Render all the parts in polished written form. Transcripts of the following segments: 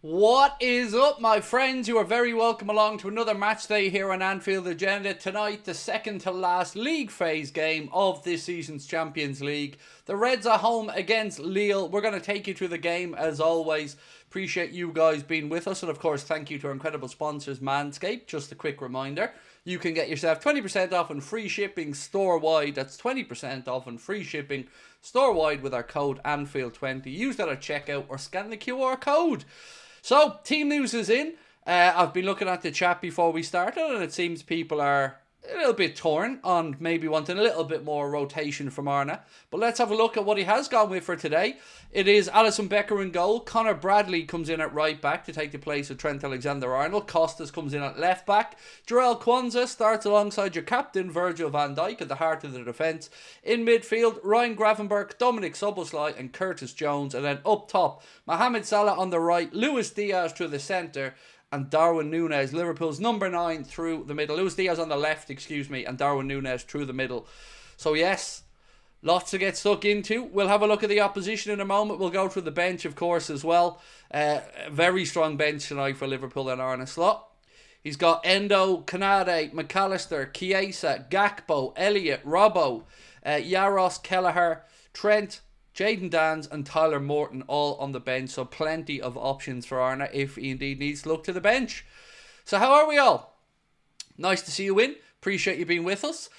What is up, my friends? You are very welcome along to another match day here on Anfield Agenda. Tonight, the second to last league phase game of this season's Champions League. The Reds are home against Lille. We're going to take you through the game as always. Appreciate you guys being with us. And of course, thank you to our incredible sponsors, Manscaped. Just a quick reminder, you can get yourself 20% off and free shipping store-wide. That's 20% off and free shipping store-wide with our code Anfield20. Use that at checkout or scan the QR code. So, team news is in. I've been looking at the chat before we started, and it seems people are a little bit torn on maybe wanting a little bit more rotation from Arne. But let's have a look at what he has gone with for today. It is Alisson Becker in goal. Connor Bradley comes in at right back to take the place of Trent Alexander-Arnold. Costas comes in at left back. Jarell Quansah starts alongside your captain, Virgil van Dijk, at the heart of the defence. In midfield, Ryan Gravenberch, Dominic Szoboszlai and Curtis Jones. And then up top, Mohamed Salah on the right, Luis Diaz to the centre, and Darwin Núñez, Liverpool's number 9, through the middle. Luis Diaz on the left, and Darwin Núñez through the middle. So yes, lots to get stuck into. We'll have a look at the opposition in a moment. We'll go through the bench, of course, as well. Very strong bench tonight for Liverpool and Arne Slot. He's got Endo, Kanade, McAllister, Chiesa, Gakpo, Elliott, Robbo, Jaros, Kelleher, Trent, Jayden Danns and Tyler Morton all on the bench, so plenty of options for Arne if he indeed needs to look to the bench. So how are we all? Nice to see you in. Appreciate you being with us.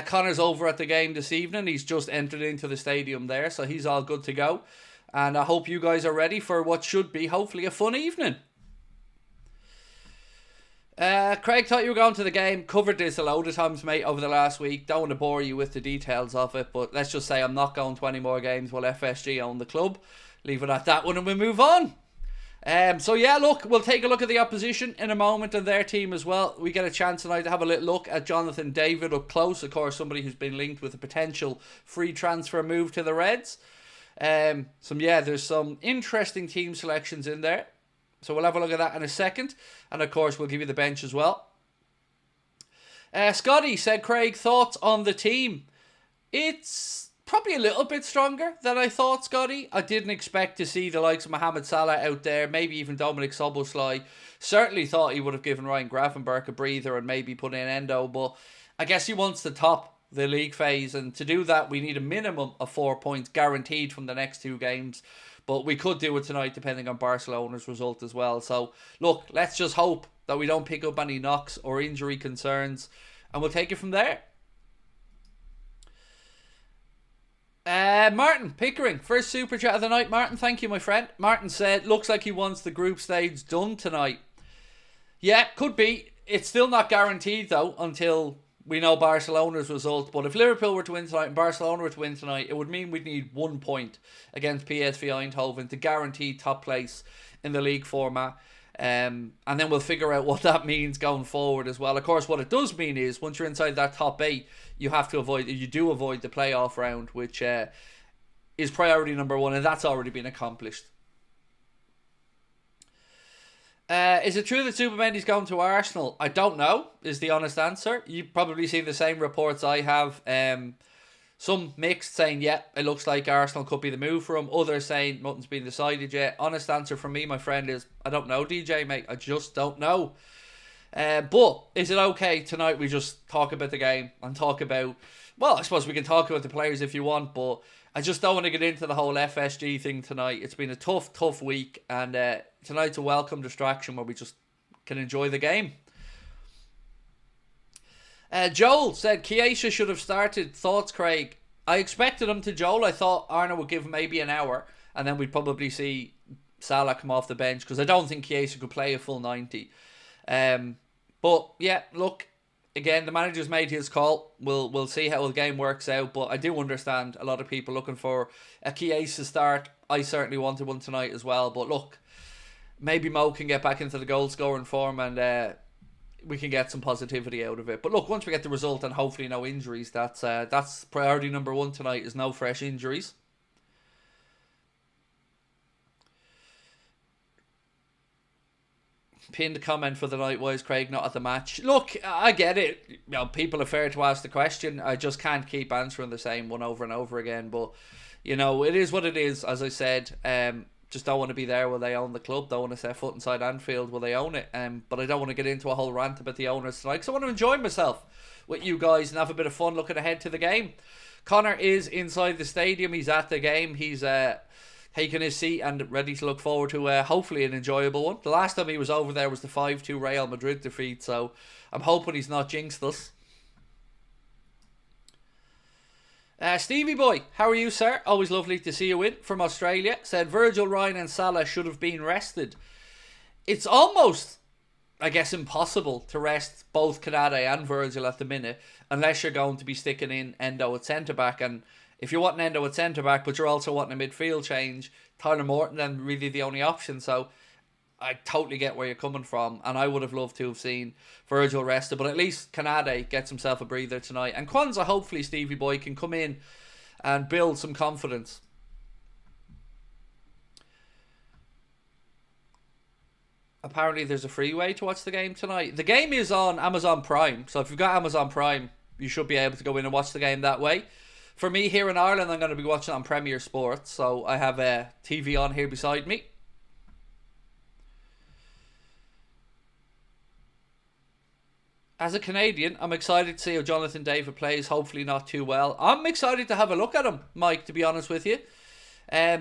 Connor's over at the game this evening. He's just entered into the stadium there, so he's all good to go. And I hope you guys are ready for what should be hopefully a fun evening. Craig, thought you were going to the game. Covered this a load of times, mate, over the last week. Don't want to bore you with the details of it, but let's just say I'm not going to any more games while FSG own the club. Leave it at that one and we'll move on. So yeah, look, we'll take a look at the opposition in a moment and their team as well. We get a chance tonight to have a little look at Jonathan David up close. Of course, somebody who's been linked with a potential free transfer move to the Reds. There's some interesting team selections in there. So we'll have a look at that in a second. And of course, we'll give you the bench as well. Scotty said, Craig, thoughts on the team? It's probably a little bit stronger than I thought, Scotty. I didn't expect to see the likes of Mohamed Salah out there. Maybe even Dominic Szoboszlai. Certainly thought he would have given Ryan Gravenberch a breather and maybe put in Endo. But I guess he wants to top the league phase. And to do that, we need a minimum of 4 points guaranteed from the next 2 games. But we could do it tonight depending on Barcelona's result as well. So, look, let's just hope that we don't pick up any knocks or injury concerns. And we'll take it from there. Martin Pickering, first super chat of the night. Martin, thank you, my friend. Martin said, looks like he wants the group stage done tonight. Yeah, could be. It's still not guaranteed, though, until we know Barcelona's result. But if Liverpool were to win tonight and Barcelona were to win tonight, it would mean we'd need 1 point against PSV Eindhoven to guarantee top place in the league format. And then we'll figure out what that means going forward as well. Of course, what it does mean is once you're inside that top 8, you do avoid the playoff round, which is priority number 1, and that's already been accomplished. Is it true that Zubimendi's going to Arsenal? I don't know, is the honest answer. You've probably seen the same reports I have. Some mixed saying, yeah, it looks like Arsenal could be the move for him. Others saying nothing's been decided yet. Honest answer from me, my friend, is I don't know, DJ, mate. I just don't know. But is it okay tonight we just talk about the game and talk about... Well, I suppose we can talk about the players if you want, but I just don't want to get into the whole FSG thing tonight. It's been a tough week, and tonight's a welcome distraction where we just can enjoy the game. Joel said Chiesa should have started. Thoughts, Craig? I expected him to, Joel. I thought Arne would give him maybe an hour and then we'd probably see Salah come off the bench because I don't think Chiesa could play a full 90. But yeah, look, again, the manager's made his call. We'll see how the game works out, but I do understand a lot of people looking for a Chiesa start. I certainly wanted one tonight as well, but look, maybe Mo can get back into the goal scoring form and we can get some positivity out of it. But look, once we get the result and hopefully no injuries, that's priority number 1 tonight, is no fresh injuries. Pinned comment for the night, why is Craig not at the match? Look, I get it. You know, people are fair to ask the question. I just can't keep answering the same one over and over again. But, you know, it is what it is, as I said. just don't want to be there while they own the club. Don't want to set foot inside Anfield while they own it. But I don't want to get into a whole rant about the owners tonight, because I want to enjoy myself with you guys and have a bit of fun looking ahead to the game. Connor is inside the stadium. He's at the game. He's taking his seat and ready to look forward to hopefully an enjoyable one. The last time he was over there was the 5-2 Real Madrid defeat, so I'm hoping he's not jinxed us. Stevie boy, how are you, sir? Always lovely to see you in from Australia. Said Virgil, Ryan and Salah should have been rested. It's almost, I guess, impossible to rest both Canade and Virgil at the minute, unless you're going to be sticking in Endo at centre-back. And if you want an Endo at centre-back, but you're also wanting a midfield change, Tyler Morton then really the only option. So I totally get where you're coming from, and I would have loved to have seen Virgil rested, but at least Canade gets himself a breather tonight. And Kwanzaa, hopefully, Stevie boy, can come in and build some confidence. Apparently there's a free way to watch the game tonight. The game is on Amazon Prime, so if you've got Amazon Prime, you should be able to go in and watch the game that way. For me, here in Ireland, I'm going to be watching on Premier Sports, so I have a TV on here beside me. As a Canadian, I'm excited to see how Jonathan David plays, hopefully not too well. I'm excited to have a look at him, Mike, to be honest with you.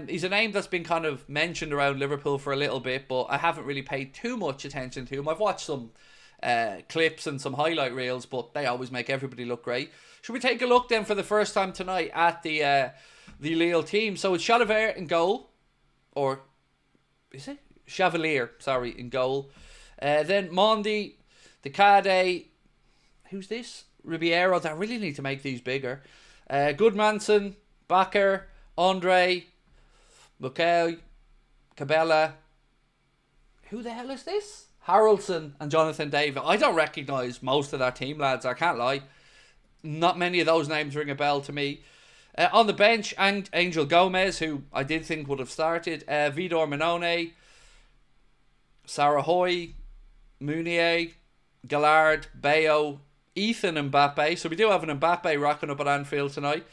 He's a name that's been kind of mentioned around Liverpool for a little bit, but I haven't really paid too much attention to him. I've watched some clips and some highlight reels, but they always make everybody look great. Should we take a look then for the first time tonight at the Lille team? So it's Chalaver in goal, or is it? Chevalier, sorry, in goal. Then Mondi, Decade, who's this? Ribeiro. I really need to make these bigger. Goodmanson, Bakker, Andre, Mukel, Cabela. Who the hell is this? Harrelson and Jonathan David. I don't recognise most of that team, lads. I can't lie. Not many of those names ring a bell to me. On the bench, Angel Gomez, who I did think would have started. Vidor Minone, Sarahoy, Mounier, Gallard, Bayo, Ethan Mbappe. So we do have an Mbappe rocking up at Anfield tonight.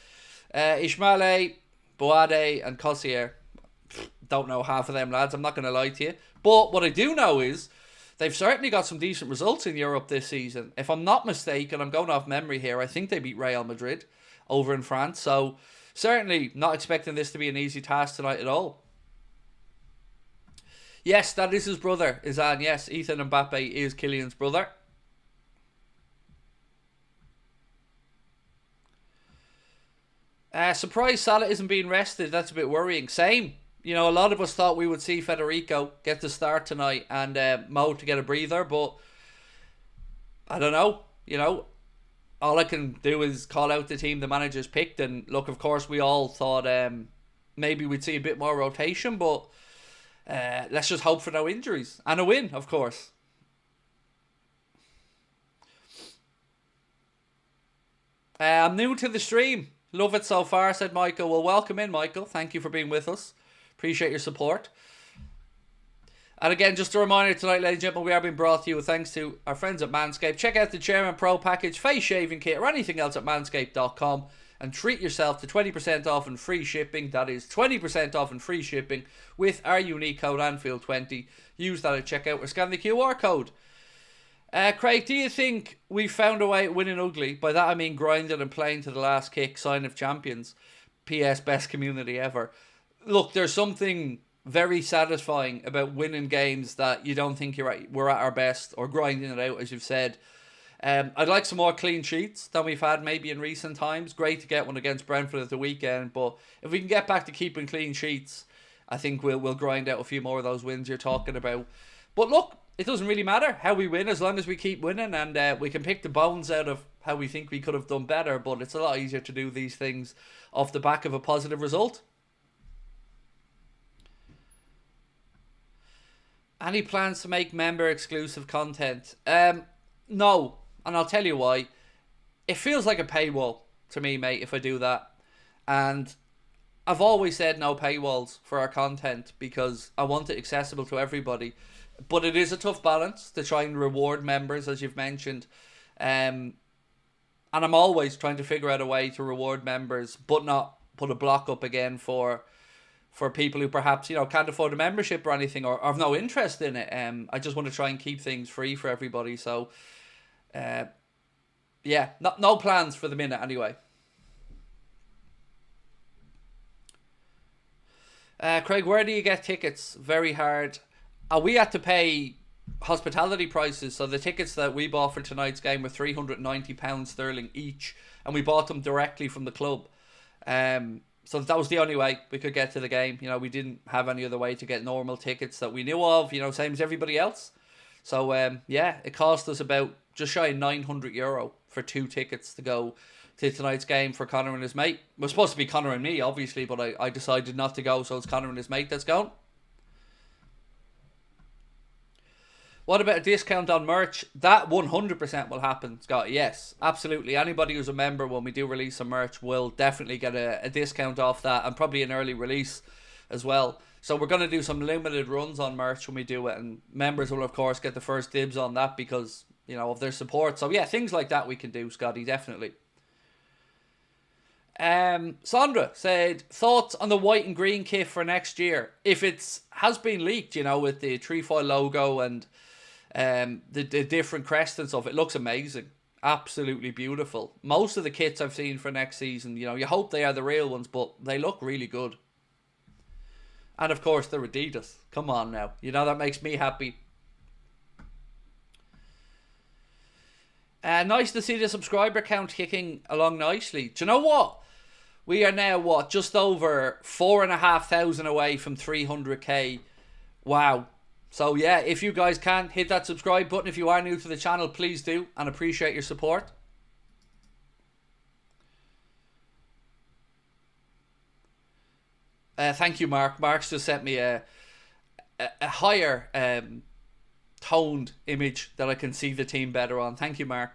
Ismaile, Boade and Cossier. Don't know half of them, lads. I'm not going to lie to you. But what I do know is they've certainly got some decent results in Europe this season. If I'm not mistaken, I'm going off memory here, I think they beat Real Madrid over in France. So certainly not expecting this to be an easy task tonight at all. Yes, that is his brother, Izan. Yes, Ethan Mbappe is Kylian's brother. Surprised Salah isn't being rested. That's a bit worrying. Same. You know, a lot of us thought we would see Federico get the start tonight and Mo to get a breather, but I don't know. You know, all I can do is call out the team the managers picked. And look, of course, we all thought maybe we'd see a bit more rotation, but let's just hope for no injuries. And a win, of course. I'm new to the stream. Love it so far, said Michael. Well, welcome in, Michael. Thank you for being with us. Appreciate your support. And again, just a reminder tonight, ladies and gentlemen, we are being brought to you with thanks to our friends at Manscaped. Check out the Chairman Pro package, face shaving kit, or anything else at manscaped.com and treat yourself to 20% off and free shipping. That is 20% off and free shipping with our unique code Anfield20. Use that at checkout or scan the QR code. Craig, do you think we found a way at winning ugly? By that I mean grinding and playing to the last kick, sign of champions. PS, best community ever. Look, there's something very satisfying about winning games that you don't think we're at our best, or grinding it out, as you've said. I'd like some more clean sheets than we've had maybe in recent times. Great to get one against Brentford at the weekend, but if we can get back to keeping clean sheets, I think we'll grind out a few more of those wins you're talking about. But look, it doesn't really matter how we win as long as we keep winning, and we can pick the bones out of how we think we could have done better, but it's a lot easier to do these things off the back of a positive result. Any plans to make member exclusive content? No, and I'll tell you why. It feels like a paywall to me, mate, if I do that. And I've always said no paywalls for our content because I want it accessible to everybody. But it is a tough balance to try and reward members, as you've mentioned. And I'm always trying to figure out a way to reward members, but not put a block up again for for people who perhaps, you know, can't afford a membership or anything, or have no interest in it. I just want to try and keep things free for everybody. So, yeah, no plans for the minute anyway. Craig, where do you get tickets? Very hard. We had to pay hospitality prices, so the tickets that we bought for tonight's game were £390 sterling each, and we bought them directly from the club. So that was the only way we could get to the game. You know, we didn't have any other way to get normal tickets that we knew of, you know, same as everybody else. So, yeah, it cost us about just shy of €900 for 2 tickets to go to tonight's game for Connor and his mate. It was supposed to be Connor and me, obviously, but I decided not to go, so it's Connor and his mate that's going. What about a discount on merch? That 100% will happen, Scott. Yes, absolutely. Anybody who's a member, when we do release some merch, will definitely get a discount off that, and probably an early release as well. So we're going to do some limited runs on merch when we do it, and members will, of course, get the first dibs on that because, you know, of their support. So, yeah, things like that we can do, Scotty, definitely. Sandra said, thoughts on the white and green kit for next year? If it's has been leaked, you know, with the trefoil logo and the different crest and stuff, it looks amazing, absolutely beautiful. Most of the kits I've seen for next season, you know, you hope they are the real ones, but they look really good. And of course they're Adidas. Come on now, you know, that makes me happy. Nice to see the subscriber count kicking along nicely. Do you know what? We are now, just over 4,500 away from 300k. Wow. So yeah, if you guys can, hit that subscribe button. If you are new to the channel, please do, and appreciate your support. Thank you, Mark. Mark's just sent me a higher toned image that I can see the team better on. Thank you, Mark.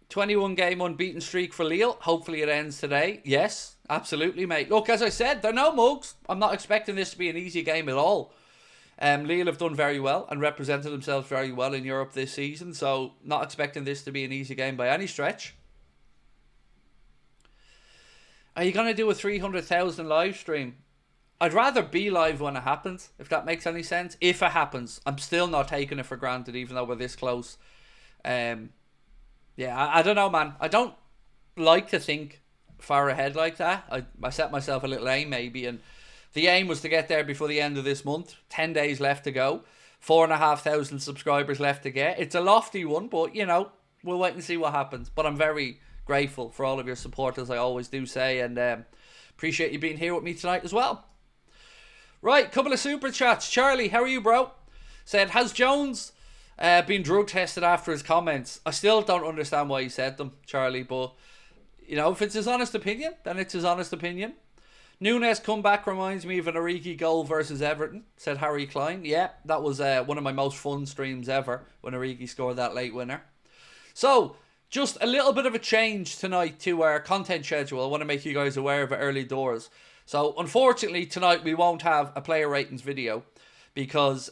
21 game unbeaten streak for Lille. Hopefully it ends today. Yes, absolutely, mate. Look, as I said, they're no mugs. I'm not expecting this to be an easy game at all. Lille have done very well and represented themselves very well in Europe this season, so not expecting this to be an easy game by any stretch. Are you going to do a 300,000 live stream? I'd rather be live when it happens, if that makes any sense. If it happens, I'm still not taking it for granted, even though we're this close. Yeah, I don't know, man. I don't like to think far ahead like that. I set myself a little aim, maybe, and the aim was to get there before the end of this month. 10 days left to go. 4,500 subscribers left to get. It's a lofty one, but, you know, we'll wait and see what happens. But I'm very grateful for all of your support, as I always do say, and appreciate you being here with me tonight as well. Right, couple of super chats. Charlie, how are you, bro? Said, has Jones been drug tested after his comments? I still don't understand why he said them, Charlie, but, you know, if it's his honest opinion, then it's his honest opinion. Nunes comeback reminds me of an Origi goal versus Everton, said Harry Klein. Yeah, that was one of my most fun streams ever, when Origi scored that late winner. So, just a little bit of a change tonight to our content schedule. I want to make you guys aware of it early doors. So, unfortunately, tonight we won't have a player ratings video because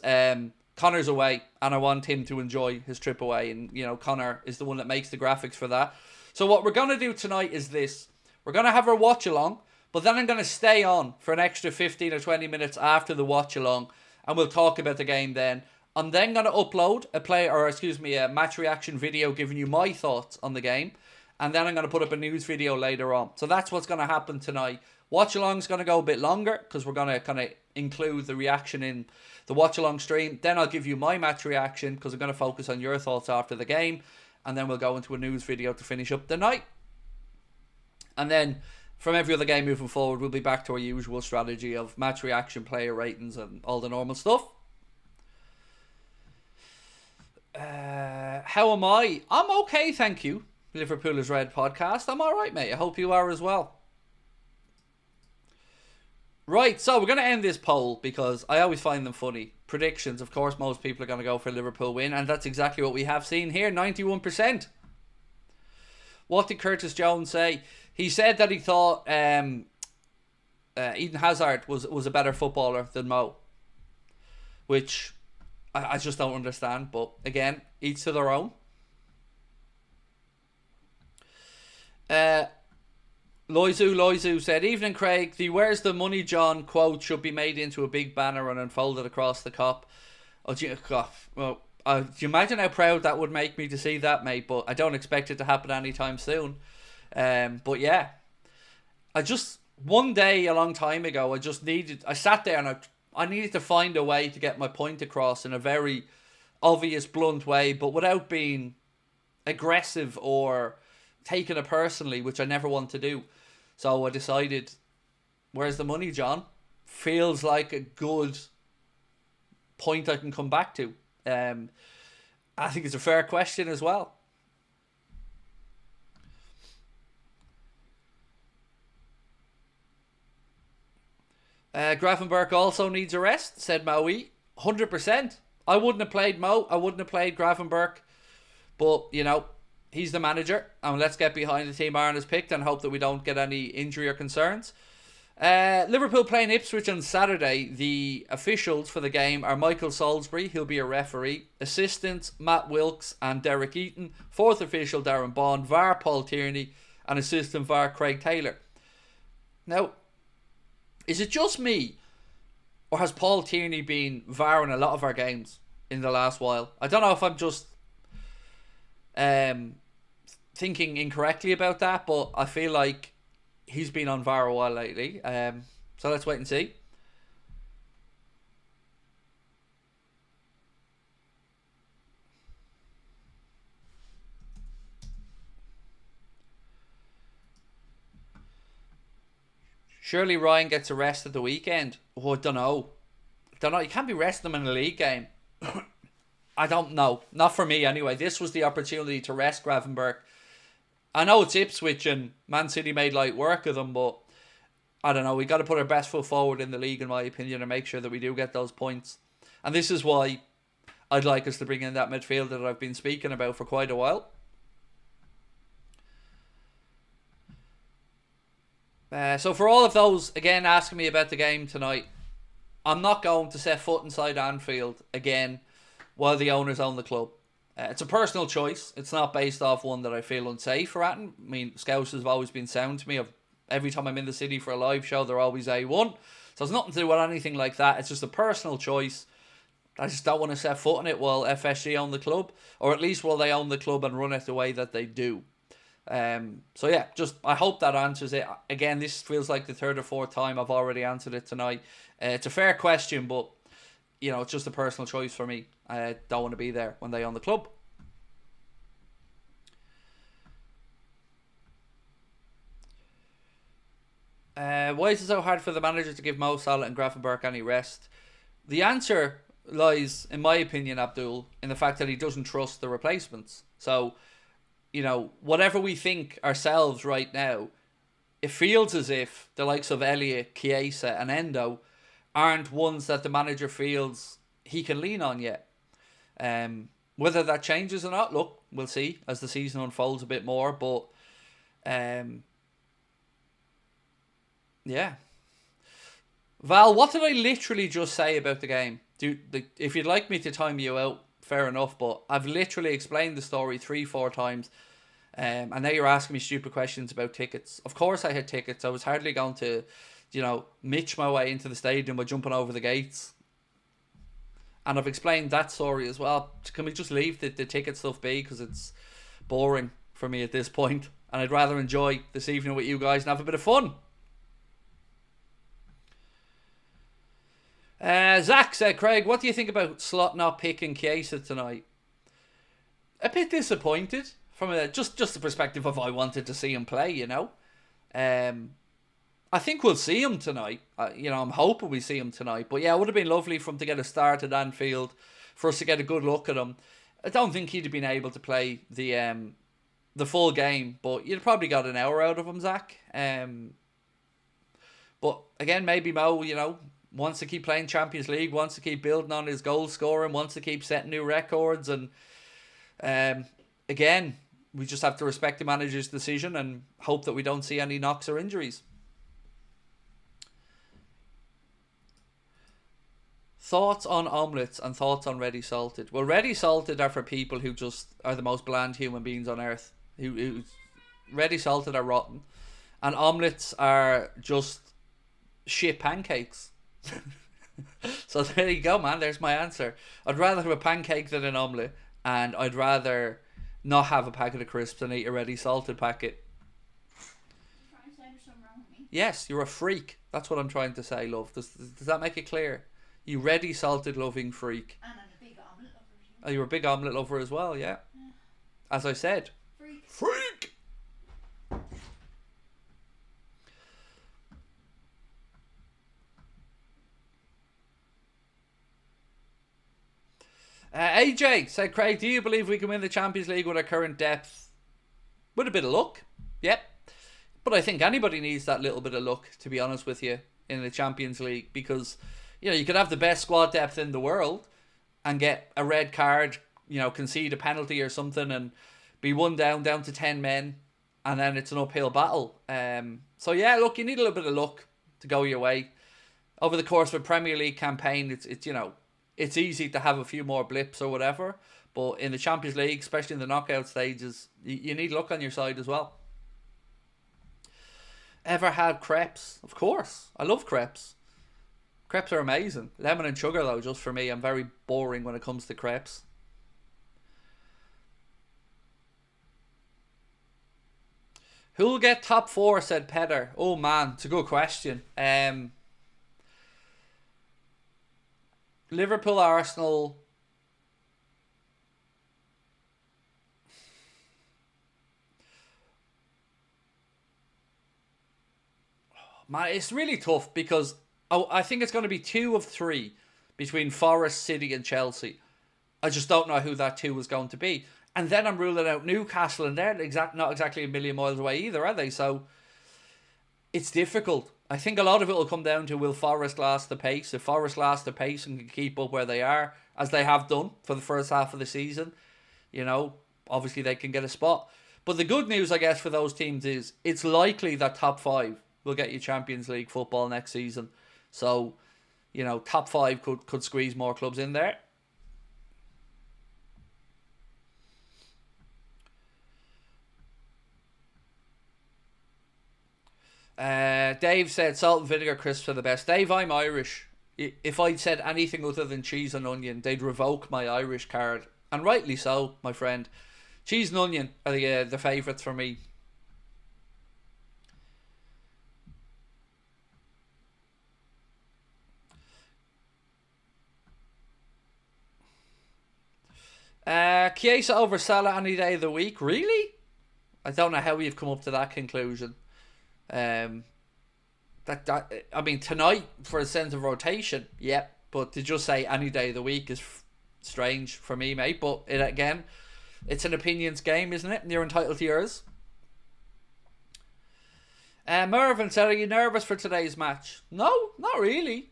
Connor's away and I want him to enjoy his trip away. And, you know, Connor is the one that makes the graphics for that. So, what we're going to do tonight is this. We're going to have our watch along, but then I'm going to stay on for an extra 15 or 20 minutes after the watch along and we'll talk about the game then. I'm then going to upload a match reaction video giving you my thoughts on the game. And then I'm going to put up a news video later on. So that's what's going to happen tonight. Watch along is going to go a bit longer because we're going to kind of include the reaction in the watch along stream. Then I'll give you my match reaction because I'm going to focus on your thoughts after the game. And then we'll go into a news video to finish up the night. And then from every other game moving forward, we'll be back to our usual strategy of match reaction, player ratings and all the normal stuff. How am I? I'm okay, thank you. Liverpool is Red podcast. I'm alright, mate. I hope you are as well. Right, so we're going to end this poll because I always find them funny. Predictions, of course, most people are going to go for a Liverpool win, and that's exactly what we have seen here, 91%. What did Curtis Jones say? He said that he thought Eden Hazard was a better footballer than Mo, which I just don't understand, but again, each to their own. Loizu said, "Evening, Craig. The 'Where's the money, John' quote should be made into a big banner and unfolded across the cop." Oh, well, do you imagine how proud that would make me to see that, mate? But I don't expect it to happen anytime soon. But yeah, one day a long time ago, I sat there and I needed to find a way to get my point across in a very obvious, blunt way, but without being aggressive or taking it personally, which I never want to do. So I decided, where's the money, John? Feels like a good point I can come back to. I think it's a fair question as well. Gravenberch also needs a rest, said Maui. 100%. I wouldn't have played Mo. I wouldn't have played Gravenberch. But, he's the manager. And let's get behind the team Arne has picked and hope that we don't get any injury or concerns. Liverpool playing Ipswich on Saturday. The officials for the game are Michael Salisbury, he'll be a referee. Assistants, Matt Wilkes and Derek Eaton. Fourth official, Darren Bond. VAR, Paul Tierney. And assistant VAR, Craig Taylor. Now, is it just me, or has Paul Tierney been VAR in a lot of our games in the last while? I don't know if I'm just thinking incorrectly about that, but I feel like he's been on VAR a while lately. So let's wait and see. Surely Ryan gets a rest at the weekend. Oh, I don't know. You can't be resting him in a league game. I don't know. Not for me anyway. This was the opportunity to rest Gravenberch. I know it's Ipswich and Man City made light work of them, but I don't know. We got to put our best foot forward in the league, in my opinion, and make sure that we do get those points. And this is why I'd like us to bring in that midfielder that I've been speaking about for quite a while. So for all of those, again, asking me about the game tonight, I'm not going to set foot inside Anfield again while the owners own the club. It's a personal choice. It's not based off one that I feel unsafe for at. I mean, Scouts has always been sound to me. Every time I'm in the city for a live show, they're always A1. So it's nothing to do with anything like that. It's just a personal choice. I just don't want to set foot in it while FSG own the club, or at least while they own the club and run it the way that they do. So yeah, I hope that answers it. Again, this feels like the third or fourth time I've already answered it tonight. It's a fair question, but it's just a personal choice for me. I don't want to be there when they own the club. Why is it so hard for the manager to give Mo Salah and Gravenberch any rest? The answer lies, in my opinion, Abdul, in the fact that he doesn't trust the replacements. So, whatever we think ourselves right now, it feels as if the likes of Elliott, Chiesa and Endo aren't ones that the manager feels he can lean on yet. Whether that changes or not, look, we'll see as the season unfolds a bit more. But, yeah. Val, what did I literally just say about the game? If you'd like me to time you out, fair enough, but I've literally explained the story 3-4 times, and now you're asking me stupid questions about tickets. Of course I had tickets. I was hardly going to, mitch my way into the stadium by jumping over the gates. And I've explained that story as well. Can we just leave the ticket stuff be, because it's boring for me at this point, and I'd rather enjoy this evening with you guys and have a bit of fun. Zach said, Craig, what do you think about Slot not picking Chiesa tonight? A bit disappointed from just the perspective of I wanted to see him play, I think we'll see him tonight. I'm hoping we see him tonight. But yeah, it would have been lovely for him to get a start at Anfield, for us to get a good look at him. I don't think he'd have been able to play the full game, but you'd probably got an hour out of him, Zach. But again, maybe Mo, wants to keep playing Champions League, wants to keep building on his goal scoring, wants to keep setting new records. And again, we just have to respect the manager's decision and hope that we don't see any knocks or injuries. Thoughts on omelettes and thoughts on ready salted? Well, ready salted are for people who just are the most bland human beings on earth. Who ready salted are rotten. And omelettes are just shit pancakes. So there you go, man. There's my answer. I'd rather have a pancake than an omelette, and I'd rather not have a packet of crisps and eat a ready salted packet. You're trying to say there's something wrong with me? Yes, you're a freak. That's what I'm trying to say, love. Does that make it clear? You ready salted loving freak. And I'm a big omelette lover too. Oh, you're a big omelette lover as well, yeah. As I said. Freak. Freak! AJ said, Craig, do you believe we can win the Champions League with our current depth? With a bit of luck, yep. But I think anybody needs that little bit of luck, to be honest with you, in the Champions League. Because, you could have the best squad depth in the world and get a red card, concede a penalty or something and be one down to 10 men. And then it's an uphill battle. So, yeah, look, you need a little bit of luck to go your way. Over the course of a Premier League campaign, it's easy to have a few more blips or whatever, but in the Champions League, especially in the knockout stages, you need luck on your side as well. Ever had crepes? Of course. I love crepes. Crepes are amazing. Lemon and sugar, though, just for me. I'm very boring when it comes to crepes. Who'll get top 4, said Petter. Oh, man, it's a good question. Liverpool, Arsenal. Man, it's really tough because I think it's going to be 2 of 3 between Forest, City and Chelsea. I just don't know who that 2 is going to be. And then I'm ruling out Newcastle, and they're not exactly a million miles away either, are they? So it's difficult. I think a lot of it will come down to, will Forest last the pace? If Forest last the pace and can keep up where they are, as they have done for the first half of the season, obviously they can get a spot. But the good news, I guess, for those teams is it's likely that top 5 will get you Champions League football next season. So, top 5 could squeeze more clubs in there. Dave said salt and vinegar crisps are the best. Dave, I'm Irish. If I'd said anything other than cheese and onion, they'd revoke my Irish card. And rightly so, my friend. Cheese and onion are the favourites for me. Chiesa over Salah any day of the week? Really? I don't know how you've come up to that conclusion. I mean, tonight for a sense of rotation, yep. But to just say any day of the week is strange for me, mate. But again, it's an opinions game, isn't it? And you're entitled to yours. Mervyn said, are you nervous for today's match? No, not really.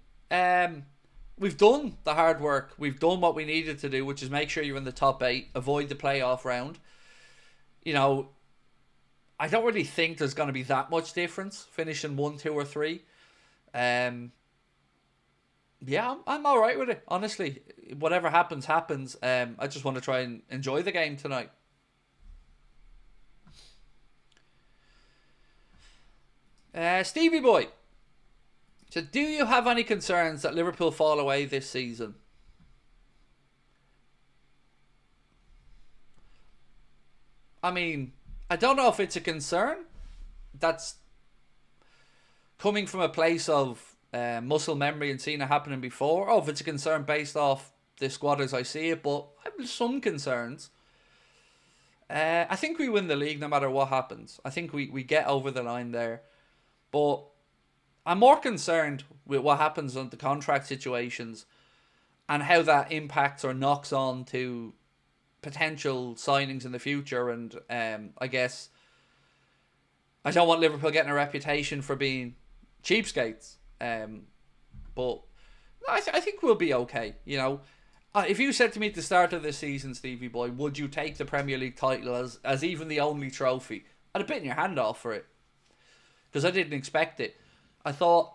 We've done the hard work. We've done what we needed to do, which is make sure you're in the top 8, avoid the playoff round. I don't really think there's going to be that much difference finishing 1, 2 or 3. Yeah, I'm all right with it, honestly. Whatever happens, happens. I just want to try and enjoy the game tonight. Stevie Boy. So, do you have any concerns that Liverpool fall away this season? I mean, I don't know if it's a concern that's coming from a place of muscle memory and seeing it happening before, or if it's a concern based off the squad as I see it, but I have some concerns. I think we win the league no matter what happens. I think we get over the line there. But I'm more concerned with what happens on the contract situations and how that impacts or knocks on to potential signings in the future. And I guess I don't want Liverpool getting a reputation for being cheapskates. But I think we'll be okay. If you said to me at the start of this season, Stevie Boy, would you take the Premier League title as even the only trophy? I'd have bitten your hand off for it. Because I didn't expect it. I thought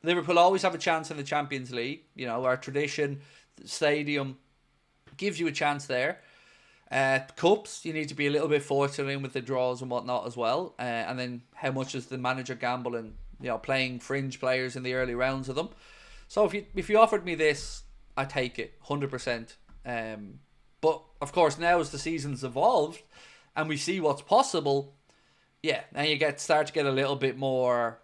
Liverpool always have a chance in the Champions League. Our tradition, the stadium, gives you a chance there. Cups, you need to be a little bit fortunate in with the draws and whatnot as well. And then how much is the manager gambling, playing fringe players in the early rounds of them. So if you offered me this, I take it 100%. But of course, now as the season's evolved and we see what's possible, yeah, now you start to get a little bit more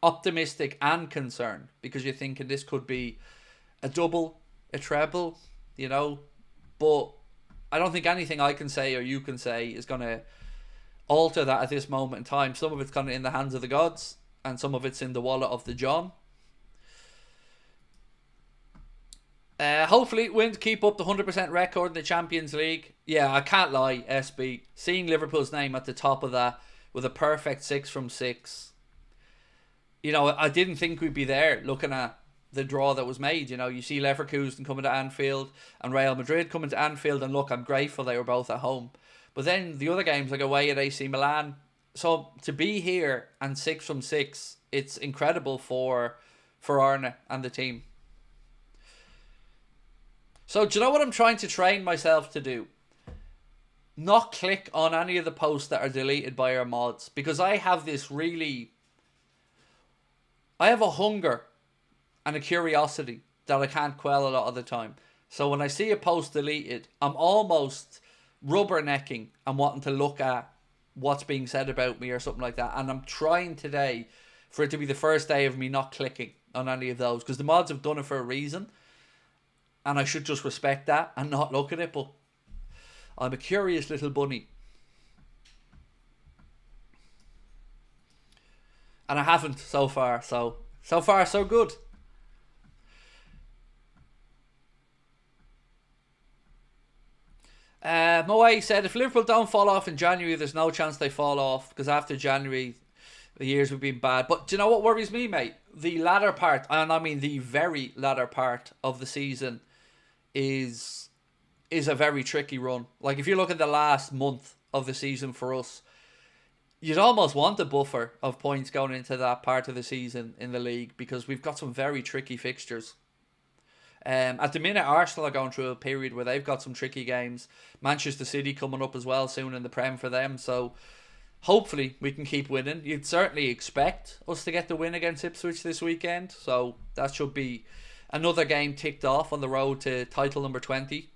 optimistic and concerned, because you're thinking this could be a double, a treble, But I don't think anything I can say or you can say is going to alter that at this moment in time. Some of it's kind of in the hands of the gods, and some of it's in the wallet of the John. Hopefully win to keep up the 100% record in the Champions League. Yeah, I can't lie, SB. Seeing Liverpool's name at the top of that with a perfect 6 from 6. I didn't think we'd be there looking at the draw that was made. You see Leverkusen coming to Anfield and Real Madrid coming to Anfield, and look, I'm grateful they were both at home. But then the other games, like away at AC Milan. So to be here and 6 from 6, it's incredible for Arne and the team. So do you know what I'm trying to train myself to do? Not click on any of the posts that are deleted by our mods, because I have a hunger and a curiosity that I can't quell a lot of the time. So when I see a post deleted, I'm almost rubbernecking and wanting to look at what's being said about me or something like that. And I'm trying today for it to be the first day of me not clicking on any of those, because the mods have done it for a reason. And I should just respect that and not look at it. But I'm a curious little bunny. And I haven't so far. So far, so good. Moe said, if Liverpool don't fall off in January, there's no chance they fall off, because after January, the years have been bad. But do you know what worries me, mate? The latter part, and I mean the very latter part of the season, is a very tricky run. Like, if you look at the last month of the season for us, you'd almost want a buffer of points going into that part of the season in the league, because we've got some very tricky fixtures. At the minute, Arsenal are going through a period where they've got some tricky games. Manchester City coming up as well soon in the Prem for them. So hopefully we can keep winning. You'd certainly expect us to get the win against Ipswich this weekend. So that should be another game ticked off on the road to title number 20.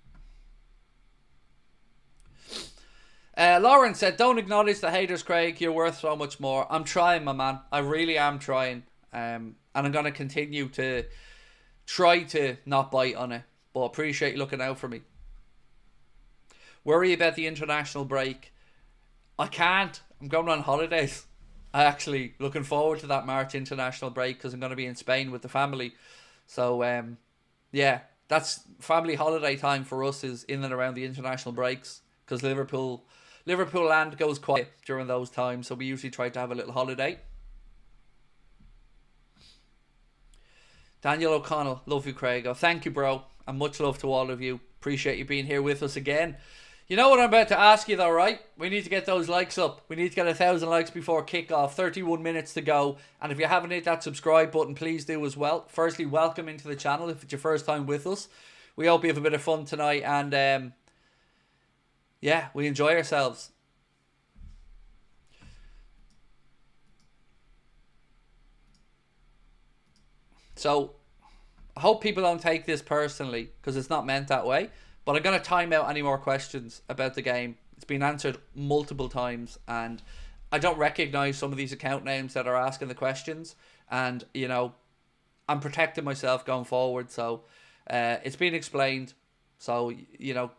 Lauren said, don't acknowledge the haters, Craig. You're worth so much more. I'm trying, my man. I really am trying. And I'm going to continue to try to not bite on it. But appreciate you looking out for me. Worry about the international break. I can't. I'm going on holidays. I actually looking forward to that March international break, because I'm going to be in Spain with the family. So, yeah, that's family holiday time for us, is in and around the international breaks, because Liverpool land goes quiet during those times. So we usually try to have a little holiday. Daniel O'Connell, love you, Craig. Oh, thank you, bro. And much love to all of you. Appreciate you being here with us again. You know what I'm about to ask you though, right? We need to get those likes up. We need to get 1,000 likes before kickoff. 31 minutes to go. And if you haven't hit that subscribe button, please do as well. Firstly, welcome into the channel if it's your first time with us. We hope you have a bit of fun tonight, and yeah, we enjoy ourselves. So I hope people don't take this personally, because it's not meant that way. But I'm going to time out any more questions about the game. It's been answered multiple times, and I don't recognise some of these account names that are asking the questions. And, I'm protecting myself going forward. So it's been explained. So,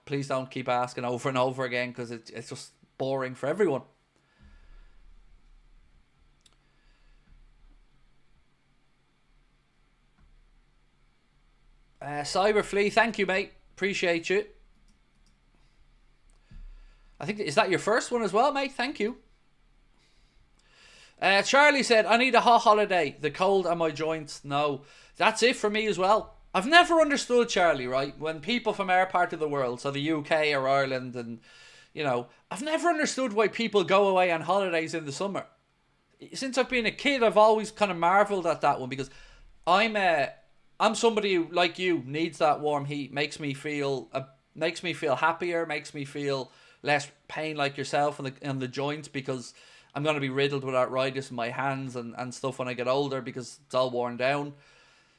please don't keep asking over and over again, because it's just boring for everyone. Cyberflea, thank you, mate. Appreciate you. I think, is that your first one as well, mate? Thank you. Charlie said, I need a hot holiday. The cold and my joints. No, that's it for me as well. I've never understood, Charlie, right? When people from our part of the world, so the UK or Ireland, and, I've never understood why people go away on holidays in the summer. Since I've been a kid, I've always kind of marvelled at that one, because I'm somebody who, like you, needs that warm heat. Makes me feel Makes me feel happier, makes me feel less pain like yourself in the joints, because I'm going to be riddled with arthritis in my hands and stuff when I get older because it's all worn down.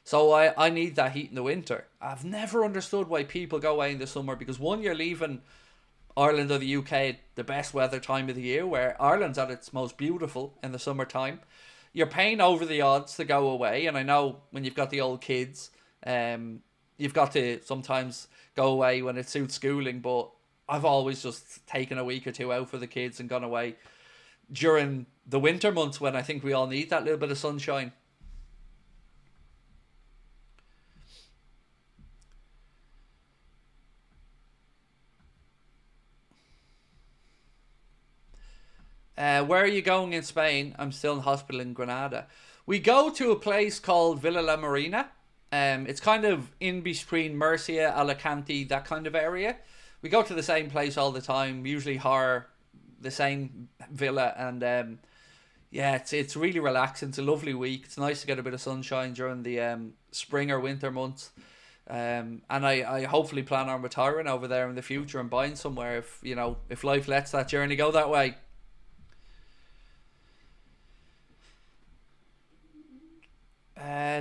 So I need that heat in the winter. I've never understood why people go away in the summer, because one, you're leaving Ireland or the UK at the best weather time of the year, where Ireland's at its most beautiful in the summertime. You're paying over the odds to go away, and I know when you've got the old kids, you've got to sometimes go away when it suits schooling, but I've always just taken a week or two out for the kids and gone away during the winter months when I think we all need that little bit of sunshine. Where are you going in Spain? I'm still in hospital in Granada. We go to a place called Villa La Marina. It's kind of in between Murcia, Alicante, that kind of area. We go to the same place all the time, usually hire the same villa, and yeah, it's really relaxing. It's a lovely week. It's nice to get a bit of sunshine during the spring or winter months. And I hopefully plan on retiring over there in the future and buying somewhere if life lets that journey go that way.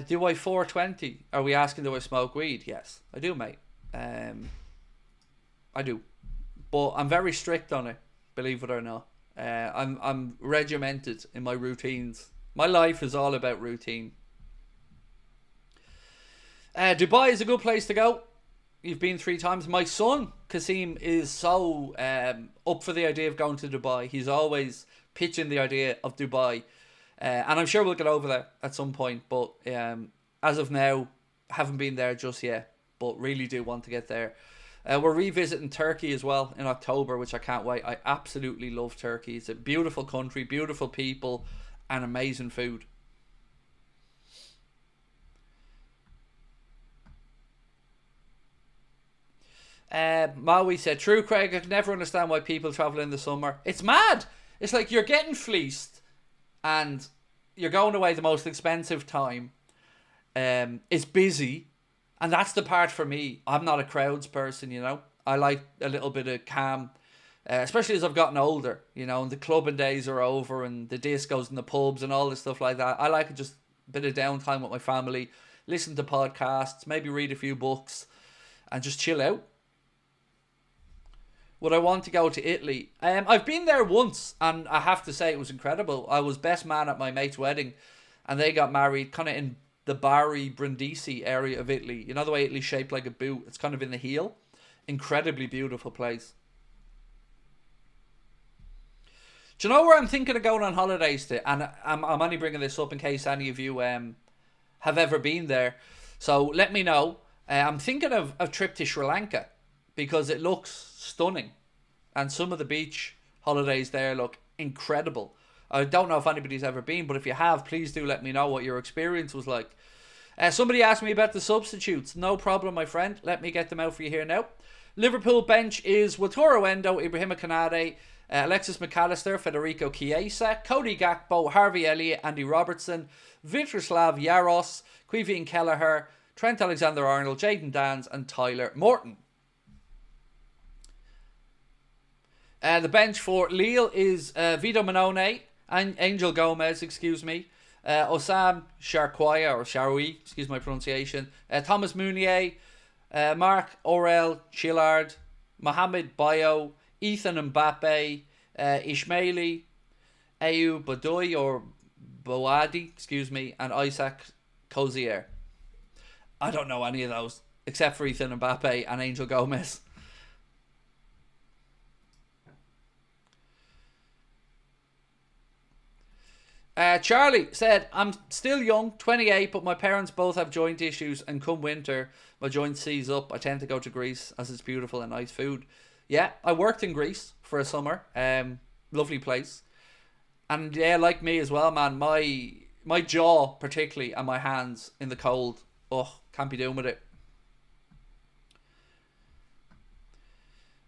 Do I 420? Are we asking, do I smoke weed? Yes, I do, mate. I do, but I'm very strict on it, believe it or not. I'm regimented in my routines. My life is all about routine. Dubai is a good place to go. You've been 3 times. My son Kasim is so up for the idea of going to Dubai. He's always pitching the idea of Dubai. And I'm sure we'll get over there at some point. But as of now, haven't been there just yet. But really do want to get there. We're revisiting Turkey as well in October, which I can't wait. I absolutely love Turkey. It's a beautiful country, beautiful people, and amazing food. Maui said, true, Craig, I can never understand why people travel in the summer. It's mad. It's like you're getting fleeced and you're going away the most expensive time. It's busy, and that's the part for me. I'm not a crowds person, you know. I like a little bit of calm, especially as I've gotten older, you know, and the clubbing days are over and the discos and the pubs and all this stuff like that. I like just a bit of downtime with my family, listen to podcasts, maybe read a few books and just chill out. Would I want to go to Italy? I've been there once, and I have to say it was incredible. I was best man at my mate's wedding, and they got married kind of in the Bari, Brindisi area of Italy. You know the way Italy's shaped like a boot? It's kind of in the heel. Incredibly beautiful place. Do you know where I'm thinking of going on holidays to? And I'm only bringing this up in case any of you have ever been there. So let me know. I'm thinking of a trip to Sri Lanka, because it looks stunning, and some of the beach holidays there look incredible. I don't know if anybody's ever been, but if you have, please do let me know what your experience was like. Somebody asked me about the substitutes. No problem, my friend. Let me get them out for you here now. Liverpool bench is Wataru Endo, Ibrahima Konate, Alexis McAllister, Federico Chiesa, Cody Gakpo, Harvey Elliott, Andy Robertson, Vitraslav Yaros, Quivin Kelleher, Trent Alexander-Arnold, Jayden Danns, and Tyler Morton. The bench for Lille is Vito Manone, and Angel Gomez, Osam Sharquia, or Sharoui, excuse my pronunciation, Thomas Meunier, Marc Aurel Chillard, Mohamed Bayo, Ethan Mbappe, Ismaili, Ayu Badoy, or Boadi, and Isaac Cozier. I don't know any of those, except for Ethan Mbappe and Angel Gomez. Charlie said, I'm still young, 28, but my parents both have joint issues, and come winter, my joints seize up. I tend to go to Greece as it's beautiful and nice food. Yeah, I worked in Greece for a summer. Lovely place. And yeah, like me as well, man, my jaw particularly and my hands in the cold. Oh, can't be doing with it.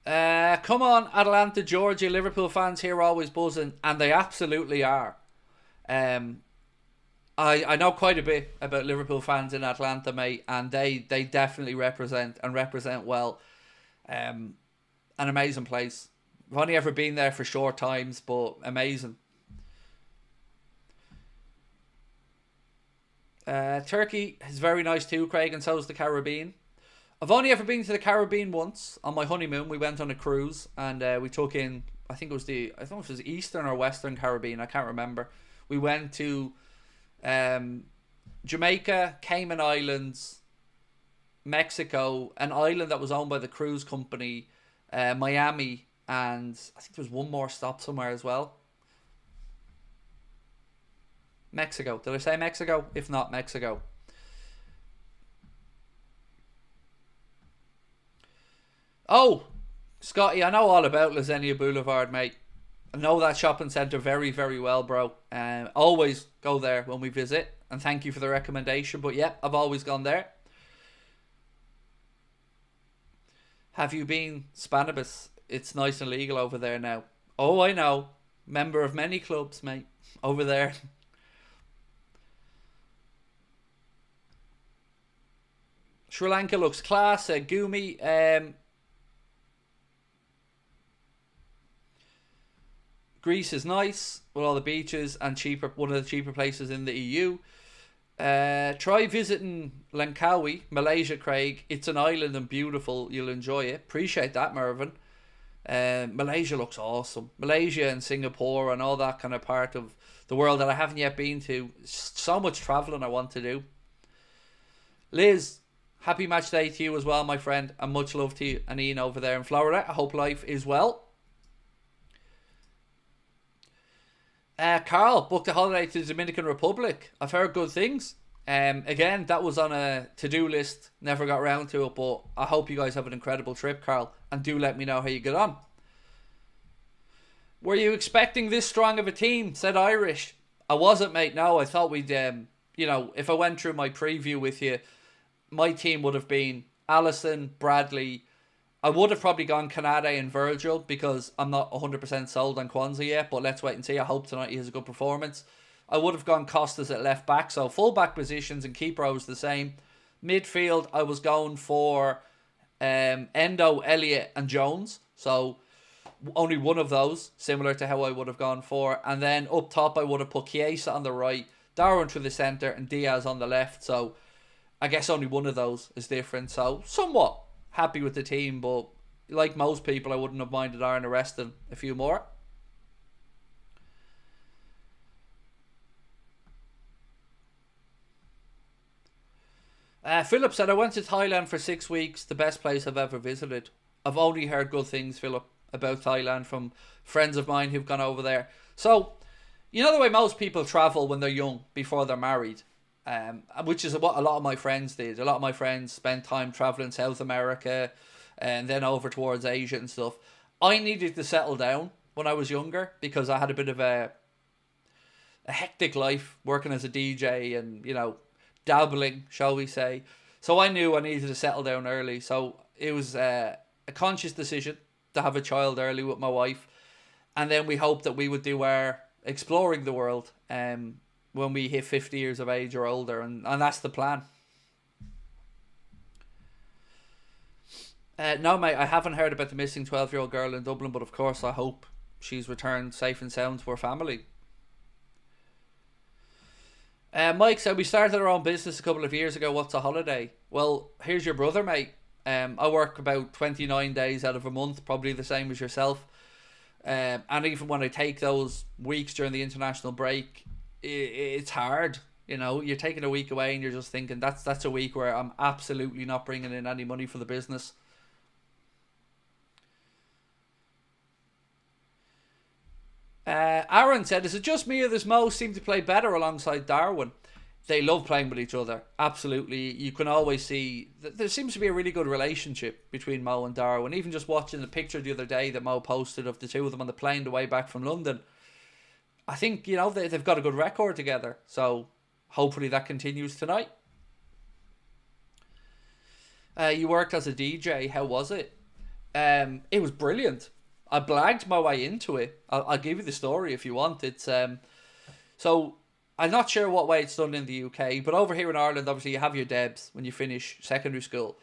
Come on, Atlanta, Georgia. Liverpool fans here are always buzzing, and they absolutely are. I know quite a bit about Liverpool fans in Atlanta, mate, and they definitely represent well. An amazing place. I've only ever been there for short times, but amazing. Turkey is very nice too, Craig, and so is the Caribbean. I've only ever been to the Caribbean once. On my honeymoon, we went on a cruise and we took in, I think it was Eastern or Western Caribbean, I can't remember. We went to Jamaica, Cayman Islands, Mexico, an island that was owned by the cruise company, Miami, and I think there was one more stop somewhere as well. Mexico. Did I say Mexico? If not, Mexico. Oh, Scotty, I know all about Lasagna Boulevard, mate. I know that shopping centre very, very well, bro. Always go there when we visit. And thank you for the recommendation. But yeah, I've always gone there. Have you been Spanibus? It's nice and legal over there now. Oh, I know. Member of many clubs, mate. Over there. Sri Lanka looks class. Gumi. Greece is nice with all the beaches and cheaper. One of the cheaper places in the EU. Try visiting Langkawi, Malaysia, Craig. It's an island and beautiful. You'll enjoy it. Appreciate that, Mervyn. Malaysia looks awesome. Malaysia and Singapore and all that kind of part of the world that I haven't yet been to. So much travelling I want to do. Liz, happy match day to you as well, my friend. And much love to you and Ian over there in Florida. I hope life is well. Carl booked a holiday to the Dominican Republic. I've heard good things. Again, that was on a to-do list. Never got around to it, but I hope you guys have an incredible trip, Carl. And do let me know how you get on. Were you expecting this strong of a team? Said Irish. I wasn't, mate. No, I thought we'd, if I went through my preview with you, my team would have been Alisson, Bradley. I would have probably gone Kanade and Virgil because I'm not 100% sold on Kwanzaa yet, but let's wait and see. I hope tonight he has a good performance. I would have gone Costas at left back, so full back positions and keeper I was the same. Midfield, I was going for Endo, Elliott and Jones, so only one of those, similar to how I would have gone for. And then up top, I would have put Chiesa on the right, Darwin through the centre and Diaz on the left, so I guess only one of those is different, so somewhat happy with the team, but like most people, I wouldn't have minded Arne resting a few more. Philip said, I went to Thailand for 6 weeks, the best place I've ever visited. I've only heard good things, Philip, about Thailand from friends of mine who've gone over there. So, you know the way most people travel when they're young, before they're married, which is what a lot of my friends did. A lot of my friends spent time traveling South America and then over towards Asia and stuff. I needed to settle down when I was younger because I had a bit of a hectic life working as a DJ and, dabbling, shall we say. So I knew I needed to settle down early. So it was a conscious decision to have a child early with my wife. And then we hoped that we would do our exploring the world when we hit 50 years of age or older. And that's the plan. No, mate, I haven't heard about the missing 12-year-old girl in Dublin, but of course I hope she's returned safe and sound to her family. Mike said, we started our own business a couple of years ago. What's a holiday? Well, here's your brother, mate. I work about 29 days out of a month, probably the same as yourself. And even when I take those weeks during the international break, it's hard. You're taking a week away and you're just thinking that's a week where I'm absolutely not bringing in any money for the business. Aaron said, is it just me or does Mo seem to play better alongside Darwin? They love playing with each other. Absolutely. You can always see there seems to be a really good relationship between Mo and Darwin. Even just watching the picture the other day that Mo posted of the two of them on the plane the way back from London. I think, they've got a good record together. So hopefully that continues tonight. You worked as a DJ. How was it? It was brilliant. I blagged my way into it. I'll give you the story if you want. It's so I'm not sure what way it's done in the UK, but over here in Ireland, obviously you have your debs when you finish secondary school.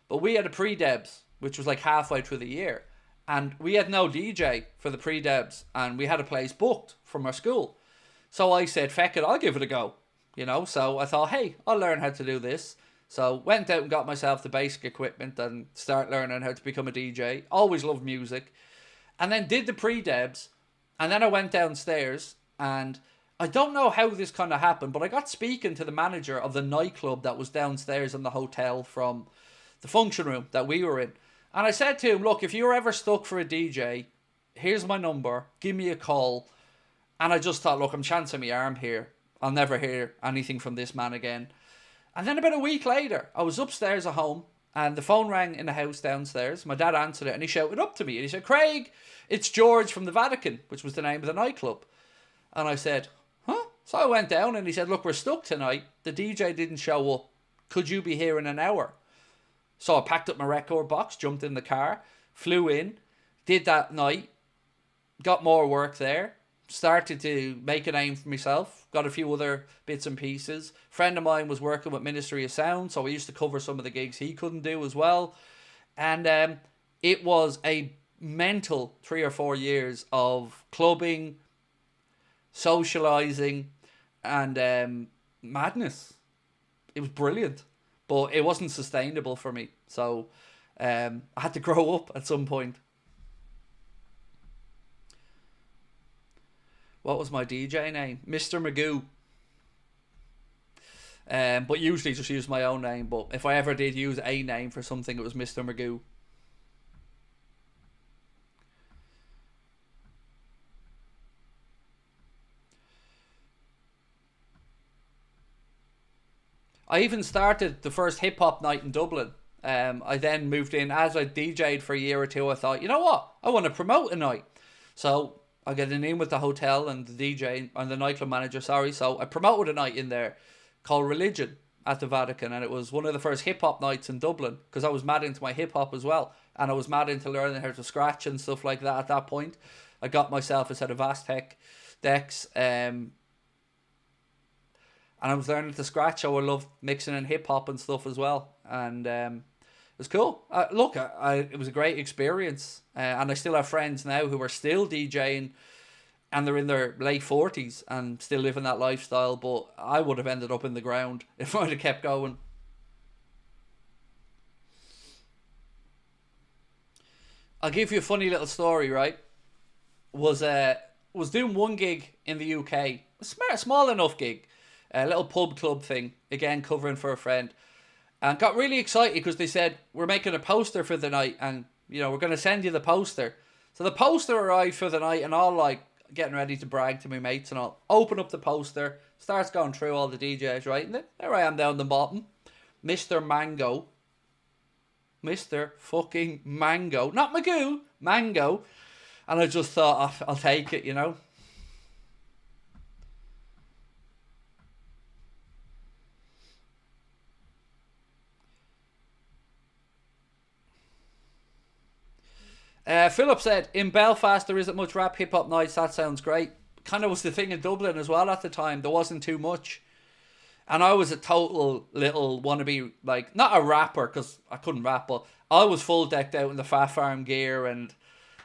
But we had a pre-debs which was like halfway through the year. And we had no DJ for the pre-debs, and we had a place booked from our school. So I said, feck it, I'll give it a go. You know, so I thought, hey, I'll learn how to do this. So went out and got myself the basic equipment and start learning how to become a DJ. Always loved music. And then did the pre-debs. And then I went downstairs, and I don't know how this kind of happened, but I got speaking to the manager of the nightclub that was downstairs in the hotel from the function room that we were in. And I said to him, look, if you're ever stuck for a DJ, here's my number. Give me a call. And I just thought, look, I'm chancing my arm here. I'll never hear anything from this man again. And then about a week later, I was upstairs at home, and the phone rang in the house downstairs. My dad answered it, and he shouted up to me. And he said, Craig, it's George from the Vatican, which was the name of the nightclub. And I said, huh? So I went down, and he said, look, we're stuck tonight. The DJ didn't show up. Could you be here in an hour? So I packed up my record box, jumped in the car, flew in, did that night, got more work there, started to make a name for myself, got a few other bits and pieces. A friend of mine was working with Ministry of Sound, so I used to cover some of the gigs he couldn't do as well. And it was a mental 3 or 4 years of clubbing, socialising, and madness. It was brilliant. But it wasn't sustainable for me. So I had to grow up at some point. What was my DJ name? Mr. Magoo. But usually just use my own name. But if I ever did use a name for something, it was Mr. Magoo. I even started the first hip-hop night in Dublin. I then moved in. As I DJ'd for a year or two, I thought, you know what? I want to promote a night. So I got an in with the hotel and the DJ and the nightclub manager, sorry. So I promoted a night in there called Religion at the Vatican. And it was one of the first hip-hop nights in Dublin, because I was mad into my hip-hop as well. And I was mad into learning how to scratch and stuff like that at that point. I got myself a set of Aztec decks. And I was learning to scratch, so I loved mixing in hip-hop and stuff as well. And it was cool. It was a great experience. And I still have friends now who are still DJing, and they're in their late 40s and still living that lifestyle. But I would have ended up in the ground if I'd have kept going. I'll give you a funny little story, right? Was doing one gig in the UK. A small enough gig. A little pub club thing, again covering for a friend, and got really excited because they said, we're making a poster for the night, and you know, we're going to send you the poster. So the poster arrived for the night, and all like getting ready to brag to my mates and all. Open up the poster, starts going through all the DJs, right? And then there I am down the bottom, Mr. Mango. Mr. fucking Mango. Not Magoo, Mango. And I just thought, I'll take it, you know. Philip said, in Belfast there isn't much rap hip-hop nights. That sounds great. Kind of was the thing in Dublin as well at the time. There wasn't too much. And I was a total little wannabe, like, not a rapper, because I couldn't rap, but I was full decked out in the Fat Farm gear, and,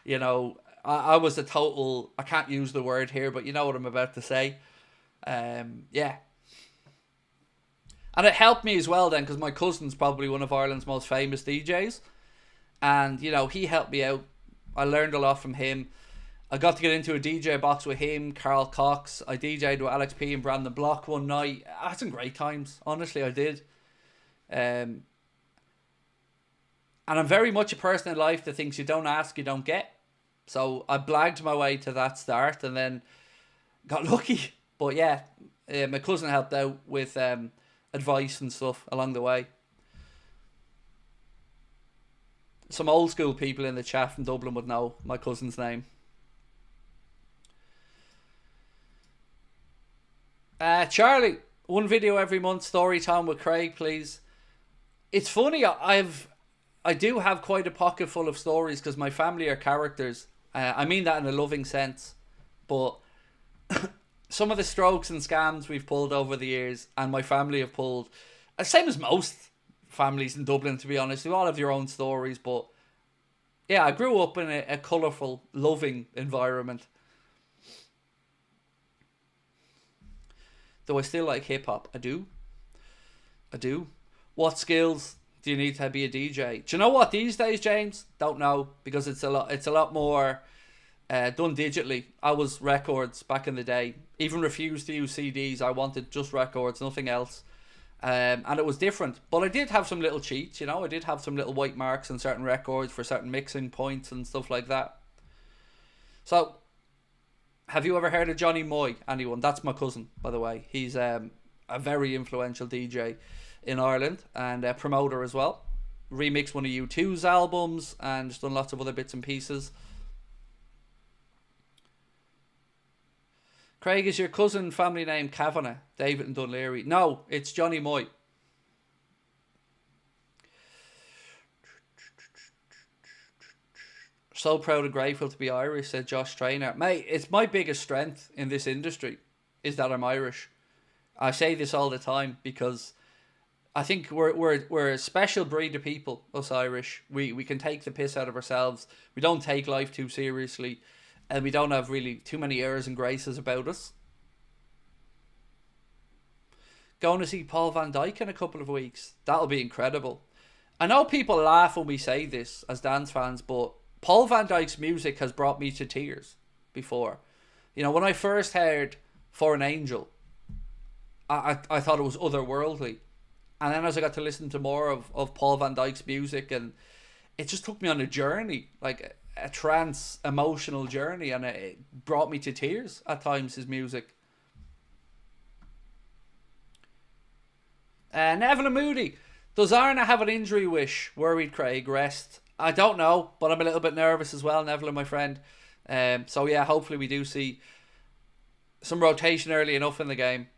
you know, I was a total, I can't use the word here, but you know what I'm about to say. Yeah. And it helped me as well then, because my cousin's probably one of Ireland's most famous DJs. And, you know, he helped me out. I learned a lot from him. I got to get into a DJ box with him, Carl Cox. I DJ'd with Alex P and Brandon Block one night. I had some great times. Honestly, I did. And I'm very much a person in life that thinks you don't ask, you don't get. So I blagged my way to that start and then got lucky. But yeah, my cousin helped out with advice and stuff along the way. Some old school people in the chat from Dublin would know my cousin's name. Charlie, one video every month, story time with Craig, please. It's funny, I do have quite a pocket full of stories because my family are characters. I mean that in a loving sense. But some of the strokes and scams we've pulled over the years, and my family have pulled, same as most families in Dublin, to be honest. You all have your own stories, but Yeah, I grew up in a colourful, loving environment. Though I still like hip hop. I do. I do. What skills do you need to be a DJ? Do you know what these days, James? Don't know, because it's a lot. It's a lot more done digitally. I was records back in the day. Even refused to use CDs. I wanted just records, nothing else. And it was different. But I did have some little cheats, you know. I did have some little white marks on certain records for certain mixing points and stuff like that. So, have you ever heard of Johnny Moy? Anyone? That's my cousin, by the way. He's a very influential DJ in Ireland and a promoter as well. Remixed one of U2's albums and just done lots of other bits and pieces. Craig, is your cousin family name Kavanagh? David and Dunleary? No, it's Johnny Moy. So proud and grateful to be Irish, said Josh Trainer. Mate, it's my biggest strength in this industry is that I'm Irish. I say this all the time because I think we're a special breed of people, us Irish. We can take the piss out of ourselves. We don't take life too seriously. And we don't have really too many airs and graces about us. Going to see Paul van Dijk in a couple of weeks. That'll be incredible. I know people laugh when we say this as dance fans, but Paul van Dijk's music has brought me to tears before. You know, when I first heard For an Angel, I thought it was otherworldly. And then as I got to listen to more of Paul van Dijk's music, and it just took me on a journey, like a trance emotional journey, and it brought me to tears at times, his music. Neville and Moody, does Arne have an injury wish? Worried Craig, rest. I don't know, but I'm a little bit nervous as well, Neville and my friend. So yeah, hopefully we do see some rotation early enough in the game.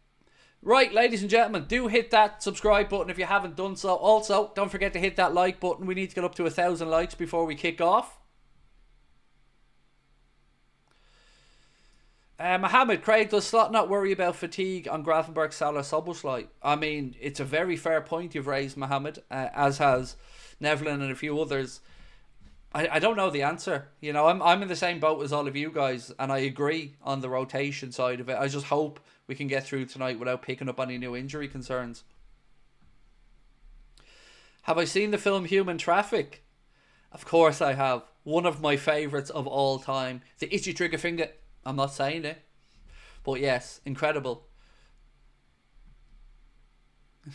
Right, ladies and gentlemen, do hit that subscribe button if you haven't done so. Also, don't forget to hit that like button. We need to get up to 1,000 likes before we kick off. Mohammed, Craig, does Slot not worry about fatigue on Gravenberg, Salah, Soboslai? I mean, it's a very fair point you've raised, Mohammed, as has Nevlin and a few others. I don't know the answer. You know, I'm in the same boat as all of you guys, and I agree on the rotation side of it. I just hope we can get through tonight without picking up any new injury concerns. Have I seen the film Human Traffic? Of course I have. One of my favourites of all time. The itchy trigger finger. I'm not saying it. But yes, incredible.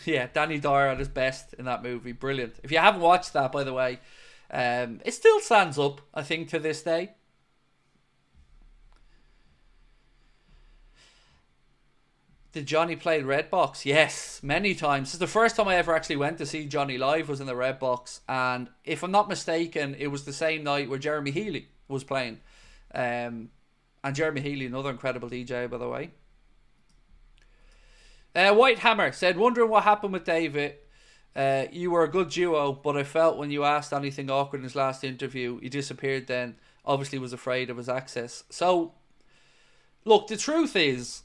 Yeah, Danny Dyer at his best in that movie. Brilliant. If you haven't watched that, by the way, it still stands up, I think, to this day. Did Johnny play Red Box? Yes, many times. This is the first time I ever actually went to see Johnny live was in the Red Box. And if I'm not mistaken, it was the same night where Jeremy Healy was playing. And Jeremy Healy, another incredible DJ, by the way. Whitehammer said, wondering what happened with David. You were a good duo, but I felt when you asked anything awkward in his last interview, he disappeared then. Obviously was afraid of his access. So, look, the truth is,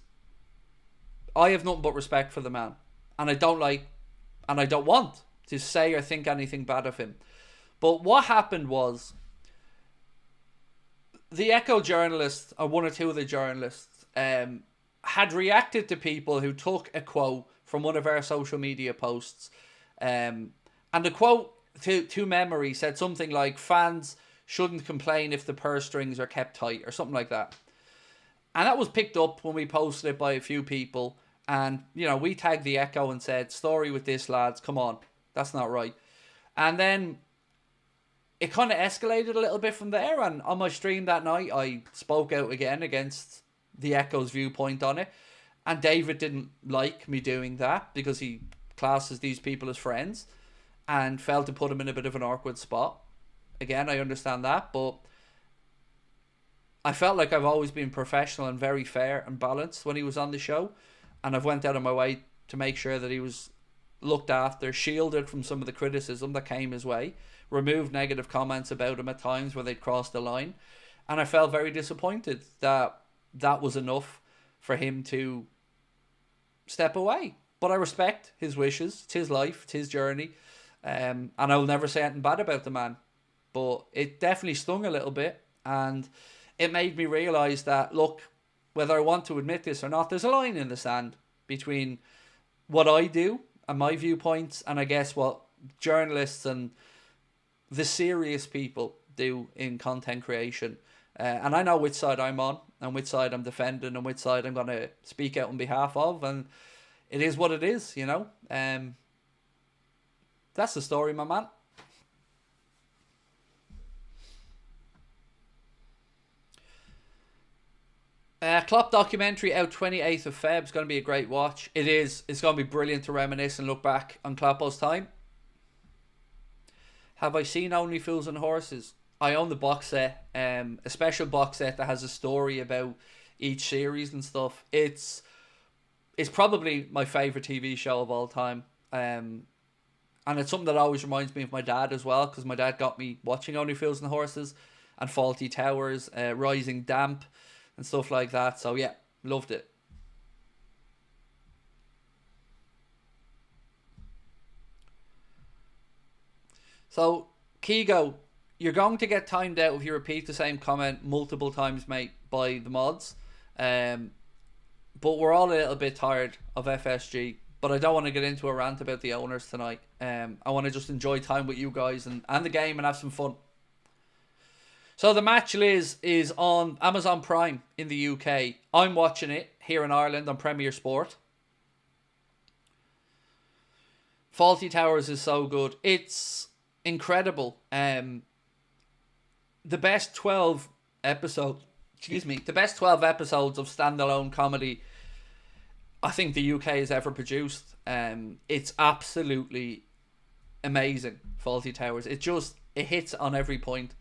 I have nothing but respect for the man. And I don't like, and I don't want to say or think anything bad of him. But what happened was, the Echo journalists, or one or two of the journalists, had reacted to people who took a quote from one of our social media posts. And the quote to memory said something like, fans shouldn't complain if the purse strings are kept tight, or something like that. And that was picked up when we posted it by a few people. And, you know, we tagged the Echo and said, story with this, lads, come on, that's not right. And then it kind of escalated a little bit from there. And on my stream that night, I spoke out again against the Echo's viewpoint on it. And David didn't like me doing that because he classes these people as friends and felt to put him in a bit of an awkward spot. Again, I understand that, but I felt like I've always been professional and very fair and balanced when he was on the show. And I've went out of my way to make sure that he was looked after, shielded from some of the criticism that came his way, removed negative comments about him at times where they'd crossed the line. And I felt very disappointed that that was enough for him to step away. But I respect his wishes. It's his life. It's his journey. And I will never say anything bad about the man. but it definitely stung a little bit, and it made me realise that, look, whether I want to admit this or not, there's a line in the sand between what I do and my viewpoints, and I guess what journalists and the serious people do in content creation. And I know which side I'm on, and which side I'm defending, and which side I'm going to speak out on behalf of, and it is what it is, you know. That's the story, my man. Klopp documentary out 28th of Feb. It's going to be a great watch. It is. It's going to be brilliant to reminisce and look back on Kloppo's time. Have I seen Only Fools and Horses? I own the box set. A special box set that has a story about each series and stuff. It's probably my favourite TV show of all time. And it's something that always reminds me of my dad as well, because my dad got me watching Only Fools and Horses and Faulty Towers, Rising Damp, and stuff like that. So yeah, loved it. So, Kigo, you're going to get timed out if you repeat the same comment multiple times, mate, by the mods. But we're all a little bit tired of FSG. But I don't want to get into a rant about the owners tonight. I want to just enjoy time with you guys and the game and have some fun. So the match, Liz, is on Amazon Prime in the UK. I'm watching it here in Ireland on Premier Sport. Faulty Towers is so good. It's incredible. The best 12 episodes, the best 12 episodes of standalone comedy I think the UK has ever produced. It's absolutely amazing, Faulty Towers. It hits on every point.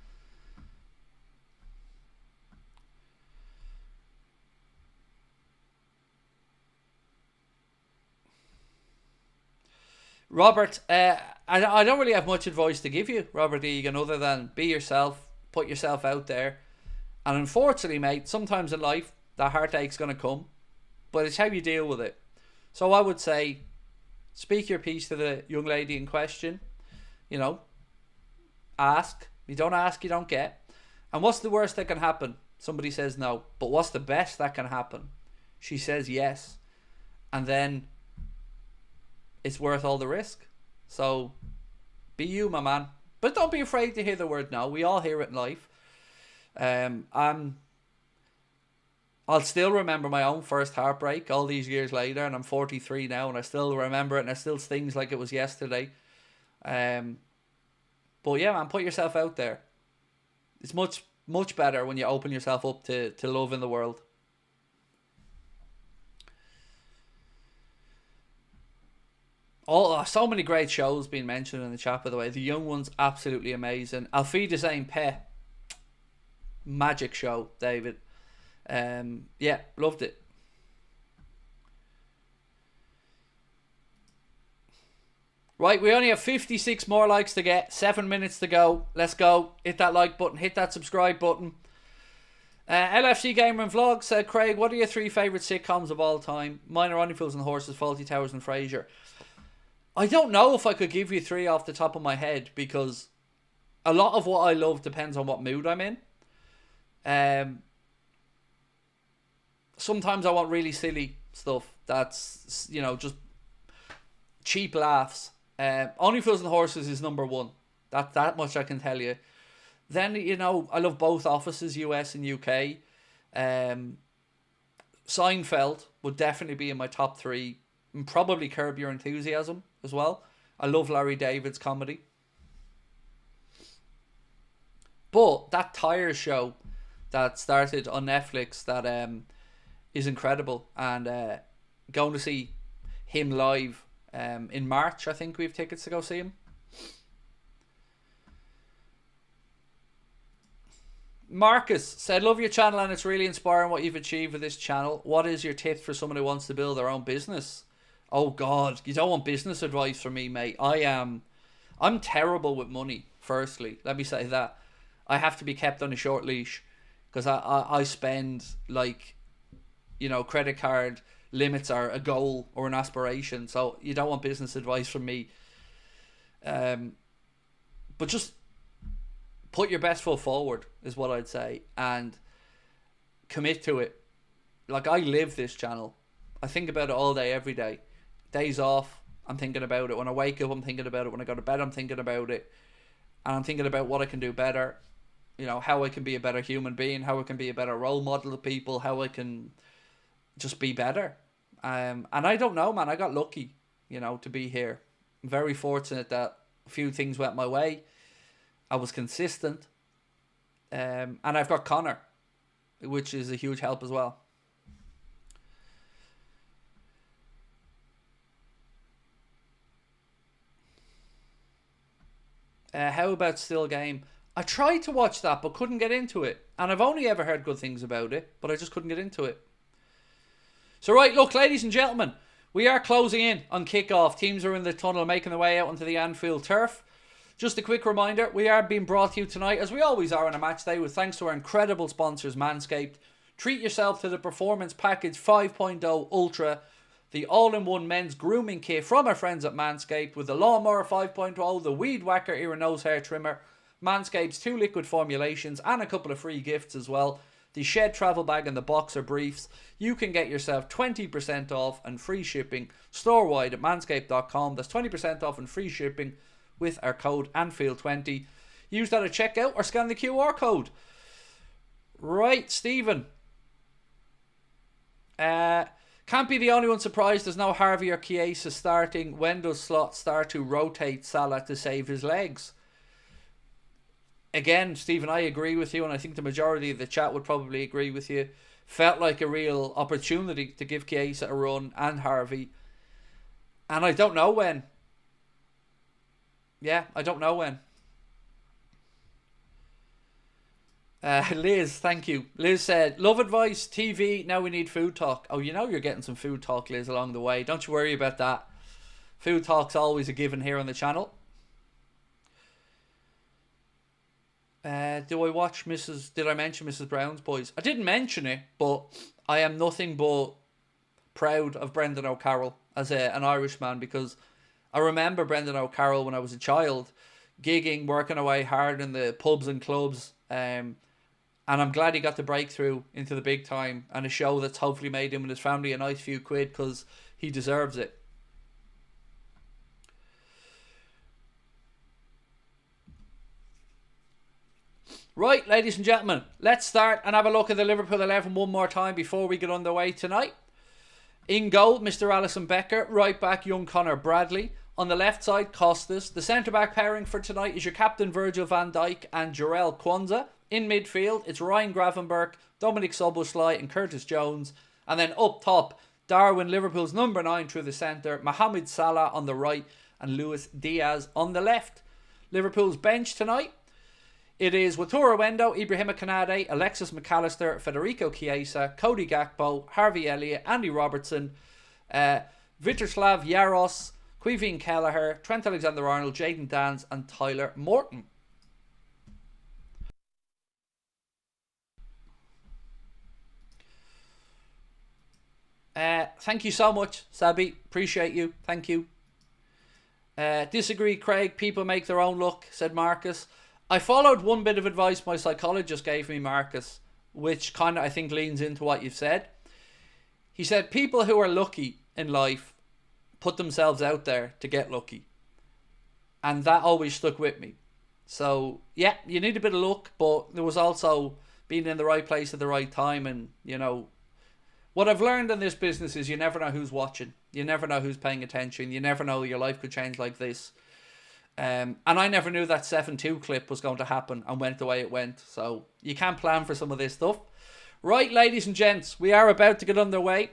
Robert, I don't really have much advice to give you, Robert Egan, other than be yourself, put yourself out there. And unfortunately, mate, sometimes in life, that heartache's going to come. But it's how you deal with it. So I would say, speak your piece to the young lady in question. You know, ask. You don't ask, you don't get. And what's the worst that can happen? Somebody says no. But what's the best that can happen? She says yes. And then it's worth all the risk. So be you, my man. But don't be afraid to hear the word no. We all hear it in life. I'll still remember my own first heartbreak all these years later, and I'm 43 now, and I still remember it, and it still stings like it was yesterday. But yeah, man, put yourself out there. It's much, much better when you open yourself up to love in the world. So many great shows being mentioned in the chat, by the way. The Young Ones, absolutely amazing. Alfida Saint Pe, magic show, David. Yeah, loved it. Right, we only have 56 more likes to get. 7 minutes to go. Let's go. Hit that like button. Hit that subscribe button. LFC Gamer and Vlog said, Craig, what are your 3 favourite sitcoms of all time? Mine are Only Fools and Horses, Faulty Towers and Frasier. I don't know if I could give you 3 off the top of my head, because a lot of what I love depends on what mood I'm in. Sometimes I want really silly stuff that's, you know, just cheap laughs. Only Fools and Horses is number 1. That much I can tell you. Then, you know, I love both Offices, US and UK. Seinfeld would definitely be in my top 3. And probably Curb Your Enthusiasm as well. I love Larry David's comedy. But that Tires show that started on Netflix that is incredible. And going to see him live in March, I think we have tickets to go see him. Marcus said, love your channel and it's really inspiring what you've achieved with this channel. What is your tip for someone who wants to build their own business? Oh God, you don't want business advice from me, mate. I'm terrible with money, firstly. Let me say that. I have to be kept on a short leash because I spend, like, you know, credit card limits are a goal or an aspiration. So you don't want business advice from me. But just put your best foot forward is what I'd say, and commit to it. Like, I live this channel. I think about it all day, every day. Days off, I'm thinking about it. When I wake up, I'm thinking about it. When I go to bed, I'm thinking about it. And I'm thinking about what I can do better. You know, how I can be a better human being, how I can be a better role model to people, how I can just be better. And I don't know, man. I got lucky, you know, to be here. I'm very fortunate that a few things went my way. I was consistent. And I've got Connor, which is a huge help as well. How about Still Game? I tried to watch that, but couldn't get into it. And I've only ever heard good things about it, but I just couldn't get into it. So right, look, ladies and gentlemen, we are closing in on kickoff. Teams are in the tunnel, making their way out onto the Anfield turf. Just a quick reminder, we are being brought to you tonight, as we always are on a match day, with thanks to our incredible sponsors, Manscaped. Treat yourself to the Performance Package 5.0 Ultra, the all-in-one men's grooming kit from our friends at Manscaped, with the Lawnmower 5.0, the Weed Whacker ear and nose hair trimmer, Manscaped's 2 liquid formulations, and a couple of free gifts as well. The Shed travel bag and the boxer briefs. You can get yourself 20% off and free shipping store-wide at manscaped.com. That's 20% off and free shipping with our code Anfield20. Use that at checkout or scan the QR code. Right, Stephen. Can't be the only one surprised there's no Harvey or Chiesa starting. When does Slot start to rotate Salah to save his legs? Again, Stephen, I agree with you, and I think the majority of the chat would probably agree with you. Felt like a real opportunity to give Chiesa a run and Harvey. And I don't know when. Yeah, I don't know when. Liz, thank you. Liz said, love advice, TV, now we need food talk. Oh, you know you're getting some food talk, Liz, along the way. Don't you worry about that. Food talk's always a given here on the channel. Do I watch did I mention Mrs. Brown's Boys? I didn't mention it, but I am nothing but proud of Brendan O'Carroll as an Irishman, because I remember Brendan O'Carroll when I was a child, gigging, working away hard in the pubs and clubs, and I'm glad he got the breakthrough into the big time, and a show that's hopefully made him and his family a nice few quid, because he deserves it. Right, ladies and gentlemen, let's start and have a look at the Liverpool 11 one more time before we get underway tonight. In goal, Mr. Alisson Becker. Right back, young Connor Bradley. On the left side, Costas. The centre-back pairing for tonight is your captain Virgil van Dijk and Jarell Quansah. In midfield, it's Ryan Gravenberch, Dominic Szoboszlai and Curtis Jones. And then up top, Darwin, Liverpool's number 9 through the centre, Mohamed Salah on the right and Luis Diaz on the left. Liverpool's bench tonight, it is Wataru Endo, Ibrahima Konate, Alexis McAllister, Federico Chiesa, Cody Gakpo, Harvey Elliott, Andy Robertson, Vítorslav Jaros, Quivin Kelleher, Trent Alexander-Arnold, Jayden Danns and Tyler Morton. Thank you so much, Sabi. Appreciate you. Thank you. Disagree, Craig. People make their own luck, said Marcus. I followed one bit of advice my psychologist gave me, Marcus, which kind of, I think, leans into what you've said. He said people who are lucky in life put themselves out there to get lucky. And that always stuck with me. So, yeah, you need a bit of luck, but there was also being in the right place at the right time. And, you know, what I've learned in this business is you never know who's watching. You never know who's paying attention. You never know your life could change like this. And I never knew that 7-2 clip was going to happen and went the way it went. So you can't plan for some of this stuff. Right, ladies and gents, we are about to get underway.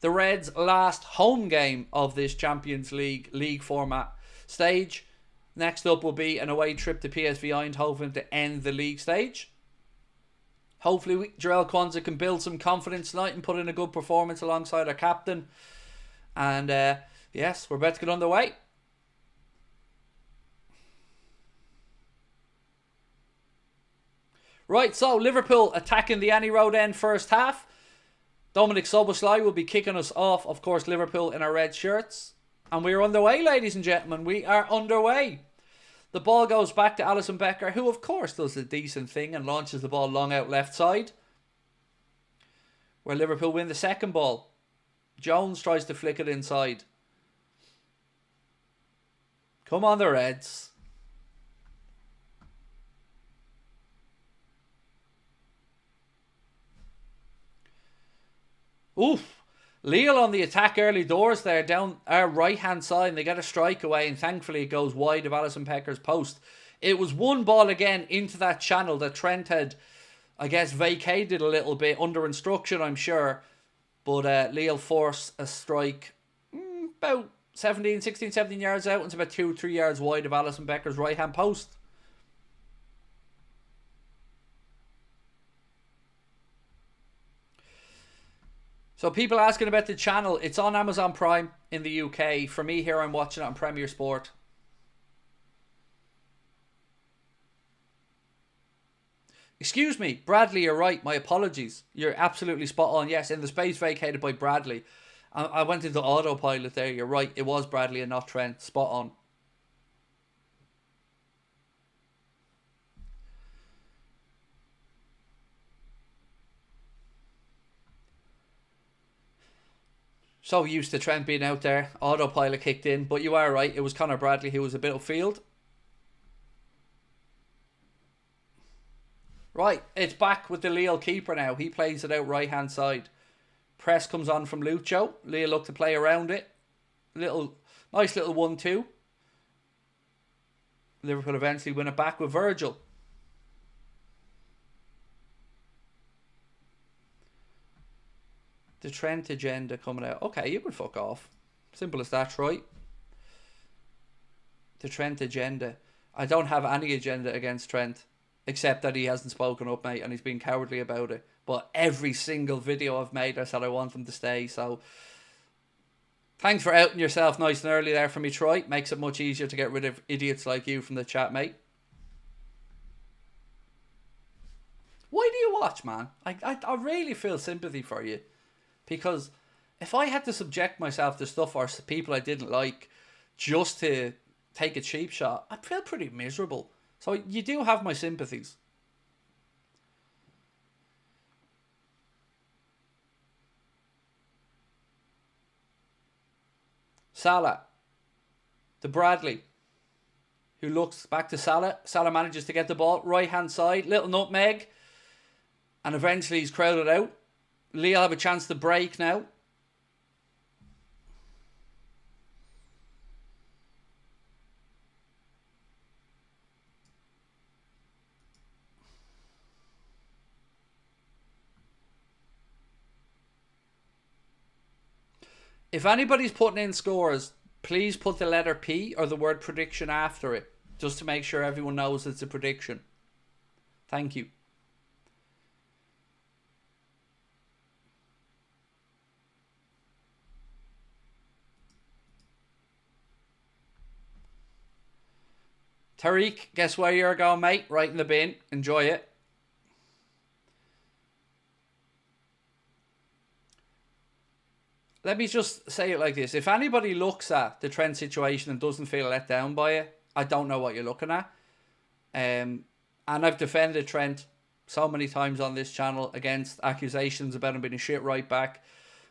The Reds' last home game of this Champions League format stage. Next up will be an away trip to PSV Eindhoven to end the league stage. Hopefully, Jarell Quansah can build some confidence tonight and put in a good performance alongside our captain. And yes, we're about to get underway. Right, so Liverpool attacking the Annie Road end first half. Dominic Szoboszlai will be kicking us off. Of course, Liverpool in our red shirts. And we are underway, ladies and gentlemen. We are underway. The ball goes back to Alisson Becker, who of course does a decent thing and launches the ball long out left side, where Liverpool win the second ball. Jones tries to flick it inside. Come on, the Reds. Oof. Lille on the attack early doors there, down our right-hand side, and they get a strike away, and thankfully it goes wide of Alisson Becker's post. It was one ball again into that channel that Trent had, I guess, vacated a little bit, under instruction, I'm sure. But Lille force a strike about 16, 17 yards out, and it's about 2-3 yards wide of Alisson Becker's right-hand post. So people asking about the channel, it's on Amazon Prime in the UK. For me here, I'm watching it on Premier Sport. Excuse me, Bradley, you're right. My apologies. You're absolutely spot on. Yes, in the space vacated by Bradley. I went into autopilot there. You're right. It was Bradley and not Trent. Spot on. So used to Trent being out there. Autopilot kicked in. But you are right. It was Conor Bradley who was a bit upfield. Right. It's back with the Lille keeper now. He plays it out right-hand side. Press comes on from Lucho. Lille look to play around it. Nice little 1-2. Liverpool eventually win it back with Virgil. The Trent agenda coming out. Okay, you can fuck off. Simple as that, right? The Trent agenda. I don't have any agenda against Trent, except that he hasn't spoken up, mate, and he's been cowardly about it. But every single video I've made, I said I want him to stay. So thanks for outing yourself nice and early there for me, Troy. Makes it much easier to get rid of idiots like you from the chat, mate. Why do you watch, man? I really feel sympathy for you. Because if I had to subject myself to stuff or people I didn't like just to take a cheap shot, I'd feel pretty miserable. So you do have my sympathies. Salah. To Bradley. Who looks back to Salah. Salah manages to get the ball. Right hand side. Little nutmeg. And eventually he's crowded out. Lille have a chance to break now. If anybody's putting in scores, please put the letter P or the word prediction after it, just to make sure everyone knows it's a prediction. Thank you. Tariq, guess where you're going, mate? Right in the bin. Enjoy it. Let me just say it like this. If anybody looks at the Trent situation and doesn't feel let down by it, I don't know what you're looking at. And I've defended Trent so many times on this channel against accusations about him being a shit right back.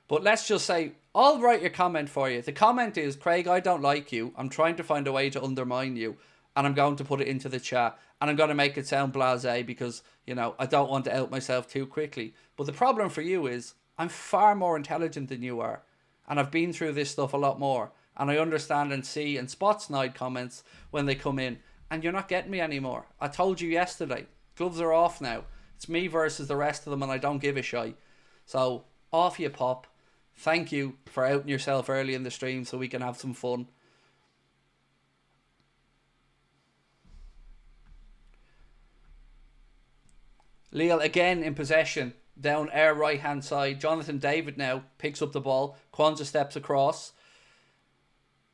But let's just say, I'll write your comment for you. The comment is, Craig, I don't like you. I'm trying to find a way to undermine you. And I'm going to put it into the chat. And I'm going to make it sound blasé because, you know, I don't want to out myself too quickly. But the problem for you is, I'm far more intelligent than you are. And I've been through this stuff a lot more. And I understand and see and spot snide comments when they come in. And you're not getting me anymore. I told you yesterday. Gloves are off now. It's me versus the rest of them and I don't give a shite. So, off you pop. Thank you for outing yourself early in the stream so we can have some fun. Lille again in possession. Down our right hand side. Jonathan David now picks up the ball. Kwanzaa steps across.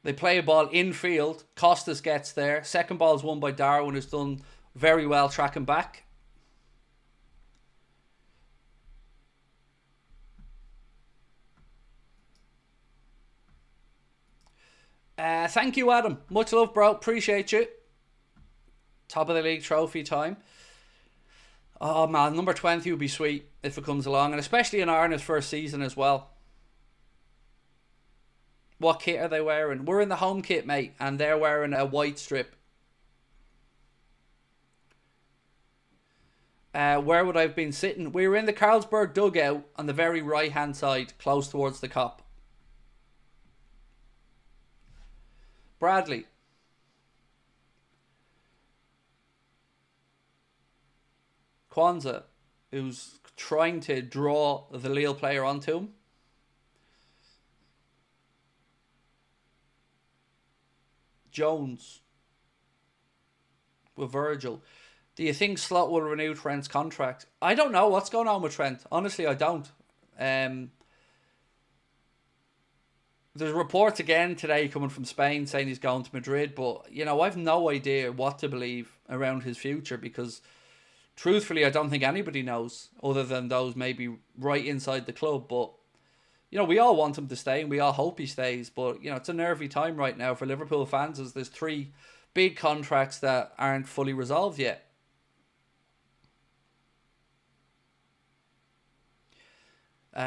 They play a ball infield. Costas gets there. Second ball is won by Darwin, who's done very well tracking back. Thank you, Adam. Much love, bro. Appreciate you. Top of the league trophy time. Oh man, number 20 would be sweet if it comes along, and especially in Arne's first season as well. What kit are they wearing? We're in the home kit, mate, and they're wearing a white strip. Where would I have been sitting? We were in the Carlsberg dugout on the very right hand side, close towards the cop. Bradley. Kwanzaa, who's trying to draw the Lille player onto him. Jones. With Virgil. Do you think Slot will renew Trent's contract? I don't know what's going on with Trent. Honestly, I don't. There's reports again today coming from Spain saying he's going to Madrid, but you know, I've no idea what to believe around his future because truthfully, I don't think anybody knows other than those maybe right inside the club. But, you know, we all want him to stay and we all hope he stays. But, you know, it's a nervy time right now for Liverpool fans as there's 3 big contracts that aren't fully resolved yet.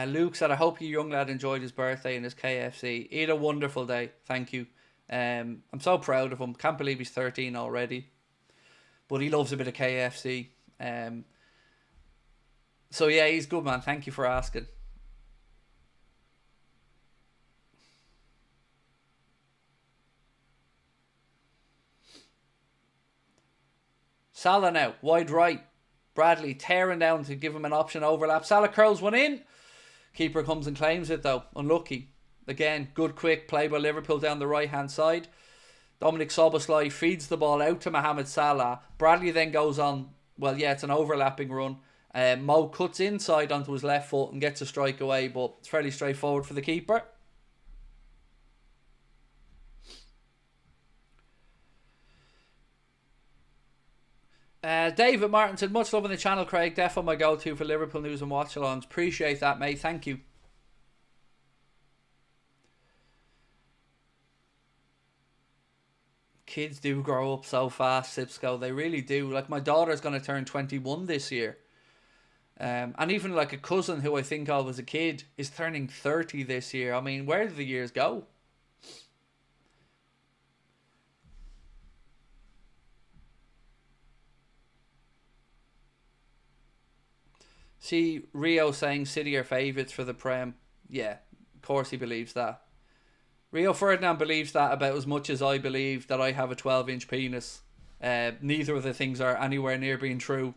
Luke said, I hope your young lad enjoyed his birthday and his KFC. He had a wonderful day. Thank you. I'm so proud of him. Can't believe he's 13 already. But he loves a bit of KFC. So yeah, he's good, man. Thank you for asking. Salah now, wide right. Bradley tearing down to give him an option overlap. Salah curls one in. Keeper comes and claims it though. Unlucky. Again, good quick play by Liverpool down the right hand side. Dominic Szoboszlai feeds the ball out to Mohamed Salah. Bradley then goes on. Well, yeah, it's an overlapping run. Mo cuts inside onto his left foot and gets a strike away, but it's fairly straightforward for the keeper. David Martin said, much love on the channel, Craig. Defo my go-to for Liverpool news and watch-alongs. Appreciate that, mate. Thank you. Kids do grow up so fast, Sipsco. They really do. Like, my daughter's going to turn 21 this year. And even like a cousin who I think of as a kid is turning 30 this year. I mean, where do the years go? See, Rio saying City are favourites for the Prem. Yeah, of course he believes that. Rio Ferdinand believes that about as much as I believe that I have a 12-inch penis. Neither of the things are anywhere near being true.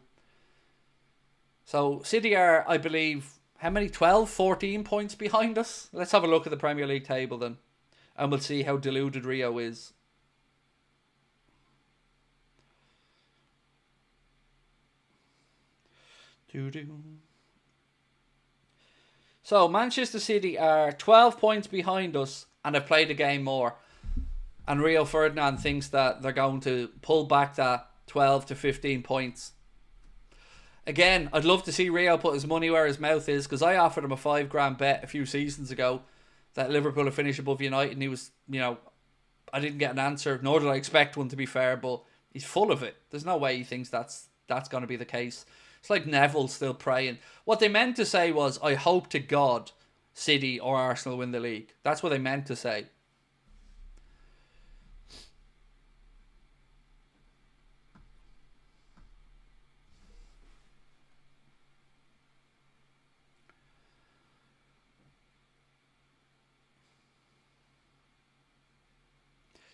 So City are, I believe, how many? 12, 14 points behind us? Let's have a look at the Premier League table then. And we'll see how deluded Rio is. So Manchester City are 12 points behind us and have played a game more. And Rio Ferdinand thinks that they're going to pull back that 12 to 15 points. Again, I'd love to see Rio put his money where his mouth is, because I offered him a £5 bet a few seasons ago that Liverpool would finish above United, and he was, you know, I didn't get an answer, nor did I expect one, to be fair, but he's full of it. There's no way he thinks that's going to be the case. It's like Neville still praying. What they meant to say was, I hope to God City or Arsenal win the league. That's what they meant to say.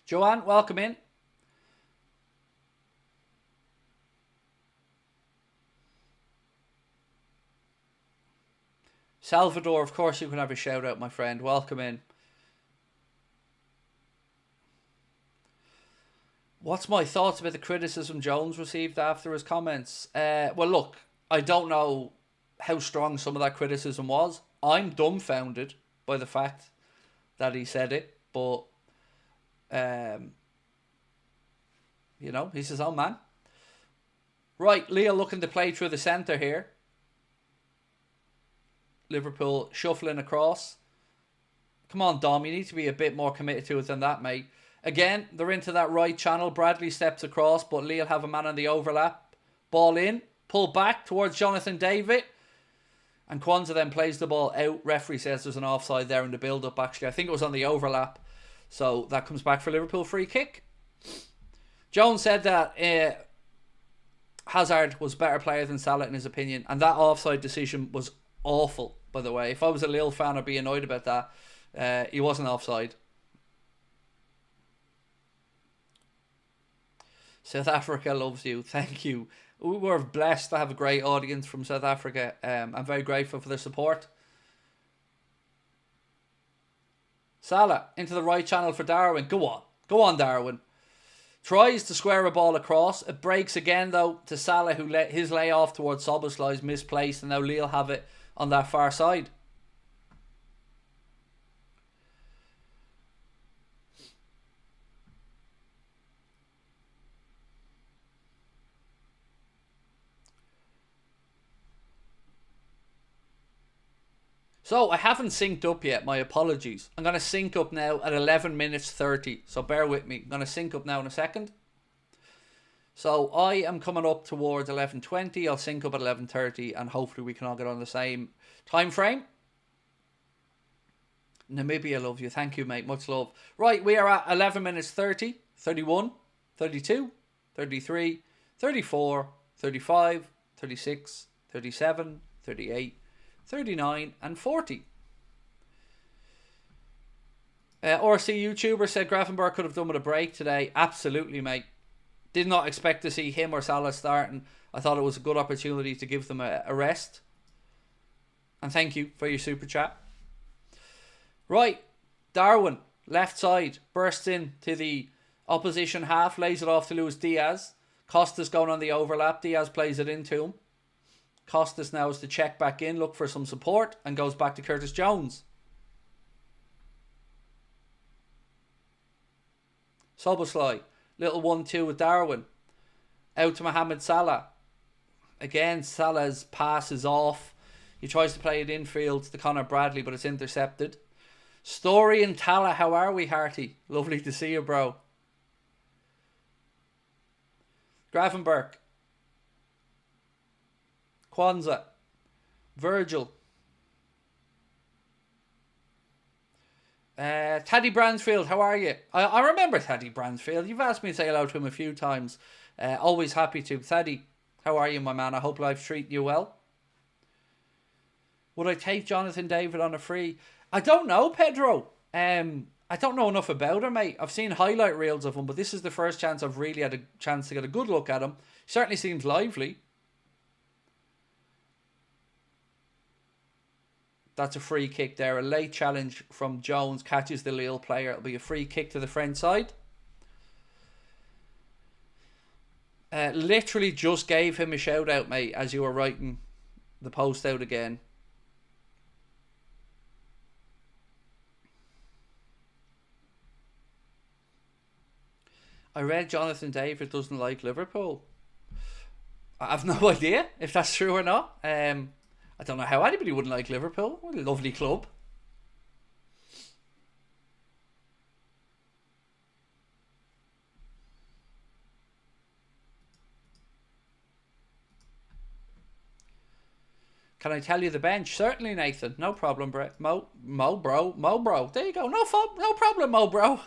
Joanne, welcome in. Salvador, of course you can have a shout out, my friend. Welcome in. What's my thoughts about the criticism Jones received after his comments? Well, look, I don't know how strong some of that criticism was. I'm dumbfounded by the fact that he said it, but you know, he's his own man. Right, Lille looking to play through the centre here. Liverpool shuffling across. Come on, Dom, you need to be a bit more committed to it than that, mate. Again, they're into that right channel. Bradley steps across, but Lille have a man on the overlap. Ball in, pull back towards Jonathan David. And Kwanzaa then plays the ball out. Referee says there's an offside there in the build-up, actually. I think it was on the overlap. So that comes back for Liverpool free kick. Jones said that Hazard was a better player than Salah in his opinion. And that offside decision was awful, by the way. If I was a Lille fan, I'd be annoyed about that. He wasn't offside. South Africa loves you. Thank you. We were blessed to have a great audience from South Africa. I'm very grateful for their support. Salah into the right channel for Darwin. Go on. Go on, Darwin. Tries to square a ball across. It breaks again, though, to Salah, who let his lay off towards Szoboszlai is misplaced, and now Lille have it on that far side. So, I haven't synced up yet, my apologies. I'm going to sync up now at 11 minutes 30, so bear with me. I'm going to sync up now in a second. So, I am coming up towards 11:20, I'll sync up at 11:30, and hopefully we can all get on the same time frame. Namibia, love you. Thank you, mate. Much love. Right, we are at 11 minutes 30, 31, 32, 33, 34, 35, 36, 37, 38, 39 and 40. RC YouTuber said Gravenberg could have done with a break today. Absolutely, mate. Did not expect to see him or Salah starting. I thought it was a good opportunity to give them a rest. And thank you for your super chat. Right, Darwin, left side, bursts in to the opposition half, lays it off to Luis Diaz. Costa's going on the overlap. Diaz plays it into him. Costas now is to check back in, look for some support, and goes back to Curtis Jones. Szoboszlai, little 1-2 with Darwin. Out to Mohamed Salah. Again, Salah's pass is off. He tries to play it infield to Conor Bradley, but it's intercepted. Story and Tala, how are we, Harty? Lovely to see you, bro. Gravenberg. Kwanzaa. Virgil. Taddy Bransfield, how are you? I remember Taddy Bransfield. You've asked me to say hello to him a few times. Always happy to. Taddy, how are you, my man? I hope life's treating you well. Would I take Jonathan David on a free? I don't know, Pedro. I don't know enough about him, mate. I've seen highlight reels of him, but this is the first chance I've really had a chance to get a good look at him. He certainly seems lively. That's a free kick there. A late challenge from Jones catches the Lille player. It'll be a free kick to the French side. Literally just gave him a shout out, mate, as you were writing the post out again. I read Jonathan David doesn't like Liverpool. I have no idea if that's true or not. I don't know how anybody wouldn't like Liverpool. What a lovely club. Can I tell you the bench? Certainly, Nathan. No problem, bro. Mo, bro. There you go. No problem, Mo, bro.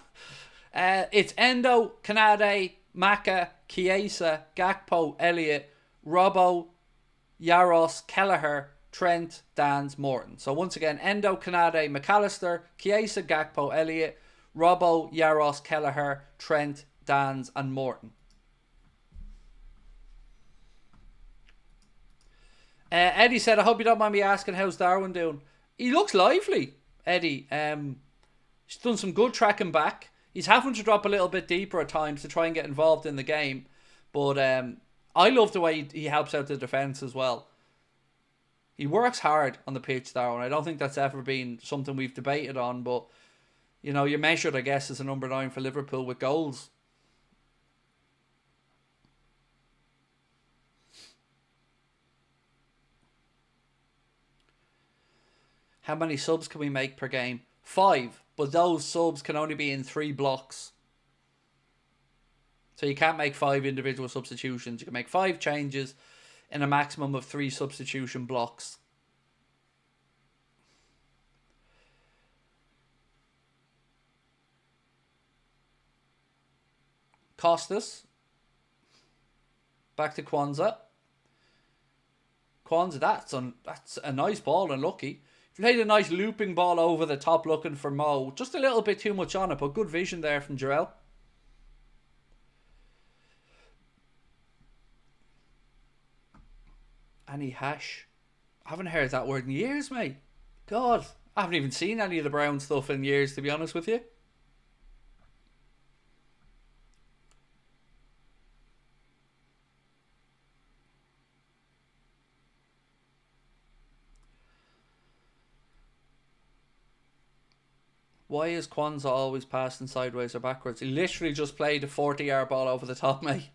It's Endo, Kanade, Maka, Chiesa, Gakpo, Elliott, Robbo, Yaros, Kelleher, Trent, Dans, Morton. So once again, Endo, Kanade, McAllister, Chiesa, Gakpo, Elliott, Robbo, Yaros, Kelleher, Trent, Dans and Morton. Eddie said, I hope you don't mind me asking, how's Darwin doing? He looks lively, Eddie. He's done some good tracking back. He's having to drop a little bit deeper at times to try and get involved in the game. But I love the way he helps out the defence as well. He works hard on the pitch, Darwin. I don't think that's ever been something we've debated on. But, you know, you're measured, I guess, as a number 9 for Liverpool with goals. How many subs can we make per game? 5. But those subs can only be in 3 blocks. So you can't make 5 individual substitutions. You can make 5 changes in a maximum of 3 substitution blocks. Costas. Back to Kwanzaa. Kwanzaa, that's a nice ball, and lucky. Played a nice looping ball over the top looking for Mo. Just a little bit too much on it, but good vision there from Jarell. Any hash? I haven't heard that word in years, mate. God, I haven't even seen any of the Brown stuff in years, to be honest with you. Why is Kwanzaa always passing sideways or backwards? He literally just played a 40-yard ball over the top, mate.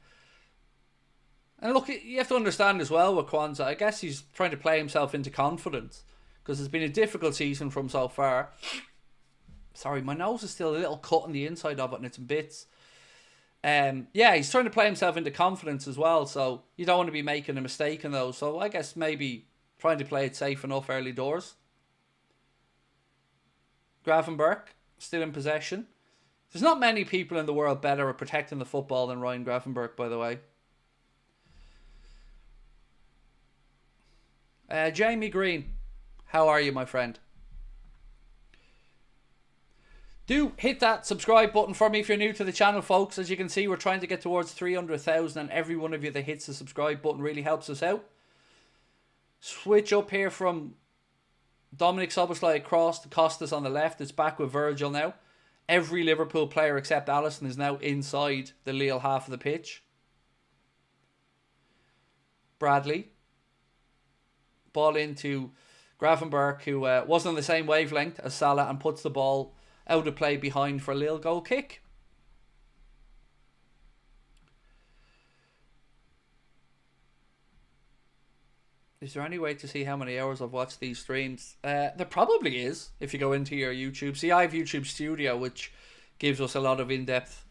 And look, you have to understand as well with Kwanzaa, I guess he's trying to play himself into confidence, because it's been a difficult season from so far. Sorry, my nose is still a little cut on the inside of it and it's in bits. Yeah, he's trying to play himself into confidence as well, so you don't want to be making a mistake in those. So I guess maybe trying to play it safe enough early doors. Gravenberch, still in possession. There's not many people in the world better at protecting the football than Ryan Gravenberch, by the way. Jamie Green, how are you, my friend? Do hit that subscribe button for me if you're new to the channel, folks. As you can see, we're trying to get towards 300,000, and every one of you that hits the subscribe button really helps us out. Switch up here from Dominic Szoboszlai across to Costas on the left. It's back with Virgil now. Every Liverpool player except Alisson is now inside the Lille half of the pitch. Bradley. Ball into Gravenberch, who wasn't on the same wavelength as Salah, and puts the ball out of play behind for a Lille goal kick. Is there any way to see how many hours I've watched these streams? There probably is, if you go into your YouTube. See, I have YouTube Studio, which gives us a lot of in-depth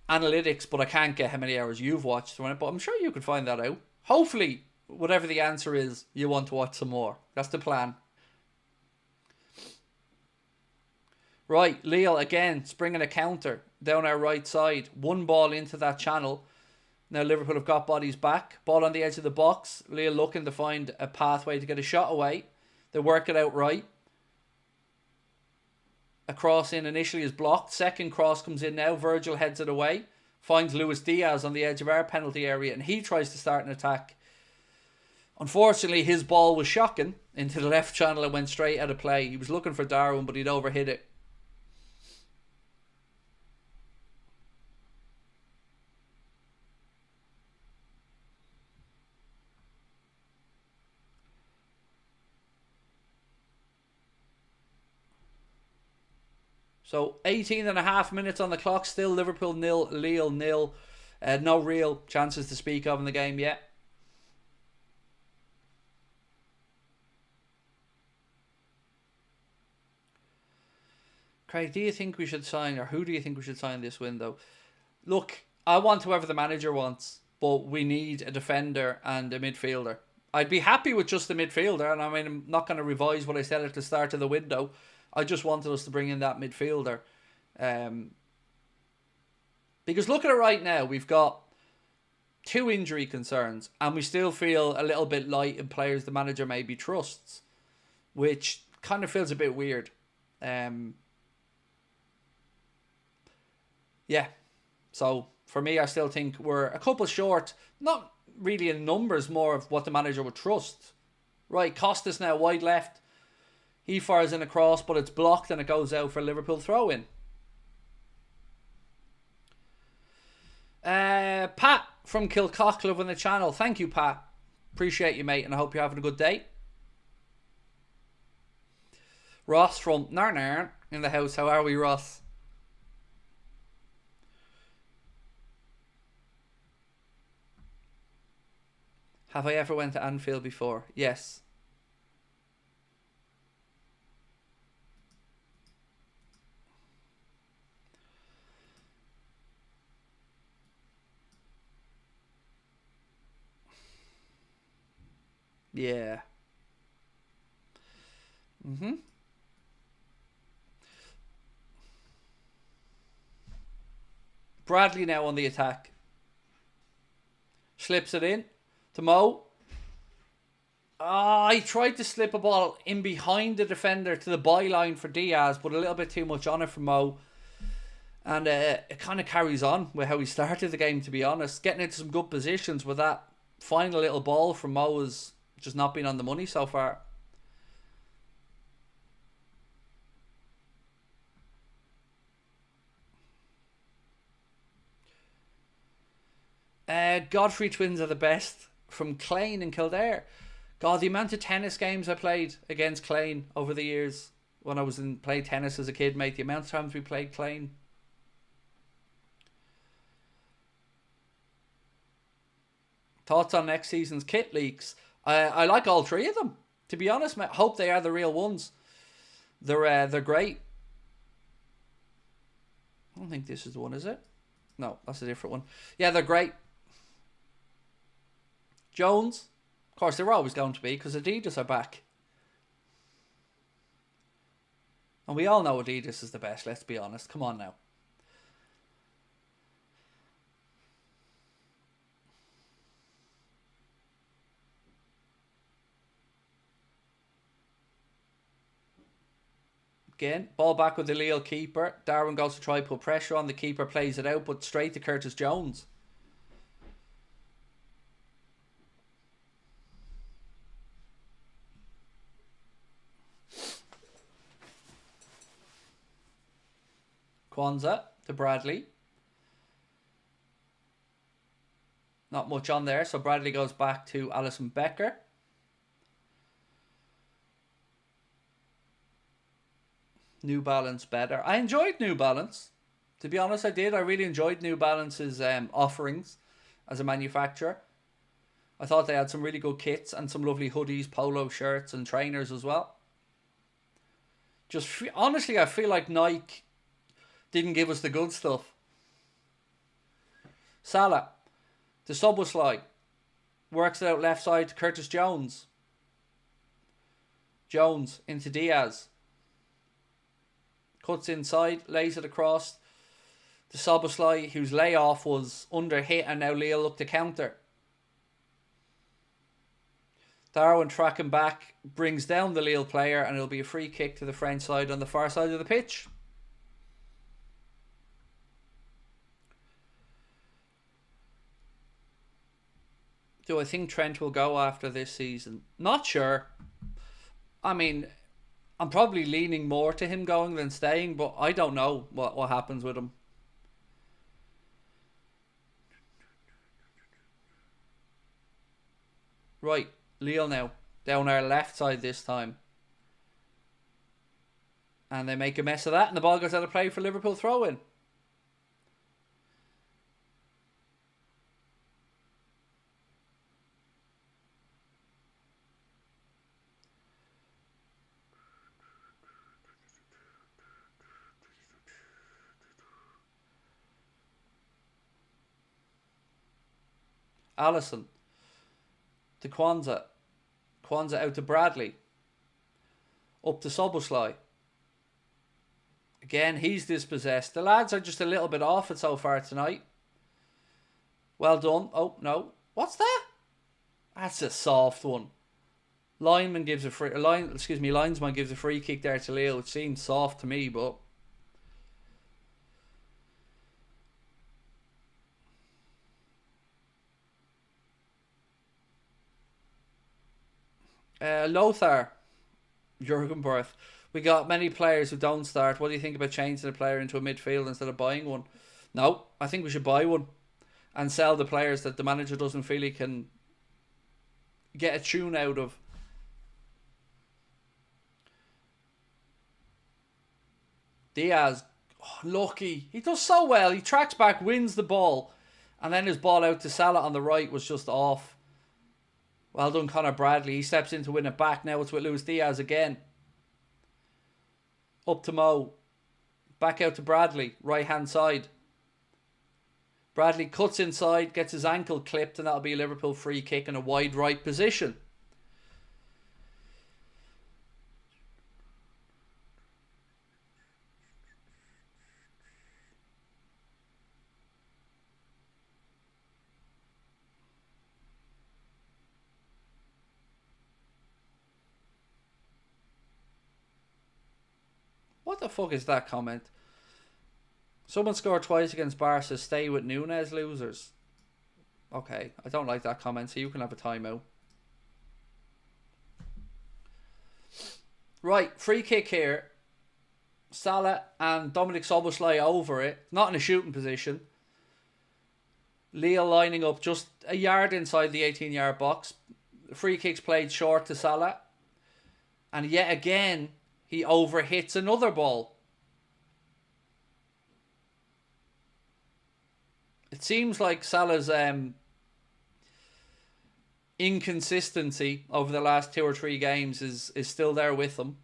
analytics, but I can't get how many hours you've watched on it, but I'm sure you could find that out. Hopefully, whatever the answer is, you want to watch some more. That's the plan. Right, Lille again, springing a counter down our right side. One ball into that channel. Now Liverpool have got bodies back. Ball on the edge of the box. Lille looking to find a pathway to get a shot away. They work it out right. A cross in initially is blocked. Second cross comes in now. Virgil heads it away. Finds Luis Diaz on the edge of our penalty area, and he tries to start an attack. Unfortunately, his ball was shocking into the left channel and went straight out of play. He was looking for Darwin, but he'd overhit it. So 18.5 minutes on the clock. Still Liverpool 0, Lille 0. No real chances to speak of in the game yet. Craig, do you think we should sign, or who do you think we should sign this window? Look, I want whoever the manager wants, but we need a defender and a midfielder. I'd be happy with just the midfielder, and I mean, I'm not going to revise what I said at the start of the window. I just wanted us to bring in that midfielder. Because look at it right now. We've got 2 injury concerns, and we still feel a little bit light in players the manager maybe trusts, which kind of feels a bit weird. Yeah. So for me, I still think we're a couple short. Not really in numbers, more of what the manager would trust. Right, Costas now wide left. He fires in a cross, but it's blocked and it goes out for a Liverpool throw-in. Pat from Kilcockclub on the channel. Thank you, Pat. Appreciate you, mate, and I hope you're having a good day. Ross from Narnar in the house. How are we, Ross? Have I ever went to Anfield before? Yes. Yeah. Bradley now on the attack. Slips it in to Mo. He tried to slip a ball in behind the defender to the byline for Diaz, but a little bit too much on it for Mo. And it kind of carries on with how he started the game, to be honest. Getting into some good positions with that final little ball from Mo has just not been on the money so far. Godfrey twins are the best from Clane and Kildare. God, the amount of tennis games I played against Clane over the years when I was played tennis as a kid, mate. The amount of times we played Clane. Thoughts on next season's kit leaks? I like all three of them, to be honest, mate. Hope they are the real ones. They're great. I don't think this is the one, is it? No, that's a different one. Yeah, they're great. Jones, of course, they're always going to be because Adidas are back. And we all know Adidas is the best, let's be honest. Come on now. Again, ball back with the Lille keeper. Darwin goes to try put pressure on. The keeper plays it out, but straight to Curtis Jones. Kwanzaa to Bradley. Not much on there, so Bradley goes back to Alison Becker. New Balance better. I enjoyed New Balance. To be honest, I did. I really enjoyed New Balance's offerings as a manufacturer. I thought they had some really good kits and some lovely hoodies, polo shirts and trainers as well. Honestly, I feel like Nike didn't give us the good stuff. Salah, the Szoboszlai, works it out left side to Curtis Jones. Jones into Diaz. Cuts inside, lays it across to Szoboszlai, whose layoff was under hit, and now Lille look to counter. Darwin tracking back, brings down the Lille player, and it'll be a free kick to the French side on the far side of the pitch. Do I think Trent will go after this season? Not sure. I mean, I'm probably leaning more to him going than staying, but I don't know what happens with him. Right, Lille now. Down our left side this time. And they make a mess of that, and the ball goes out of play for Liverpool throw-in. Allison to Kwanzaa. Kwanzaa out to Bradley. Up to Szoboszlai. Again, he's dispossessed. The lads are just a little bit off it so far tonight. Well done. Oh, no. What's that? That's a soft one. Linesman gives a free kick there to Lille, which seems soft to me, but Lothar Jurgenberth. We got many players who don't start. What do you think about changing a player into a midfield instead of buying one? No, I think we should buy one and sell the players that the manager doesn't feel he can get a tune out of. Diaz, lucky. He does so well. He tracks back, wins the ball, and then his ball out to Salah on the right was just off. Well done, Conor Bradley. He steps in to win it back. Now it's with Luis Diaz again. Up to Mo. Back out to Bradley. Right hand side. Bradley cuts inside. Gets his ankle clipped. And that'll be a Liverpool free kick in a wide right position. What the fuck is that comment? Someone scored twice against Barca. Stay with Núñez, losers. Okay, I don't like that comment, so you can have a timeout. Right, free kick here. Salah and Dominic Szoboszlai over it. Not in a shooting position. Lille lining up just a yard inside the 18-yard box. The free kick's played short to Salah. And yet again, he overhits another ball. It seems like Salah's inconsistency over the last 2 or 3 games is still there with him.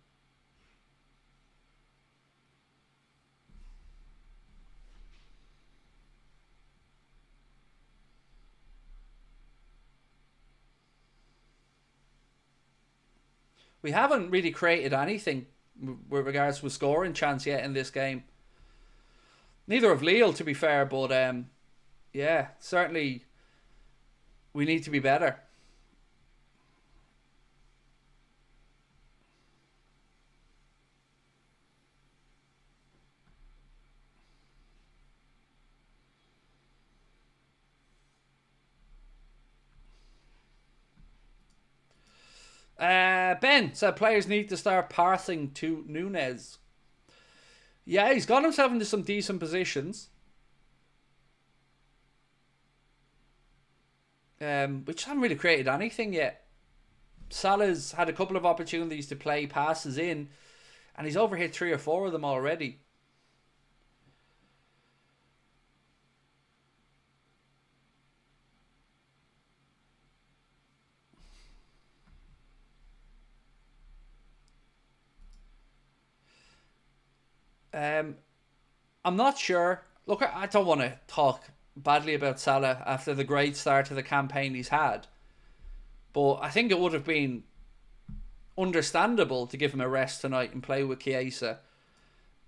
We haven't really created anything with regards to a scoring chance yet in this game. Neither have Lille, to be fair, but yeah, certainly we need to be better. Ben said players need to start passing to Núñez. Yeah, he's got himself into some decent positions. Which haven't really created anything yet. Salah's had a couple of opportunities to play passes in, and he's overhit 3 or 4 of them already. I'm not sure. Look, I don't want to talk badly about Salah after the great start to the campaign he's had, but I think it would have been understandable to give him a rest tonight and play with Chiesa,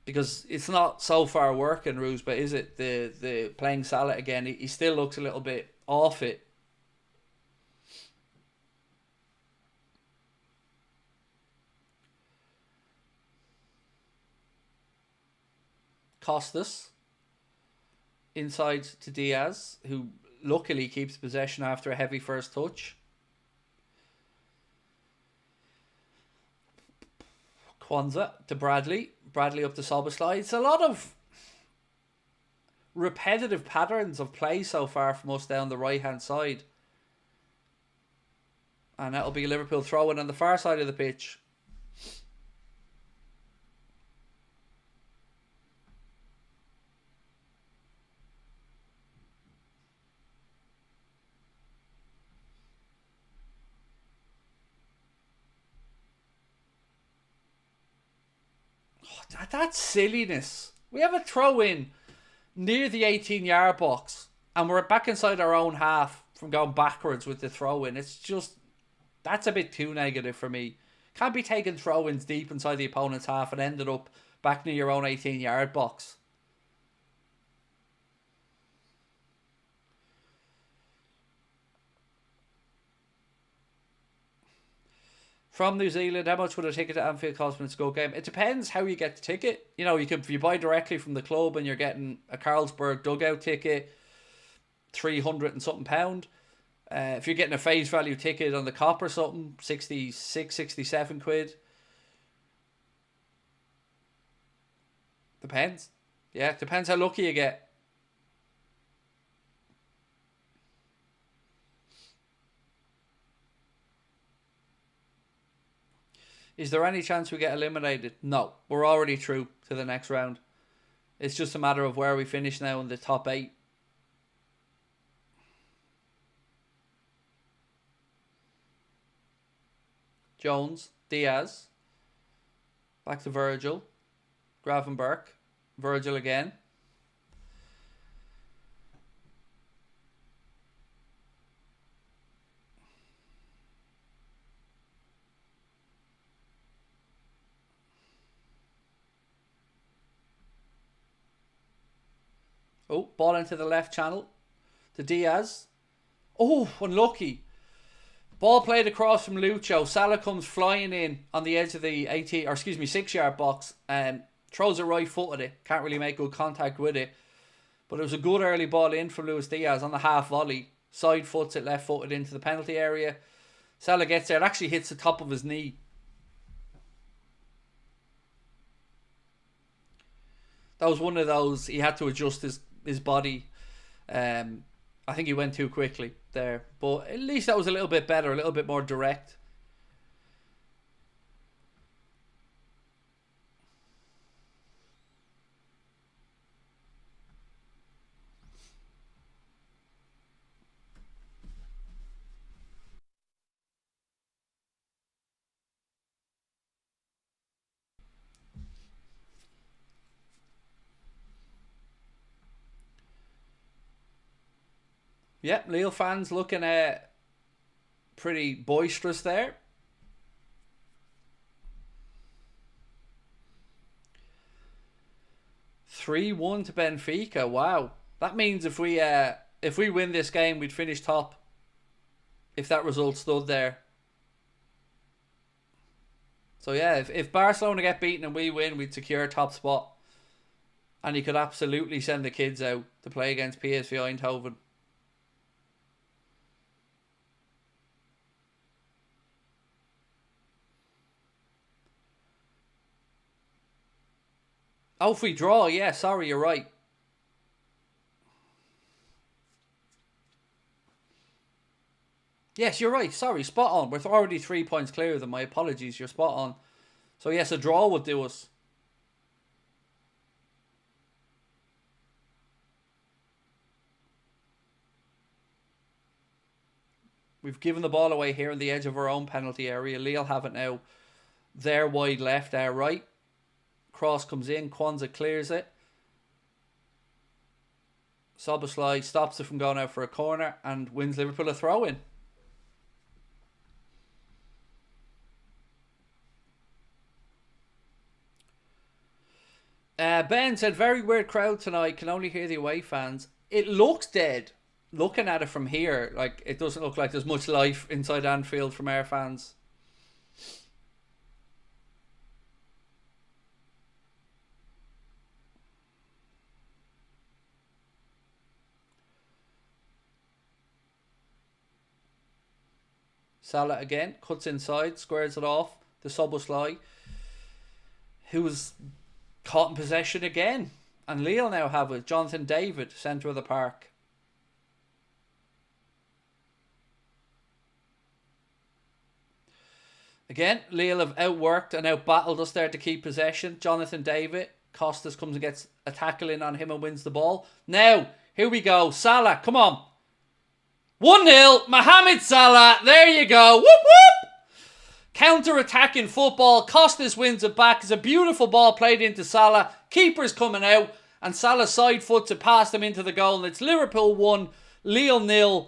because it's not so far working, Ruse, but is it? The playing Salah again, he still looks a little bit off it. Costas inside to Diaz, who luckily keeps possession after a heavy first touch. Kwanzaa to Bradley. Bradley up to Szoboszlai. It's a lot of repetitive patterns of play so far from us down the right hand side. And that'll be Liverpool throwing on the far side of the pitch. That's silliness. We have a throw in near the 18-yard box and we're back inside our own half from going backwards with the throw in. It's just, that's a bit too negative for me. Can't be taking throw ins deep inside the opponent's half and ended up back near your own 18-yard box. From New Zealand, how much would a ticket to Anfield cost when it's a good game? It depends how you get the ticket. You know, if you buy directly from the club and you're getting a Carlsberg dugout ticket, 300 and something pound. If you're getting a face value ticket on the Cop or something, 66, 67 quid. Depends. Yeah, depends how lucky you get. Is there any chance we get eliminated? No. We're already through to the next round. It's just a matter of where we finish now in the top 8. Jones, Diaz. Back to Virgil. Gravenberch. Virgil again. Oh, ball into the left channel to Diaz. Oh, unlucky. Ball played across from Lucho. Salah comes flying in on the edge of the 6-yard box. Throws it right footed it. Can't really make good contact with it. But it was a good early ball in from Luis Diaz on the half volley. Side foots it left footed into the penalty area. Salah gets there. It actually hits the top of his knee. That was one of those, he had to adjust his body. I think he went too quickly there. But at least that was a little bit better, a little bit more direct. Yeah, Lille fans looking pretty boisterous there. 3-1 to Benfica. Wow. That means if we win this game, we'd finish top. If that result stood there. So yeah, if Barcelona get beaten and we win, we'd secure a top spot. And you could absolutely send the kids out to play against PSV Eindhoven. Oh, if we draw, yeah, sorry, you're right. Yes, you're right, sorry, spot on. We're already 3 points clear of them, my apologies, you're spot on. So yes, a draw would do us. We've given the ball away here on the edge of our own penalty area. Lille have it now. They're wide left, our right. Cross comes in, Kwanzaa clears it. Szoboszlai stops it from going out for a corner and wins Liverpool a throw-in. Ben said, very weird crowd tonight, can only hear the away fans. It looks dead. Looking at it from here, like, it doesn't look like there's much life inside Anfield from our fans. Salah again, cuts inside, squares it off to Szoboszlai, who was caught in possession again. And Lille now have it. Jonathan David, centre of the park. Again, Lille have outworked and outbattled us there to keep possession. Jonathan David, Costas comes and gets a tackle in on him and wins the ball. Now, here we go. Salah, come on. 1-0, Mohamed Salah. There you go. Whoop, whoop. Counter-attacking football. Costas wins it back. It's a beautiful ball played into Salah. Keeper's coming out. And Salah side foots it past him into the goal. And it's Liverpool 1, Lille 0.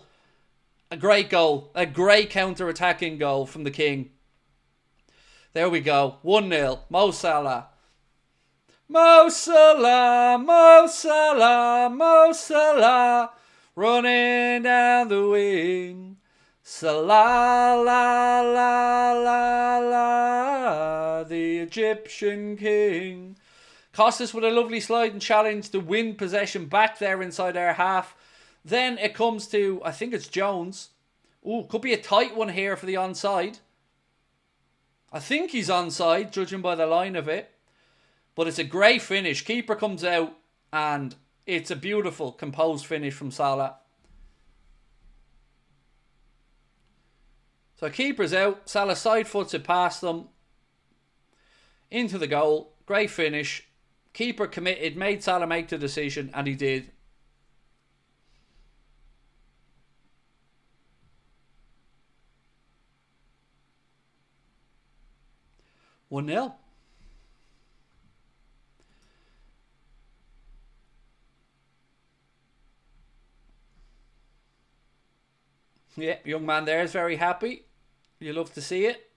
A great goal. A great counter-attacking goal from the King. There we go. 1-0. Mo Salah. Mo Salah. Mo Salah. Mo Salah. Running down the wing. Salah, la, la, la, la, the Egyptian king. Costas with a lovely sliding challenge to win possession back there inside our half. Then it comes to, I think it's Jones. Ooh, could be a tight one here for the onside. I think he's onside, judging by the line of it. But it's a great finish. Keeper comes out and it's a beautiful, composed finish from Salah. So keeper's out. Salah side foots it past them. Into the goal. Great finish. Keeper committed. Made Salah make the decision. And he did. One 0. Yeah, young man there is very happy. You love to see it.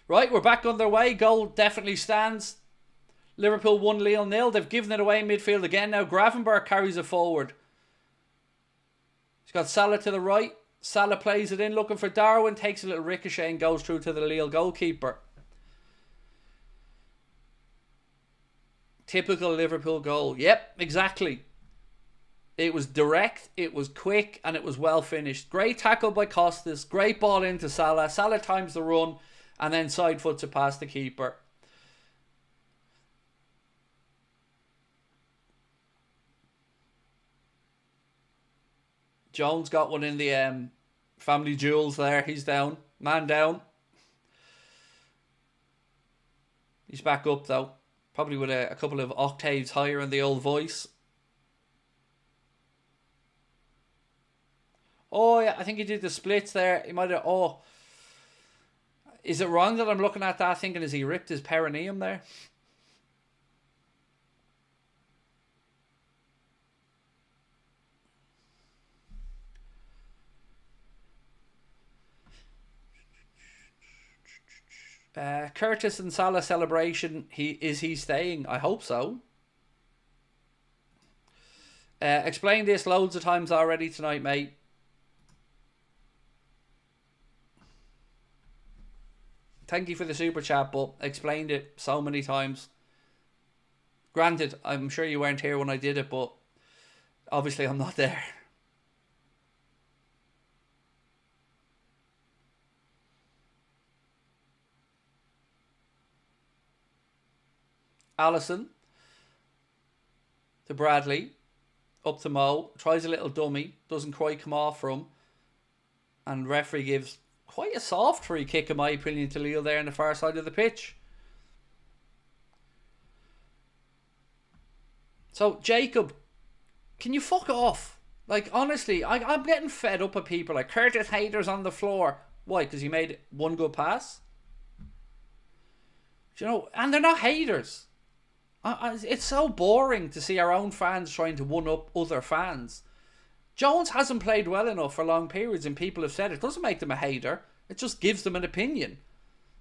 Right, we're back underway. Goal definitely stands. Liverpool 1, Lille 0. They've given it away in midfield again. Now Gravenberg carries it forward. He's got Salah to the right. Salah plays it in, looking for Darwin. Takes a little ricochet and goes through to the Lille goalkeeper. Typical Liverpool goal. Yep, exactly. It was direct, it was quick, and it was well finished. Great tackle by Costas. Great ball into Salah. Salah times the run and then side foots it past the keeper. Jones got one in the family jewels there. He's down. Man down. He's back up though. Probably with a couple of octaves higher in the old voice. Oh, yeah, I think he did the splits there. He might have... Oh. Is it wrong that I'm looking at that thinking, has he ripped his perineum there? Curtis and Salah celebration. Is he staying? I hope so. Explained this loads of times already tonight, mate. Thank you for the super chat, but explained it so many times. Granted, I'm sure you weren't here when I did it, but obviously I'm not there. Allison to Bradley, up to Mo, tries a little dummy, doesn't quite come off for him, and referee gives quite a soft free kick in my opinion to Lille there on the far side of the pitch. So Jacob, can you fuck off? Like honestly, I'm getting fed up with people like Curtis haters on the floor. Why? Because he made one good pass? You know, and they're not haters. It's so boring to see our own fans trying to one-up other fans. Jones hasn't played well enough for long periods and people have said it doesn't make them a hater. It just gives them an opinion.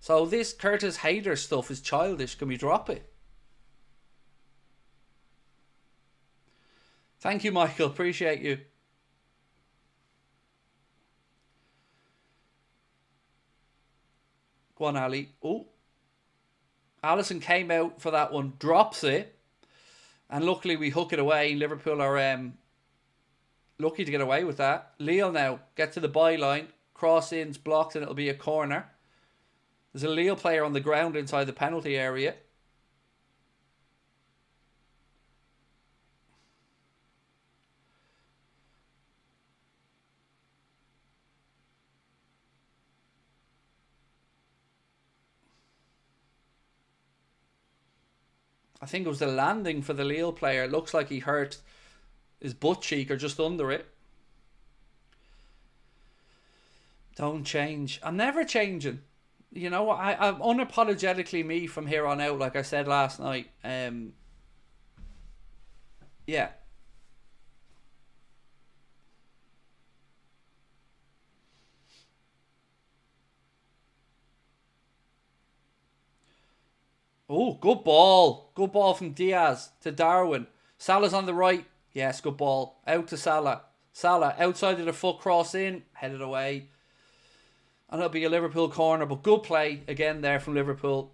So this Curtis hater stuff is childish. Can we drop it? Thank you, Michael. Appreciate you. Go on, Ali. Oh. Allison came out for that one, drops it, and luckily we hook it away. Liverpool are lucky to get away with that. Lille now get to the byline, cross in's blocked, and it'll be a corner. There's a Lille player on the ground inside the penalty area. I think it was the landing for the Lille player. It looks like he hurt his butt cheek or just under it. Don't change. I'm never changing. You know, I'm unapologetically me from here on out, like I said last night. Yeah. Oh, good ball. Good ball from Diaz to Darwin. Salah's on the right. Yes, good ball. Out to Salah. Salah outside of the foot, cross in, headed away. And it'll be a Liverpool corner, but good play again there from Liverpool.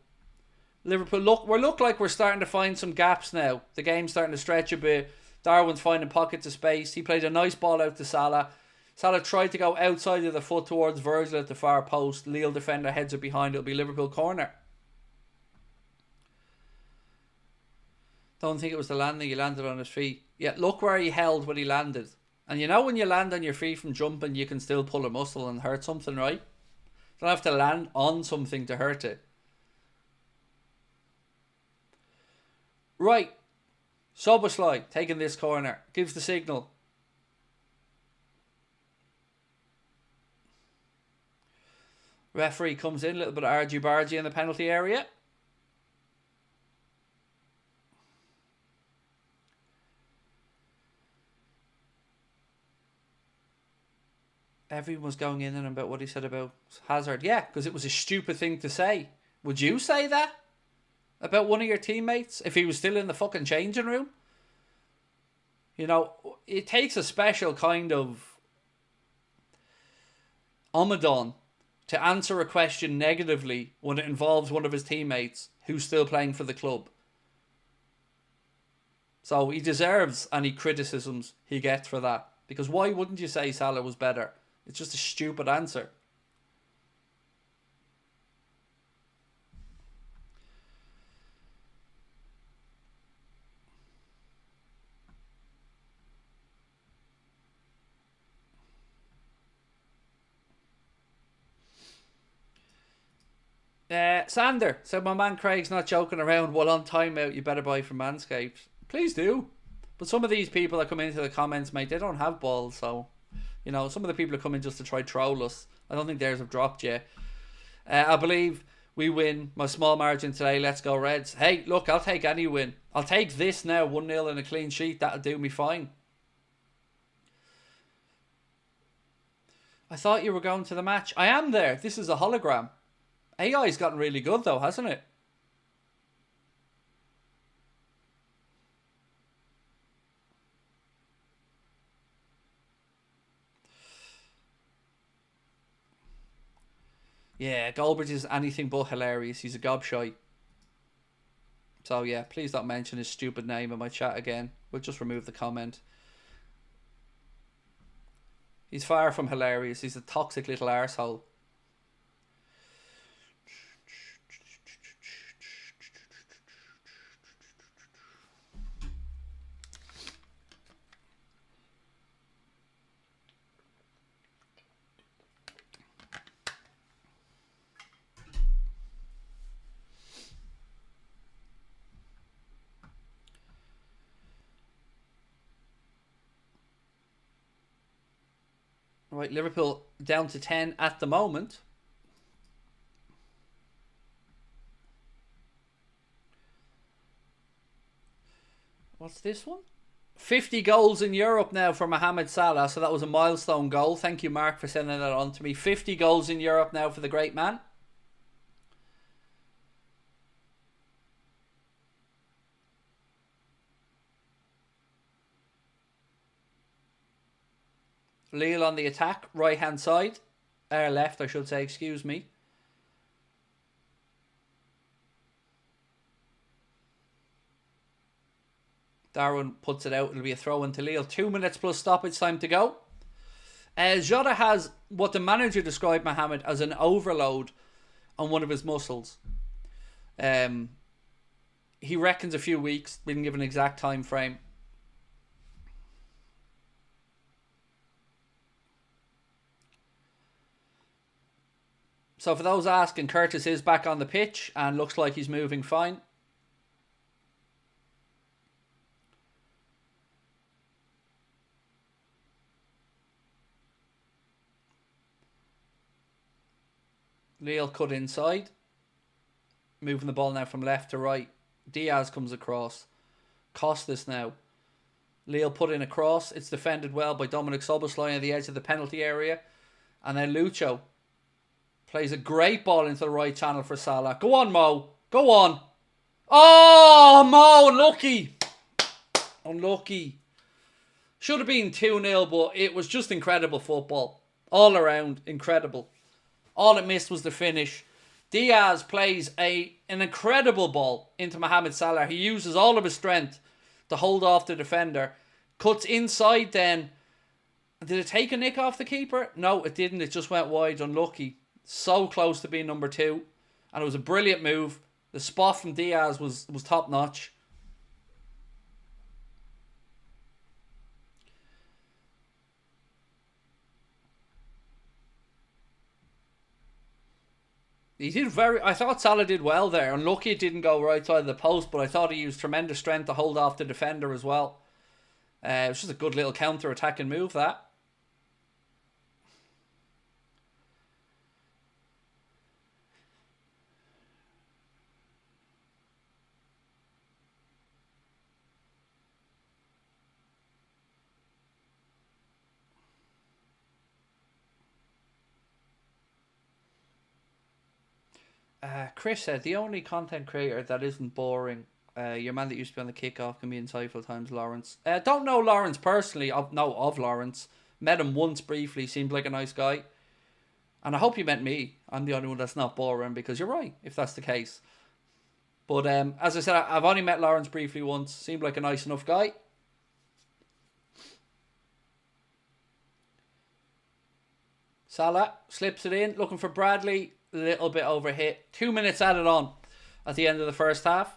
Liverpool look like we're starting to find some gaps now. The game's starting to stretch a bit. Darwin's finding pockets of space. He played a nice ball out to Salah. Salah tried to go outside of the foot towards Virgil at the far post. Lille defender heads it behind. It'll be Liverpool corner. Don't think it was the landing. He landed on his feet. Yeah, look where he held when he landed. And you know when you land on your feet from jumping, you can still pull a muscle and hurt something, right? You don't have to land on something to hurt it. Right. Soboslai taking this corner. Gives the signal. Referee comes in. A little bit of argy-bargy in the penalty area. Everyone was going in and about what he said about Hazard. Yeah, because it was a stupid thing to say. Would you say that about one of your teammates if he was still in the fucking changing room? You know, it takes a special kind of Omadon to answer a question negatively when it involves one of his teammates who's still playing for the club. So he deserves any criticisms he gets for that. Because why wouldn't you say Salah was better? It's just a stupid answer. Sander said, my man Craig's not joking around. Well, on timeout, you better buy from Manscaped. Please do. But some of these people that come into the comments, mate, they don't have balls. So, you know, some of the people are coming just to try troll us. I don't think theirs have dropped yet. I believe we win my small margin today. Let's go Reds. Hey, look, I'll take any win. I'll take this now, 1-0 and a clean sheet. That'll do me fine. I thought you were going to the match. I am there. This is a hologram. AI's gotten really good though, hasn't it? Yeah, Goldbridge is anything but hilarious. He's a gobshite. So yeah, please don't mention his stupid name in my chat again. We'll just remove the comment. He's far from hilarious. He's a toxic little arsehole. Right, Liverpool down to 10 at the moment. What's this one? 50 goals in Europe now for Mohamed Salah. So that was a milestone goal. Thank you, Mark, for sending that on to me. 50 goals in Europe now for the great man. Lille on the attack, right hand side. Left, I should say, excuse me. Darwin puts it out. It'll be a throw into Lille. 2 minutes plus stoppage time to go. Jota has what the manager described Mohamed as an overload on one of his muscles. He reckons a few weeks. Didn't give an exact time frame. So for those asking, Curtis is back on the pitch and looks like he's moving fine. Lille cut inside. Moving the ball now from left to right. Diaz comes across. Costas now. Lille put in a cross. It's defended well by Dominic Szoboszlai at the edge of the penalty area. And then Lucho plays a great ball into the right channel for Salah. Go on, Mo. Go on. Oh, Mo, unlucky. Unlucky. Should have been 2-0, but it was just incredible football. All around, incredible. All it missed was the finish. Diaz plays an incredible ball into Mohamed Salah. He uses all of his strength to hold off the defender. Cuts inside then. Did it take a nick off the keeper? No, it didn't. It just went wide. Unlucky. So close to being number 2. And it was a brilliant move. The spot from Diaz was top notch. I thought Salah did well there. Unlucky it didn't go right side of the post, but I thought he used tremendous strength to hold off the defender as well. It was just a good little counter-attacking move, that. Chris said, the only content creator that isn't boring, your man that used to be on the kickoff, can be insightful times, Lawrence. Don't know Lawrence personally. Of Lawrence. Met him once briefly. Seemed like a nice guy. And I hope you meant me. I'm the only one that's not boring, because you're right, if that's the case. But as I said, I've only met Lawrence briefly once. Seemed like a nice enough guy. Salah slips it in, looking for Bradley. A little bit overhit. 2 minutes added on at the end of the first half.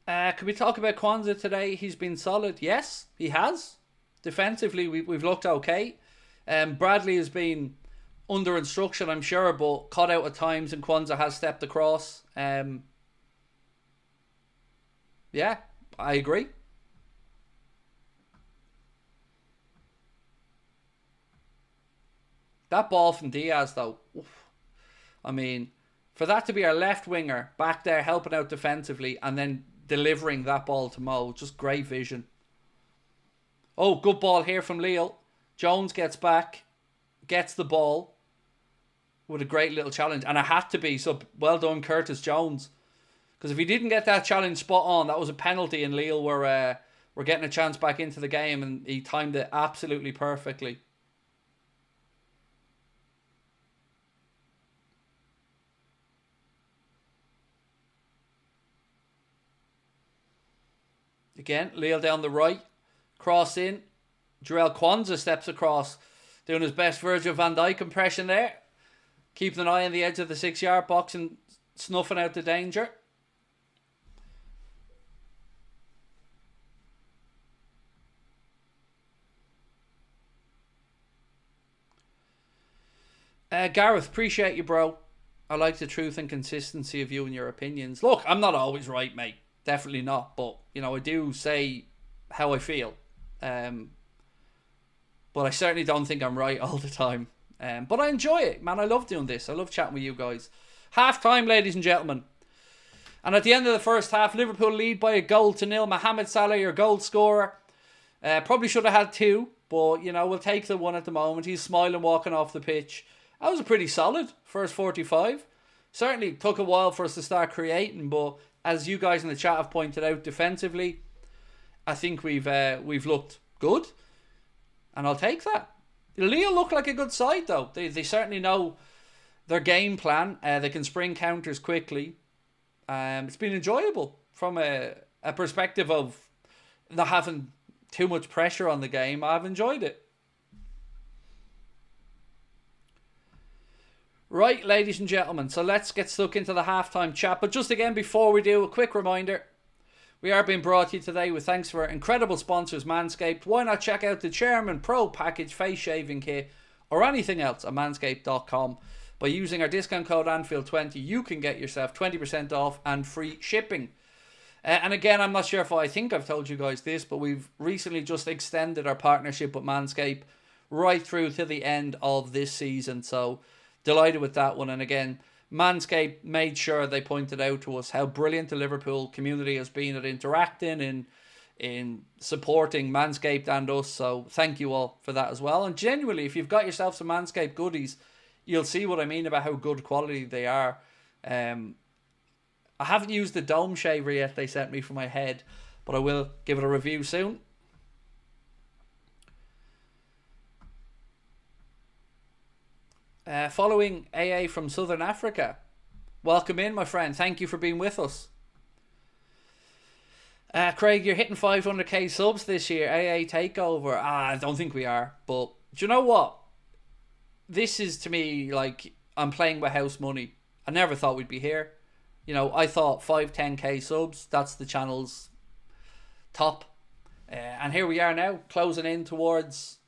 Can we talk about Kwanzaa today? He's been solid. Yes, he has. Defensively, we've looked okay. Bradley has been under instruction, I'm sure, but caught out at times, and Kwanzaa has stepped across. Yeah, I agree. That ball from Diaz, though. Oof. I mean, for that to be our left winger back there helping out defensively and then delivering that ball to Mo, just great vision. Oh, good ball here from Lille. Jones gets back, gets the ball with a great little challenge. And it had to be, so well done Curtis Jones. Because if he didn't get that challenge spot on, that was a penalty, and Lille were getting a chance back into the game, and he timed it absolutely perfectly. Again, Lille down the right. Cross in. Jarell Kwanzaa steps across. Doing his best Virgil van Dijk impression there. Keeping an eye on the edge of the 6-yard box and snuffing out the danger. Gareth, appreciate you, bro. I like the truth and consistency of you and your opinions. Look, I'm not always right, mate. Definitely not. But, I do say how I feel. But I certainly don't think I'm right all the time. But I enjoy it, man. I love doing this. I love chatting with you guys. Half time, ladies and gentlemen. And at the end of the first half, Liverpool lead by 1-0. Mohamed Salah, your goal scorer. Probably should have had 2. But, we'll take the 1 at the moment. He's smiling, walking off the pitch. That was a pretty solid first 45. Certainly took a while for us to start creating, but as you guys in the chat have pointed out, defensively, I think we've looked good, and I'll take that. Lille look like a good side, though. They certainly know their game plan. They can spring counters quickly. It's been enjoyable from a perspective of not having too much pressure on the game. I've enjoyed it. Right, ladies and gentlemen, so let's get stuck into the halftime chat. But just again, before we do, a quick reminder. We are being brought to you today with thanks for our incredible sponsors, Manscaped. Why not check out the Chairman Pro Package Face Shaving Kit or anything else at manscaped.com. By using our discount code Anfield20, you can get yourself 20% off and free shipping. And again, I'm not sure if I think I've told you guys this, but we've recently just extended our partnership with Manscaped right through to the end of this season. So delighted with that one. And again, Manscaped made sure they pointed out to us how brilliant the Liverpool community has been at interacting in supporting Manscaped and us. So thank you all for that as well. And genuinely, if you've got yourself some Manscaped goodies, you'll see what I mean about how good quality they are. I haven't used the dome shaver yet they sent me for my head, but I will give it a review soon. Following AA from Southern Africa. Welcome in, my friend. Thank you for being with us. Craig, you're hitting 500k subs this year. AA takeover. I don't think we are. But do you know what? This is to me like I'm playing with house money. I never thought we'd be here. I thought 5-10k subs. That's the channel's top. And here we are now, closing in towards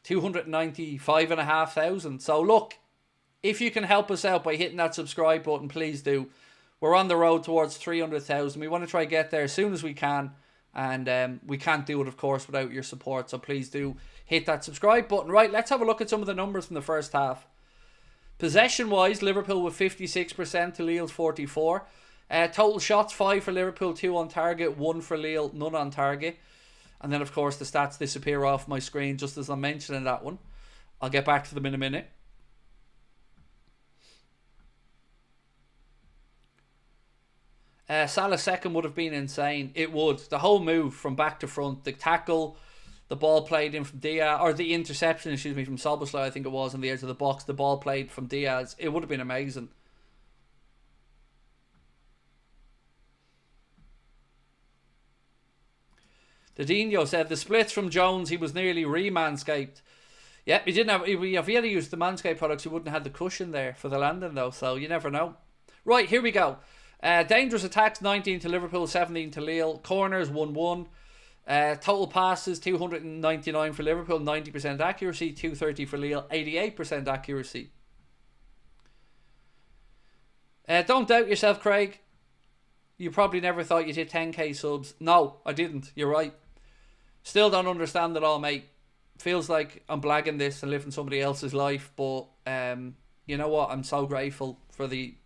295,500. So look, if you can help us out by hitting that subscribe button, please do. We're on the road towards 300,000. We want to try to get there as soon as we can, and we can't do it, of course, without your support. So please do hit that subscribe button. Right, let's have a look at some of the numbers from the first half. Possession wise, Liverpool with 56% to Lille's 44%. Total shots, 5 for Liverpool, 2 on target, 1 for Lille, none on target. And then, of course, the stats disappear off my screen just as I'm mentioning that one. I'll get back to them in a minute. Salah's second would have been insane. It would. The whole move from back to front, the tackle, The ball played in from Diaz, or the interception, excuse me, from Szoboszlai, I think it was, on the edge of the box. The ball played from Diaz. It would have been amazing. Didinho said the splits from Jones, he was nearly re-manscaped. Yeah, he didn't have. If he had used the Manscaped products, he wouldn't have had the cushion there for the landing, though. So you never know. Right, here we go. Dangerous attacks, 19 to Liverpool, 17 to Lille. Corners, 1-1. Total passes, 299 for Liverpool, 90% accuracy. 230 for Lille, 88% accuracy. Don't doubt yourself, Craig. You probably never thought you'd hit 10k subs. No, I didn't. You're right. Still don't understand it all, mate. Feels like I'm blagging this and living somebody else's life, but you know what? I'm so grateful for the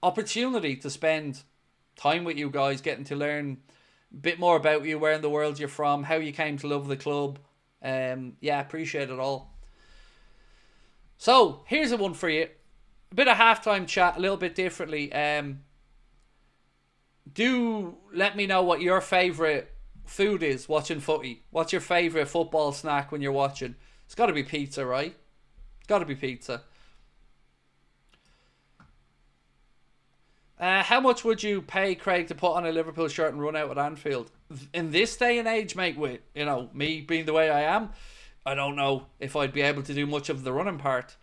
opportunity to spend time with you guys, getting to learn a bit more about you, where in the world you're from, how you came to love the club. Yeah, appreciate it all. So, here's a one for you. A bit of halftime chat, a little bit differently. Do let me know what your favourite food is watching footy. What's your favourite football snack when you're watching? It's got to be pizza, right? It's got to be pizza. How much would you pay Craig to put on a Liverpool shirt and run out at Anfield? In this day and age, mate, with, you know, me being the way I am, I don't know if I'd be able to do much of the running part.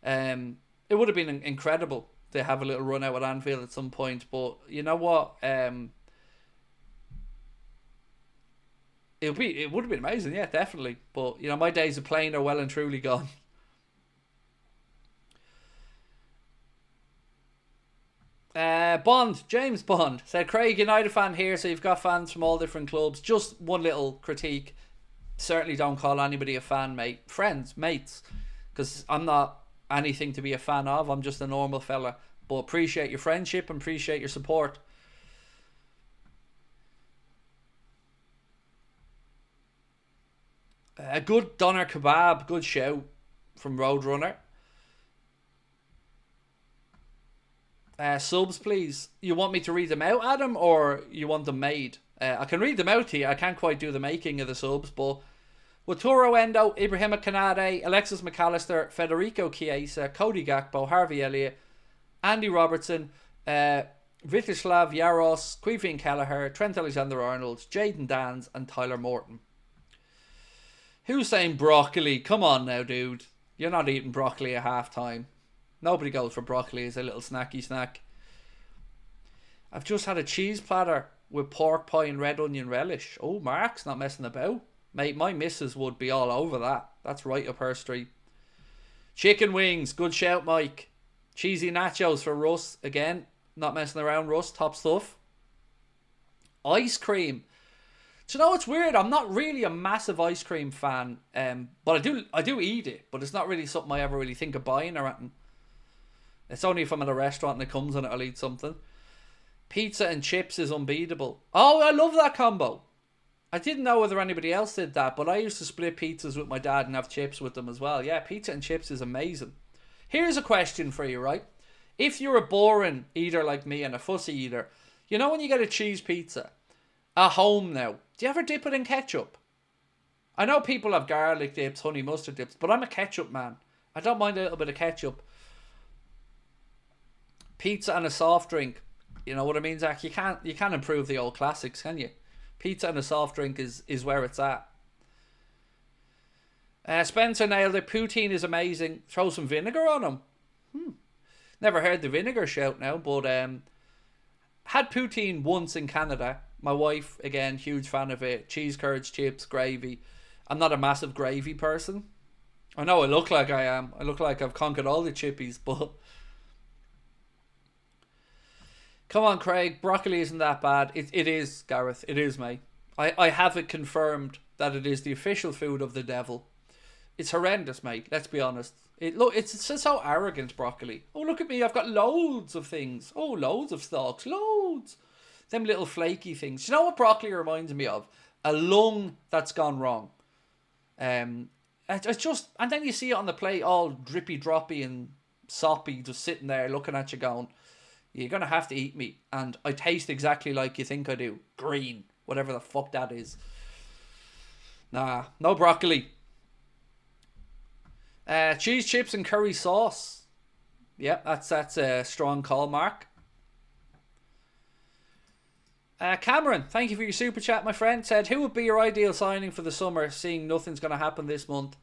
It would have been incredible to have a little run out at Anfield at some point, but you know what? It would have been amazing, yeah, definitely. But you know, my days of playing are well and truly gone. James Bond said, Craig, United fan here, so you've got fans from all different clubs. Just one little critique. Certainly don't call anybody a fan, mate. Friends, mates. Because I'm not anything to be a fan of. I'm just a normal fella. But appreciate your friendship and appreciate your support. A good doner kebab. Good shout from Roadrunner. Subs, please. You want me to read them out, Adam, or you want them made? I can read them out to you. I can't quite do the making of the subs, but Waturo Endo, Ibrahima Kanade, Alexis McAllister, Federico Chiesa, Cody Gakpo, Harvey Elliott, Andy Robertson, Vitislav Yaros, Queefin Kelleher, Trent Alexander-Arnold, Jaden Dans, and Tyler Morton. Who's saying broccoli? Come on now, dude. You're not eating broccoli at half-time. Nobody goes for broccoli as a little snacky snack. I've just had a cheese platter with pork pie and red onion relish. Oh, Mark's not messing about. Mate, my missus would be all over that. That's right up her street. Chicken wings. Good shout, Mike. Cheesy nachos for Russ. Again, not messing around, Russ. Top stuff. Ice cream. Do you know what's weird? I'm not really a massive ice cream fan. But I do eat it. But it's not really something I ever really think of buying or anything. It's only if I'm at a restaurant and it comes in it, I'll eat something. Pizza and chips is unbeatable. Oh, I love that combo. I didn't know whether anybody else did that, but I used to split pizzas with my dad and have chips with them as well. Yeah, pizza and chips is amazing. Here's a question for you, right? If you're a boring eater like me and a fussy eater, you know when you get a cheese pizza at home now, do you ever dip it in ketchup? I know people have garlic dips, honey mustard dips, but I'm a ketchup man. I don't mind a little bit of ketchup. Pizza and a soft drink. You know what I mean, Zach? You can't improve the old classics, can you? Pizza and a soft drink is where it's at. Spencer nailed it. Poutine is amazing. Throw some vinegar on them. Never heard the vinegar shout now, but had poutine once in Canada. My wife, again, huge fan of it. Cheese curds, chips, gravy. I'm not a massive gravy person. I know I look like I am. I look like I've conquered all the chippies, but come on, Craig. Broccoli isn't that bad. It is, Gareth. It is, mate. I have it confirmed that it is the official food of the devil. It's horrendous, mate. Let's be honest. It's so arrogant, broccoli. Oh, look at me. I've got loads of things. Oh, loads of stalks. Loads. Them little flaky things. You know what broccoli reminds me of? A lung that's gone wrong. It's just, and then you see it on the plate all drippy, droppy and soppy, just sitting there looking at you going, you're going to have to eat me. And I taste exactly like you think I do. Green. Whatever the fuck that is. Nah, no broccoli. Cheese, chips and curry sauce. Yep, that's a strong call, Mark. Cameron, thank you for your super chat, my friend. Said, who would be your ideal signing for the summer, seeing nothing's going to happen this month?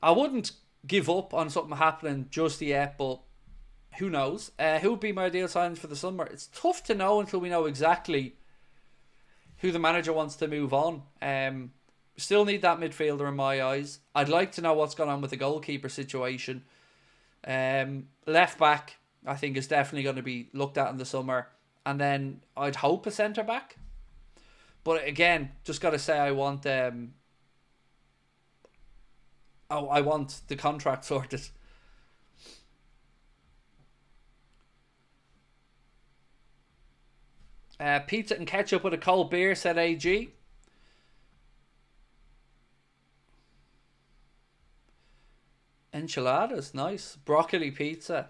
I wouldn't give up on something happening just yet, but who knows? Who would be my ideal signings for the summer? It's tough to know until we know exactly who the manager wants to move on. Still need that midfielder in my eyes. I'd like to know what's going on with the goalkeeper situation. Left back, I think, is definitely going to be looked at in the summer. And then I'd hope a centre back. But again, just got to say I want I want the contract sorted. Pizza and ketchup with a cold beer, said AG. Enchiladas, nice. Broccoli pizza.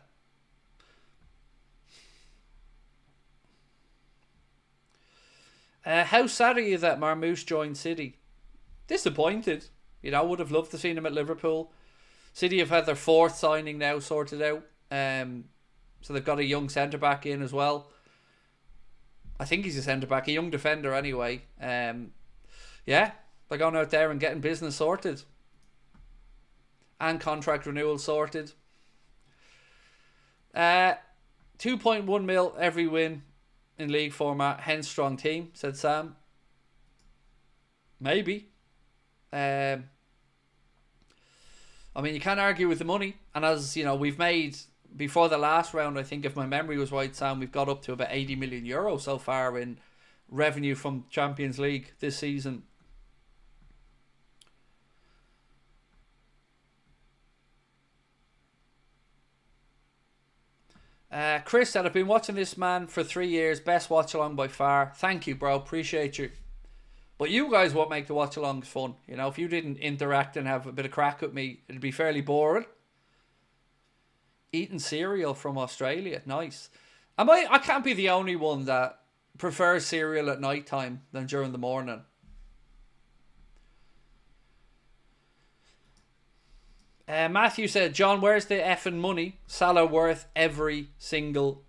How sad are you that Marmouche joined City? Disappointed. You know, would have loved to see him at Liverpool. City have had their fourth signing now sorted out. So they've got a young centre-back in as well. I think he's a centre-back, a young defender anyway. Yeah, they're going out there and getting business sorted. And contract renewal sorted. 2.1 mil every win in league format, hence strong team, said Sam. Maybe. I mean, you can't argue with the money. And as you know, we've made, before the last round, I think if my memory was right, Sam, we've got up to about 80 million euro so far in revenue from Champions League this season. Chris said, I've been watching this man for 3 years. Best watch along by far. Thank you, bro. Appreciate you. But you guys won't make the watch alongs fun. You know, if you didn't interact and have a bit of crack with me, it'd be fairly boring. Eating cereal from Australia. Nice. I can't be the only one that prefers cereal at night time than during the morning. Matthew said, John, where's the effing money? Salah worth every single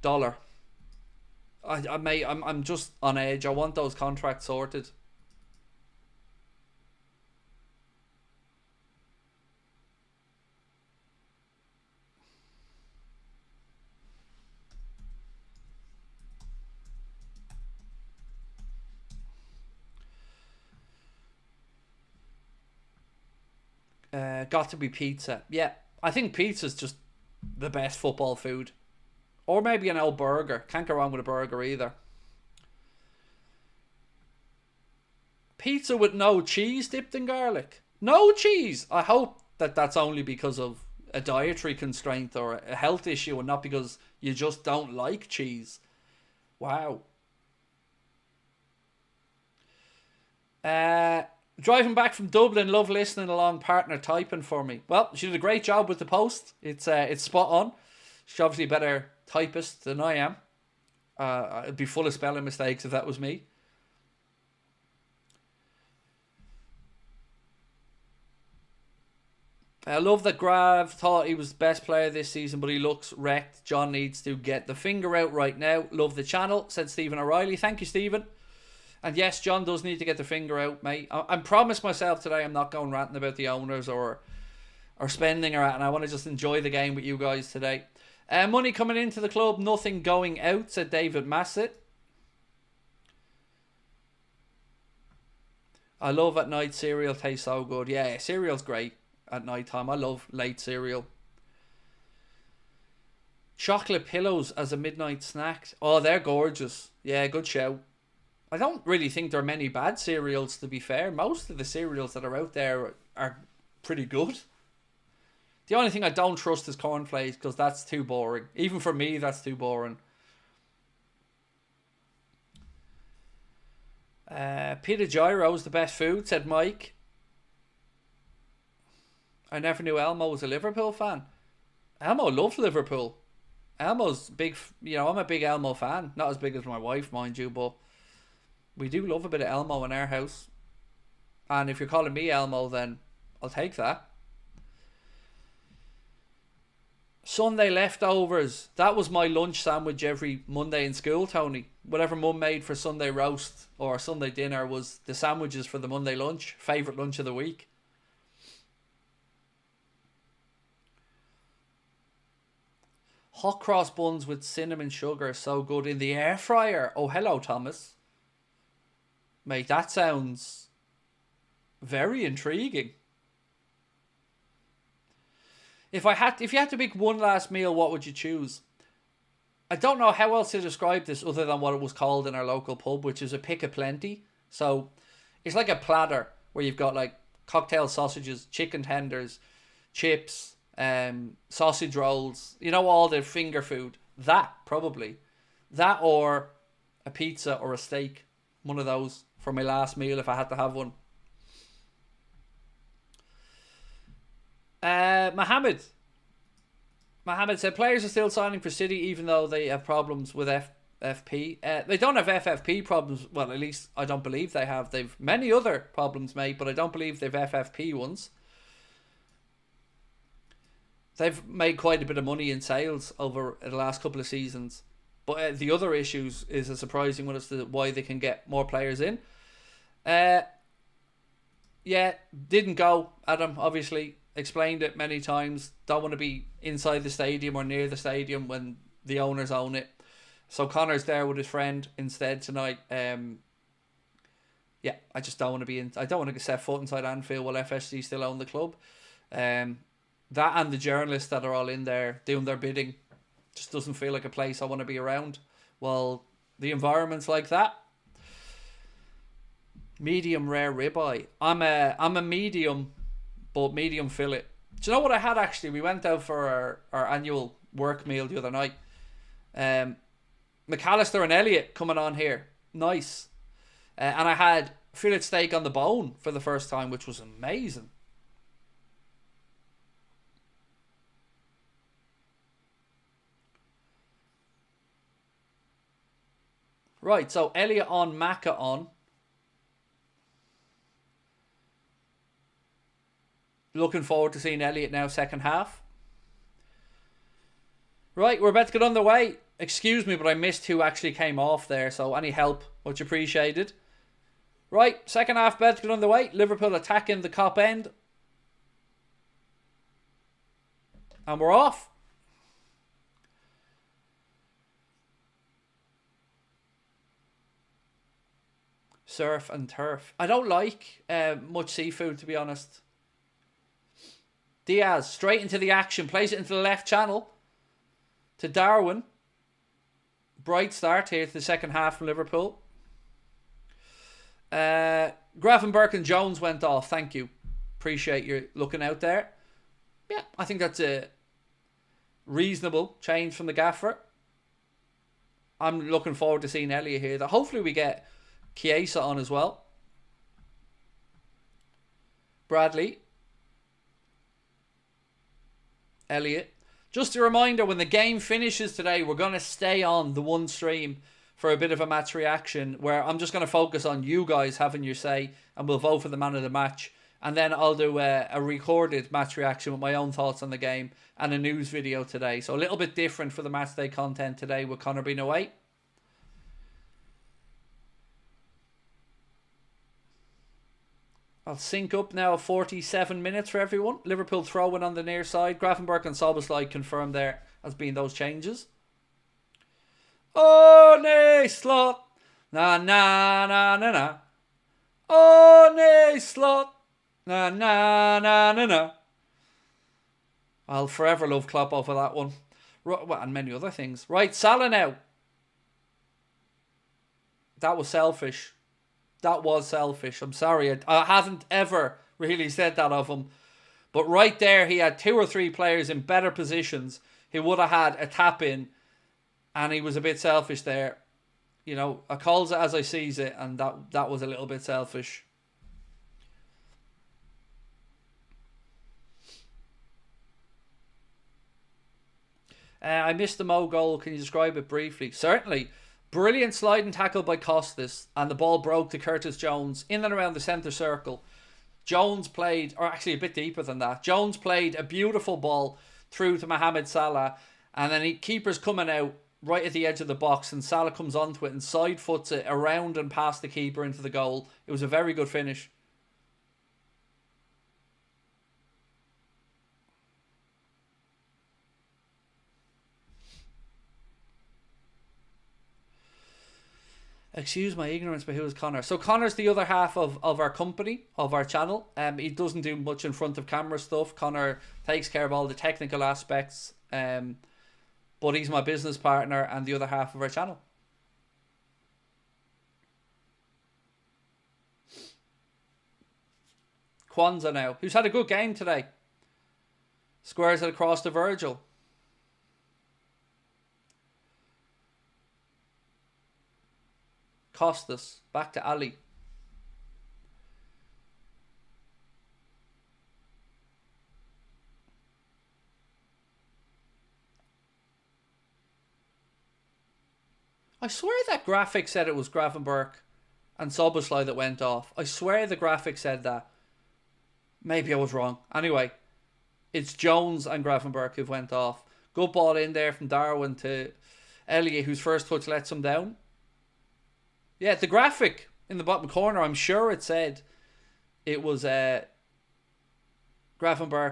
dollar. I'm just on edge. I want those contracts sorted. Got to be pizza. Yeah, I think pizza's just the best football food. Or maybe an old burger. Can't go wrong with a burger either. Pizza with no cheese dipped in garlic. No cheese. I hope that that's only because of a dietary constraint or a health issue and not because you just don't like cheese. Wow. Driving back from Dublin, love listening along, partner typing for me. Well, she did a great job with the post. It's spot on. She's obviously a better typist than I am. I'd be full of spelling mistakes if that was me. I love that Grav thought he was the best player this season, but he looks wrecked. John needs to get the finger out right now. Love the channel, said Stephen O'Reilly. Thank you, Stephen. And yes, John does need to get the finger out, mate. I promised myself today I'm not going ranting about the owners or spending or and I want to just enjoy the game with you guys today. Money coming into the club, nothing going out, said David Massett. I love at night cereal, tastes so good. Yeah, cereal's great at night time. I love late cereal. Chocolate pillows as a midnight snack. Oh, they're gorgeous. Yeah, good shout. I don't really think there are many bad cereals, to be fair. Most of the cereals that are out there are pretty good. The only thing I don't trust is cornflakes because that's too boring. Even for me, that's too boring. Pita gyro is the best food, said Mike. I never knew Elmo was a Liverpool fan. Elmo loves Liverpool. Elmo's big, you know, I'm a big Elmo fan. Not as big as my wife, mind you, but we do love a bit of Elmo in our house. And if you're calling me Elmo, then I'll take that. Sunday leftovers. That was my lunch sandwich every Monday in school, Tony. Whatever Mum made for Sunday roast or Sunday dinner was the sandwiches for the Monday lunch. Favourite lunch of the week. Hot cross buns with cinnamon sugar are so good in the air fryer. Oh, hello, Thomas. Mate, that sounds very intriguing. If you had to pick one last meal, what would you choose? I don't know how else to describe this other than what it was called in our local pub, which is a pick a plenty. So it's like a platter where you've got like cocktail sausages, chicken tenders, chips, sausage rolls, you know, all the finger food. That, probably. That or a pizza or a steak. One of those for my last meal if I had to have one. Mohammed said players are still signing for City even though they have problems with FFP. They don't have FFP problems. Well, at least I don't believe they have. They've many other problems, mate, but I don't believe they've FFP ones. They've made quite a bit of money in sales over the last couple of seasons. But the other issues is a surprising one as to why they can get more players in. Yeah, didn't go, Adam, obviously. Explained it many times. Don't want to be inside the stadium or near the stadium when the owners own it. So Connor's there with his friend instead tonight. Yeah, I just don't want to be in. I don't want to set foot inside Anfield while FSG still own the club. That and the journalists that are all in there doing their bidding just doesn't feel like a place I want to be around. Well, the environment's like that. Medium rare ribeye. I'm a medium. But medium fillet. Do you know what I had actually? We went out for our annual work meal the other night. McAllister and Elliot coming on here. Nice. And I had fillet steak on the bone for the first time, which was amazing. Right, so Elliot on, Macca on. Looking forward to seeing Elliot now second half. Right, we're about to get underway. Excuse me, but I missed who actually came off there, so any help, much appreciated. Right, second half about to get underway. Liverpool attacking the Kop end. And we're off. Surf and turf. I don't like much seafood, to be honest. Diaz, straight into the action. Plays it into the left channel. To Darwin. Bright start here to the second half from Liverpool. Gravenberch and Jones went off. Thank you. Appreciate you looking out there. Yeah, I think that's a reasonable change from the gaffer. I'm looking forward to seeing Elliot here. Hopefully we get Chiesa on as well. Bradley. Elliot. Just a reminder, when the game finishes today, we're going to stay on the one stream for a bit of a match reaction where I'm just going to focus on you guys having your say and we'll vote for the man of the match. And then I'll do a recorded match reaction with my own thoughts on the game and a news video today. So a little bit different for the match day content today with Connor being away. I'll sync up now 47 minutes for everyone. Liverpool throwing on the near side. Gravenberch and Szoboszlai confirmed there as being those changes. Arne slot. Na na na na na. Arne slot. Na na na na na. I'll forever love Klopp over that one. And many other things. Right, Salah now. That was selfish. That was selfish. I'm sorry. I haven't ever really said that of him. But right there, he had 2 or 3 players in better positions. He would have had a tap in. And he was a bit selfish there. You know, I calls it as I sees it. And that was a little bit selfish. I missed the Mo goal. Can you describe it briefly? Certainly. Brilliant sliding tackle by Costas, and the ball broke to Curtis Jones in and around the centre circle. Jones played, or actually a bit deeper than that. Jones played a beautiful ball through to Mohamed Salah, and then keeper's coming out right at the edge of the box, and Salah comes onto it and side foots it around and past the keeper into the goal. It was a very good finish. Excuse my ignorance, but who is Connor? So Connor's the other half of our company, of our channel. He doesn't do much in front of camera stuff. Connor takes care of all the technical aspects. But he's my business partner and the other half of our channel. Kwanzaa now, who's had a good game today. Squares it across to Virgil. Costas, back to Ali. I swear that graphic said it was Gravenberch and Soboslai that went off. I swear the graphic said that. Maybe I was wrong. Anyway, it's Jones and Gravenberch who've went off. Good ball in there from Darwin to Elliot, whose first touch lets him down. Yeah, the graphic in the bottom corner, I'm sure it said it was Gravenberch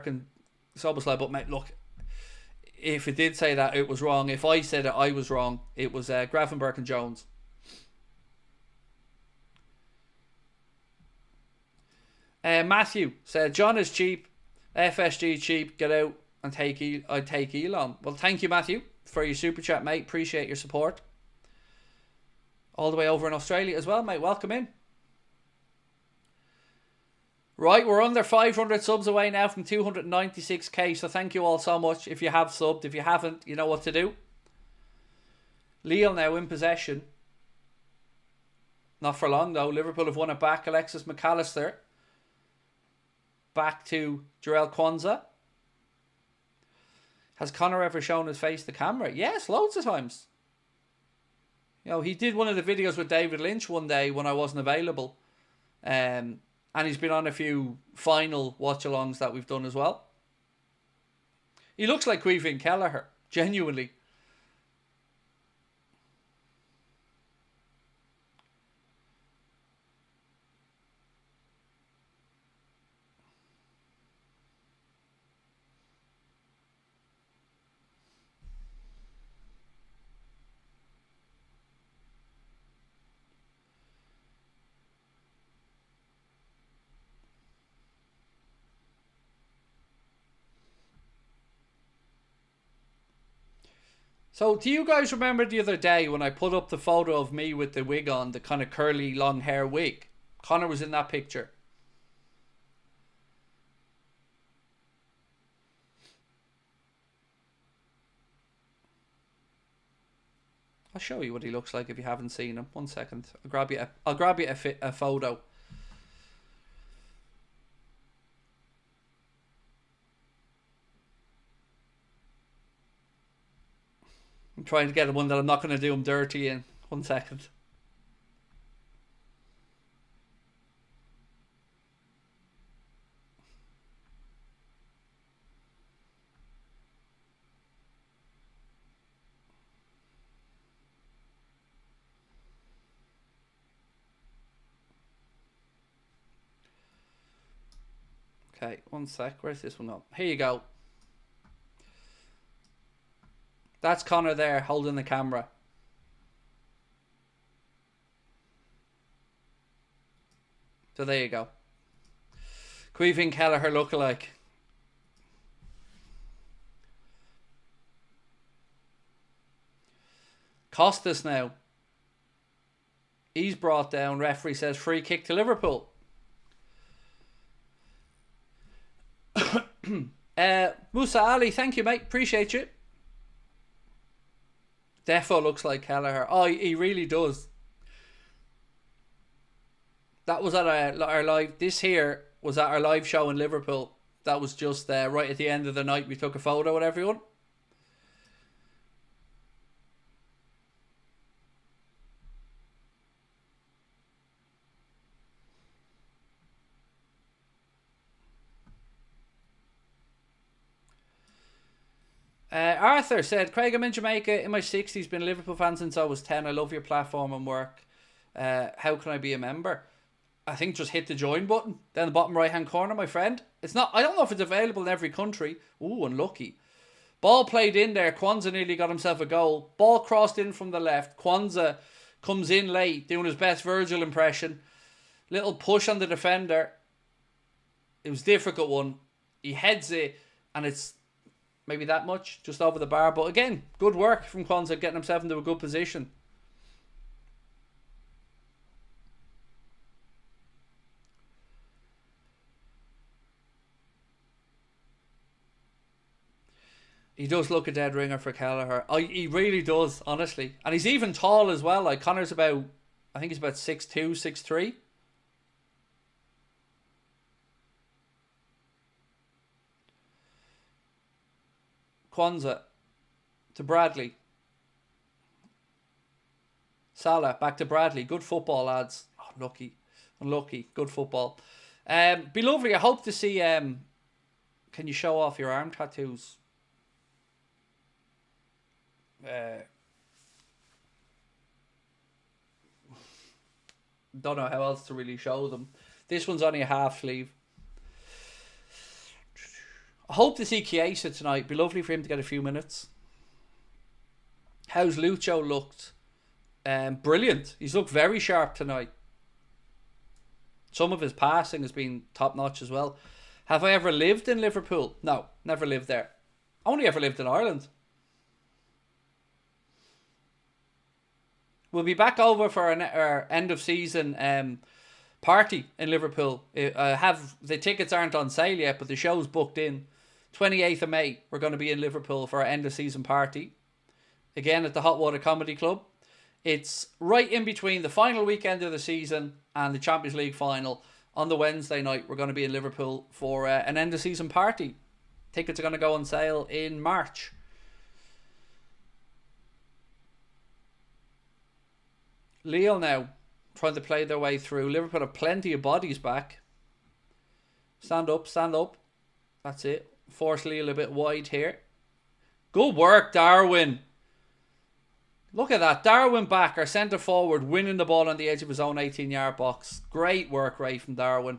and Soboslai. But mate, look, if it did say that, it was wrong. If I said it, I was wrong. It was Gravenberch and Jones. Matthew said, John is cheap, FSG cheap, get out and I'd take Elon. Well, thank you, Matthew, for your super chat, mate. Appreciate your support. All the way over in Australia as well, mate. Welcome in. Right, we're under 500 subs away now from 296k, so thank you all so much if you have subbed. If you haven't, you know what to do. Lille now in possession. Not for long, though. Liverpool have won it back. Alexis McAllister. Back to Jarell Kwanzaa. Has Connor ever shown his face to camera? Yes, loads of times. You know, he did one of the videos with David Lynch one day when I wasn't available. And he's been on a few final watch-alongs that we've done as well. He looks like Caoimhín Kelleher, genuinely. So, do you guys remember the other day when I put up the photo of me with the wig on, the kind of curly long hair wig? Connor was in that picture. I'll show you what he looks like if you haven't seen him. 1 second. I'll grab you a photo. I'm trying to get one that I'm not going to do him dirty in. 1 second. Okay, 1 sec. Where's this one up? Here you go. That's Connor there holding the camera. So there you go. Caoimhín Kelleher lookalike. Costas now. He's brought down. Referee says free kick to Liverpool. Musa Ali, thank you, mate. Appreciate you. Defo looks like Kelleher. Oh, he really does. That was at our live. This here was at our live show in Liverpool. That was just right at the end of the night. We took a photo with everyone. Arthur said, Craig, I'm in Jamaica in my 60s, been a Liverpool fan since I was 10. I love your platform and work. How can I be a member? I think just hit the join button down the bottom right hand corner, my friend. It's not. I don't know if it's available in every country. Ooh, unlucky. Ball played in there. Kwanzaa nearly got himself a goal. Ball crossed in from the left. Kwanzaa comes in late, doing his best Virgil impression. Little push on the defender. It was a difficult one. He heads it, and it's maybe that much, just over the bar. But again, good work from Kwanzaa, getting himself into a good position. He does look a dead ringer for Kelleher. He really does, honestly. And he's even tall as well. Like, Connor's about, I think he's about 6'2", 6'3". Kwanzaa to Bradley. Salah back to Bradley. Good football, lads. Oh, unlucky. Good football. Be lovely. I hope to see. Can you show off your arm tattoos? Don't know how else to really show them. This one's only a half sleeve. I hope to see Chiesa tonight. Be lovely for him to get a few minutes. How's Lucho looked? Brilliant. He's looked very sharp tonight. Some of his passing has been top notch as well. Have I ever lived in Liverpool? No, never lived there. Only ever lived in Ireland. We'll be back over for our end of season party in Liverpool. The tickets aren't on sale yet, but the show's booked in. 28th of May, we're going to be in Liverpool for our end of season party. Again at the Hot Water Comedy Club. It's right in between the final weekend of the season and the Champions League final. On the Wednesday night, we're going to be in Liverpool for an end of season party. Tickets are going to go on sale in March. Lille now trying to play their way through. Liverpool have plenty of bodies back. Stand up. That's it. Force Lille a bit wide here. Good work, Darwin. Look at that. Darwin back, our centre forward, winning the ball on the edge of his own 18-yard box. Great work, Ray, from Darwin.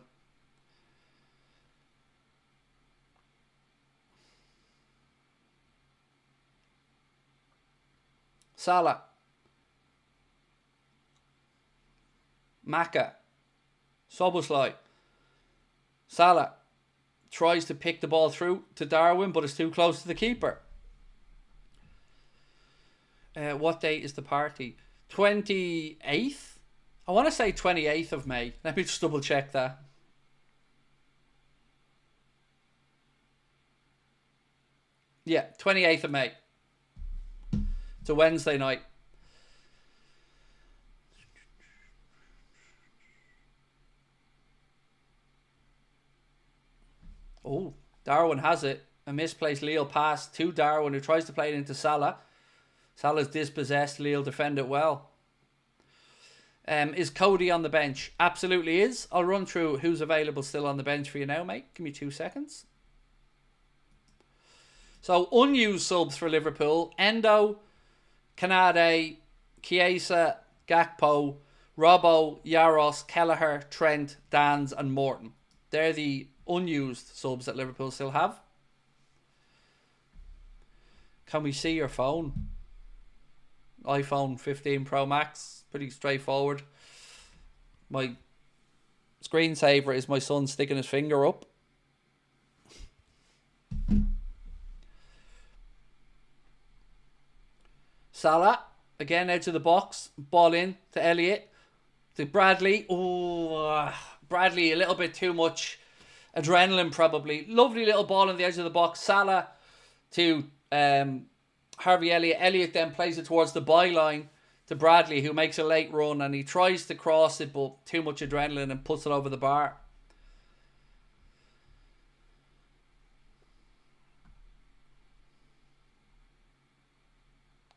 Salah. Maka. Soboslai. Salah tries to pick the ball through to Darwin, but it's too close to the keeper. What date is the party? 28th? I want to say 28th of May. Let me just double check that. Yeah, 28th of May. It's a Wednesday night. Oh, Darwin has it. A misplaced Lille pass to Darwin, who tries to play it into Salah. Salah's dispossessed. Lille defend it well. Is Cody on the bench? Absolutely is. I'll run through who's available still on the bench for you now, mate. Give me 2 seconds. So, unused subs for Liverpool. Endo, Canade, Chiesa, Gakpo, Robbo, Yaros, Kelleher, Trent, Dans and Morton. They're the unused subs that Liverpool still have. Can we see your phone? iPhone 15 Pro Max. Pretty straightforward. My screensaver is my son sticking his finger up. Salah, again edge of the box. Ball in to Elliott. To Bradley. Oh, Bradley, a little bit too much adrenaline probably. Lovely little ball on the edge of the box. Salah to Harvey Elliott. Elliott then plays it towards the byline to Bradley, who makes a late run, and he tries to cross it, but too much adrenaline and puts it over the bar.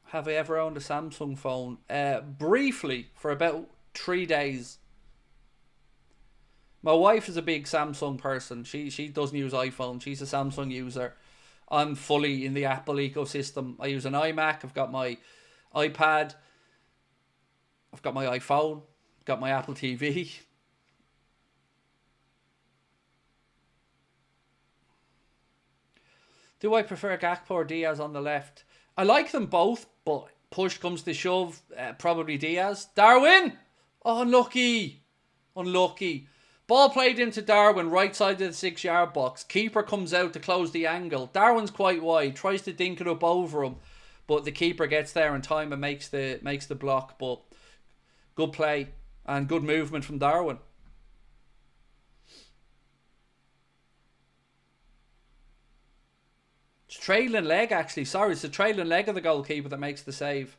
Have I ever owned a Samsung phone? Briefly, for about 3 days. My wife is a big Samsung person. She doesn't use iPhone. She's a Samsung user. I'm fully in the Apple ecosystem. I use an iMac. I've got my iPad. I've got my iPhone. I've got my Apple TV. Do I prefer Gakpo or Diaz on the left? I like them both, but push comes to shove, probably Diaz. Darwin! Oh, unlucky. Unlucky. Ball played into Darwin, right side of the 6-yard box. Keeper comes out to close the angle. Darwin's quite wide, tries to dink it up over him, but the keeper gets there in time and makes the block. But good play and good movement from Darwin. It's trailing leg, actually. Sorry, it's the trailing leg of the goalkeeper that makes the save.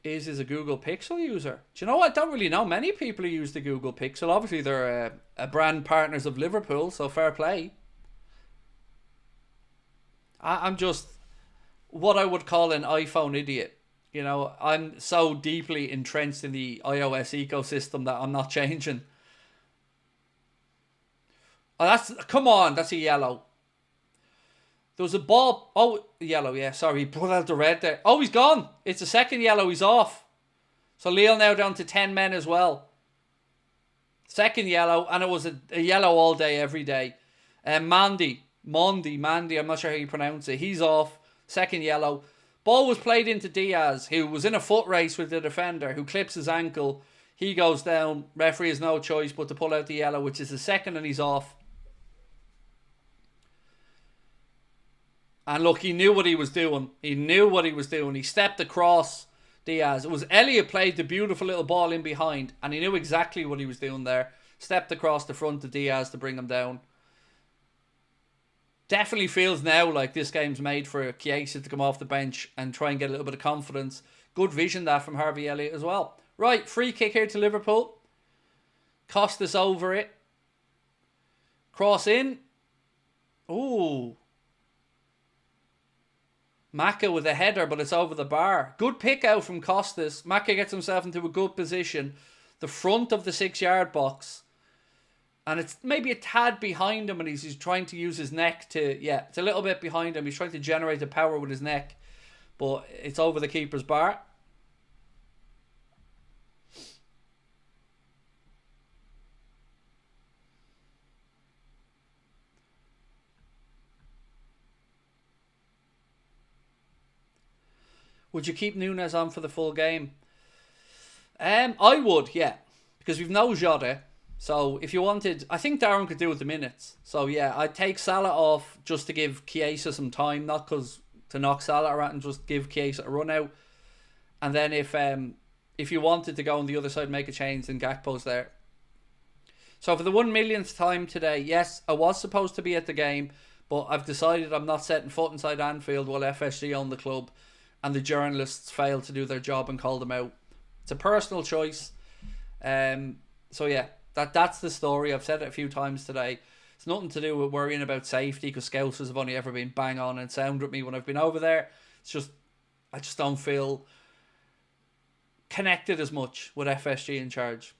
Is a Google Pixel user. Do you know what? I don't really know many people who use the Google Pixel. Obviously, they're a brand partners of Liverpool, so fair play. I'm just what I would call an iPhone idiot. You know, I'm so deeply entrenched in the iOS ecosystem that I'm not changing. Oh, come on, that's a yellow. There was a ball. Oh, yellow, yeah, sorry. He put out the red there. Oh, he's gone. It's a second yellow. He's off. So Lille now down to 10 men as well. Second yellow, and it was a yellow all day, every day. Mandy, I'm not sure how you pronounce it. He's off. Second yellow. Ball was played into Diaz, who was in a foot race with the defender, who clips his ankle. He goes down. Referee has no choice but to pull out the yellow, which is the second, and he's off. And look, he knew what he was doing. He stepped across Diaz. It was Elliott played the beautiful little ball in behind, and he knew exactly what he was doing there. Stepped across the front of Diaz to bring him down. Definitely feels now like this game's made for Chiesa to come off the bench and try and get a little bit of confidence. Good vision that from Harvey Elliott as well. Right, free kick here to Liverpool. Costas over it. Cross in. Ooh. Maka with a header, but it's over the bar. Good pick out from Costas. Maka gets himself into a good position. The front of the 6-yard box. And it's maybe a tad behind him, and he's trying to use his neck to... Yeah, it's a little bit behind him. He's trying to generate the power with his neck. But it's over the keeper's bar. Would you keep Núñez on for the full game? I would, yeah. Because we've no Jota. So if you wanted... I think Darren could do with the minutes. So yeah, I'd take Salah off just to give Chiesa some time. Not because to knock Salah around, and just give Chiesa a run out. And then if you wanted to go on the other side and make a change, then Gakpo's there. So for the 1 millionth time today, yes, I was supposed to be at the game. But I've decided I'm not setting foot inside Anfield while FSG own the club. And the journalists failed to do their job and called them out. It's a personal choice. So yeah, that's the story. I've said it a few times today. It's nothing to do with worrying about safety, because Scousers have only ever been bang on and sound with me when I've been over there. It's just, I just don't feel connected as much with FSG in charge.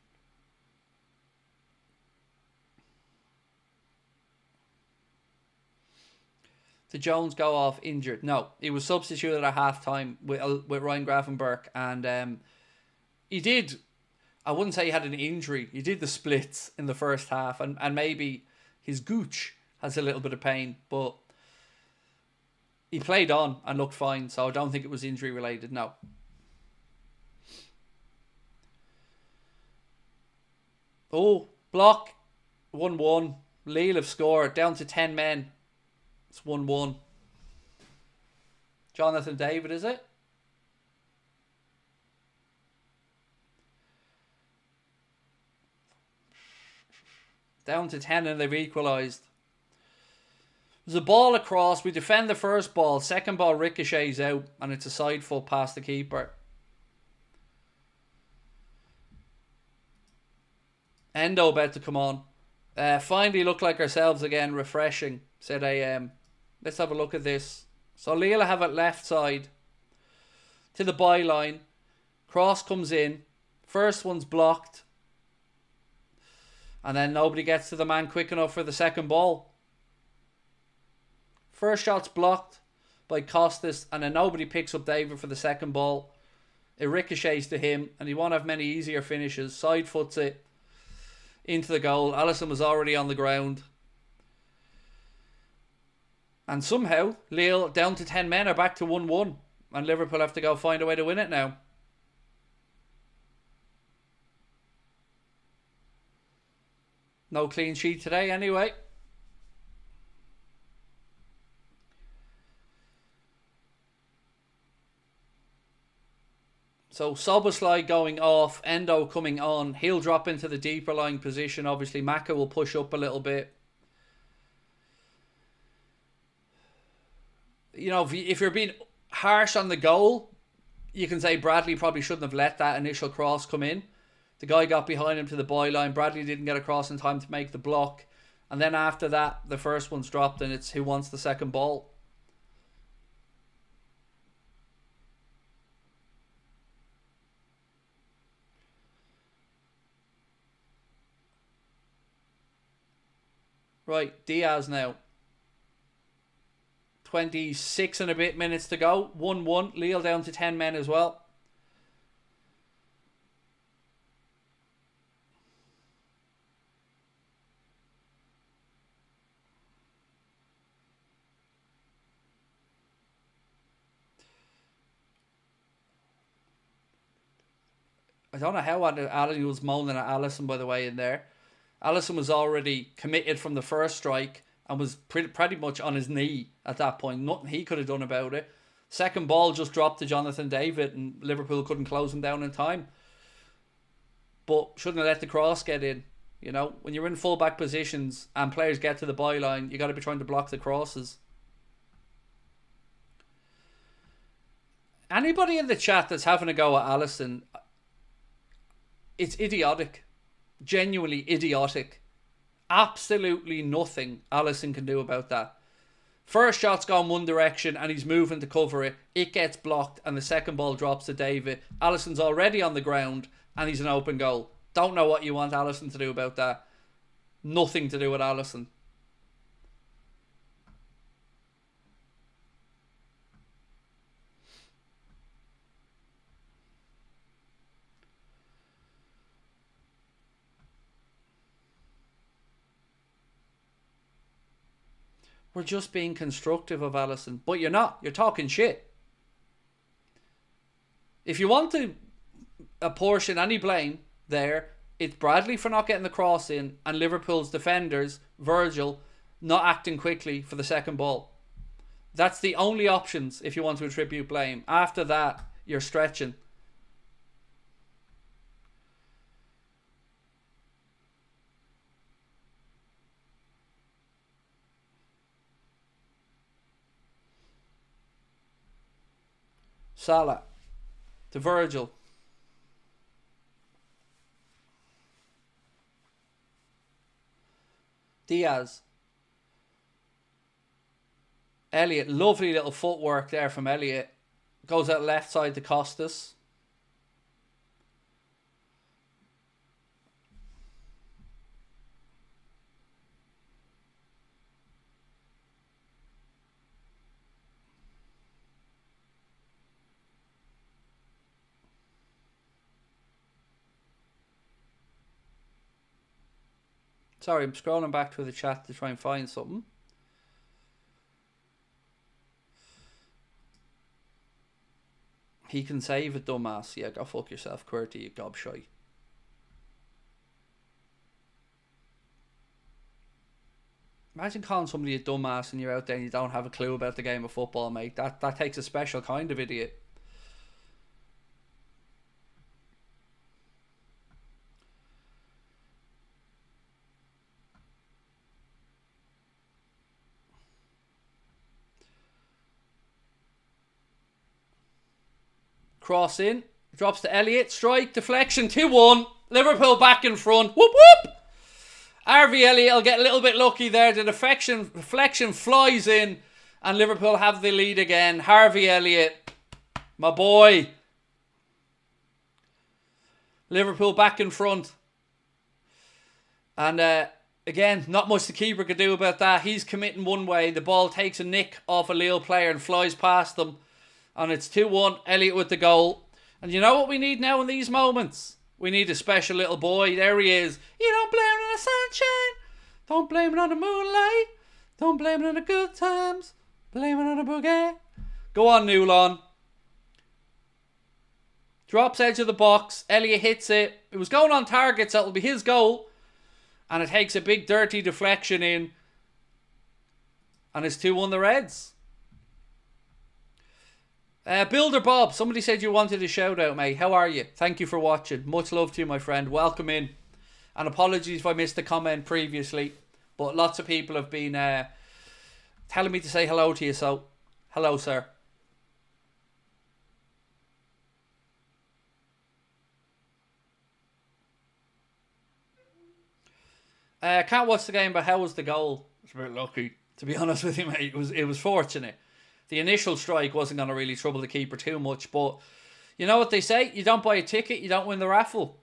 Did Jones go off injured? No, he was substituted at half-time with Ryan Gravenberch, and he did, I wouldn't say he had an injury, he did the splits in the first half, and maybe his gooch has a little bit of pain, but he played on and looked fine, so I don't think it was injury-related, no. Oh, block, 1-1, Lille have scored, down to 10 men. It's 1-1. Jonathan David, is it? Down to 10 and they've equalised. There's a ball across. We defend the first ball. Second ball ricochets out and it's a side foot past the keeper. Endo about to come on. Finally look like ourselves again. Refreshing, said AM. Let's have a look at this. So Lille have it left side to the byline. Cross comes in. First one's blocked. And then nobody gets to the man quick enough for the second ball. First shot's blocked by Costas, and then nobody picks up David for the second ball. It ricochets to him, and he won't have many easier finishes. Side foots it into the goal. Alisson was already on the ground. And somehow, Lille, down to 10 men, are back to 1-1. And Liverpool have to go find a way to win it now. No clean sheet today anyway. So Szoboszlai going off, Endo coming on. He'll drop into the deeper lying position. Obviously, Maka will push up a little bit. You know, if you're being harsh on the goal, you can say Bradley probably shouldn't have let that initial cross come in. The guy got behind him to the byline. Bradley didn't get across in time to make the block. And then after that, the first one's dropped and it's who wants the second ball. Right, Diaz now. 26 and a bit minutes to go. 1-1. Lille down to 10 men as well. I don't know how Alan was moaning at Alisson, by the way, in there. Alisson was already committed from the first strike and was pretty much on his knee at that point. Nothing he could have done about it. Second ball just dropped to Jonathan David and Liverpool couldn't close him down in time. But shouldn't have let the cross get in. You know, when you're in full-back positions and players get to the byline, you got to be trying to block the crosses. Anybody in the chat that's having a go at Alisson, it's idiotic. Genuinely idiotic. Absolutely nothing Alisson can do about that. First shot's gone one direction and he's moving to cover it. It gets blocked and the second ball drops to David. Alisson's already on the ground and he's an open goal. Don't know what you want Alisson to do about that. Nothing to do with Alisson. We're just being constructive of Alisson. But you're not. You're talking shit. If you want to apportion any blame there, it's Bradley for not getting the cross in and Liverpool's defenders, Virgil, not acting quickly for the second ball. That's the only options if you want to attribute blame. After that, you're stretching. Salah to Virgil. Diaz. Elliott. Lovely little footwork there from Elliott. Goes out left side to Costas. Sorry, I'm scrolling back through the chat to try and find something. He can save it, dumbass. Yeah, go fuck yourself, Qwerty, you gobshite. Imagine calling somebody a dumbass and you're out there and you don't have a clue about the game of football, mate. That takes a special kind of idiot. Cross in. Drops to Elliott. Strike. Deflection. 2-1. Liverpool back in front. Whoop whoop. Harvey Elliott will get a little bit lucky there. The deflection flies in. And Liverpool have the lead again. Harvey Elliott. My boy. Liverpool back in front. And again, not much the keeper could do about that. He's committing one way. The ball takes a nick off a Lille player and flies past them. And it's 2-1. Elliott with the goal. And you know what we need now in these moments? We need a special little boy. There he is. You don't blame it on the sunshine. Don't blame it on the moonlight. Don't blame it on the good times. Blame it on the boogie. Go on, Newlon. Drops edge of the box. Elliott hits it. It was going on target, so it'll be his goal. And it takes a big dirty deflection in. And it's 2-1 the Reds. Builder Bob, somebody said you wanted a shout out, mate. How are you? Thank you for watching. Much love to you, my friend. Welcome in. And apologies if I missed the comment previously. But lots of people have been telling me to say hello to you. So, hello, sir. Can't watch the game, but how was the goal? It's a bit lucky, to be honest with you, mate. It was fortunate. The initial strike wasn't going to really trouble the keeper too much, but you know what they say? You don't buy a ticket, you don't win the raffle.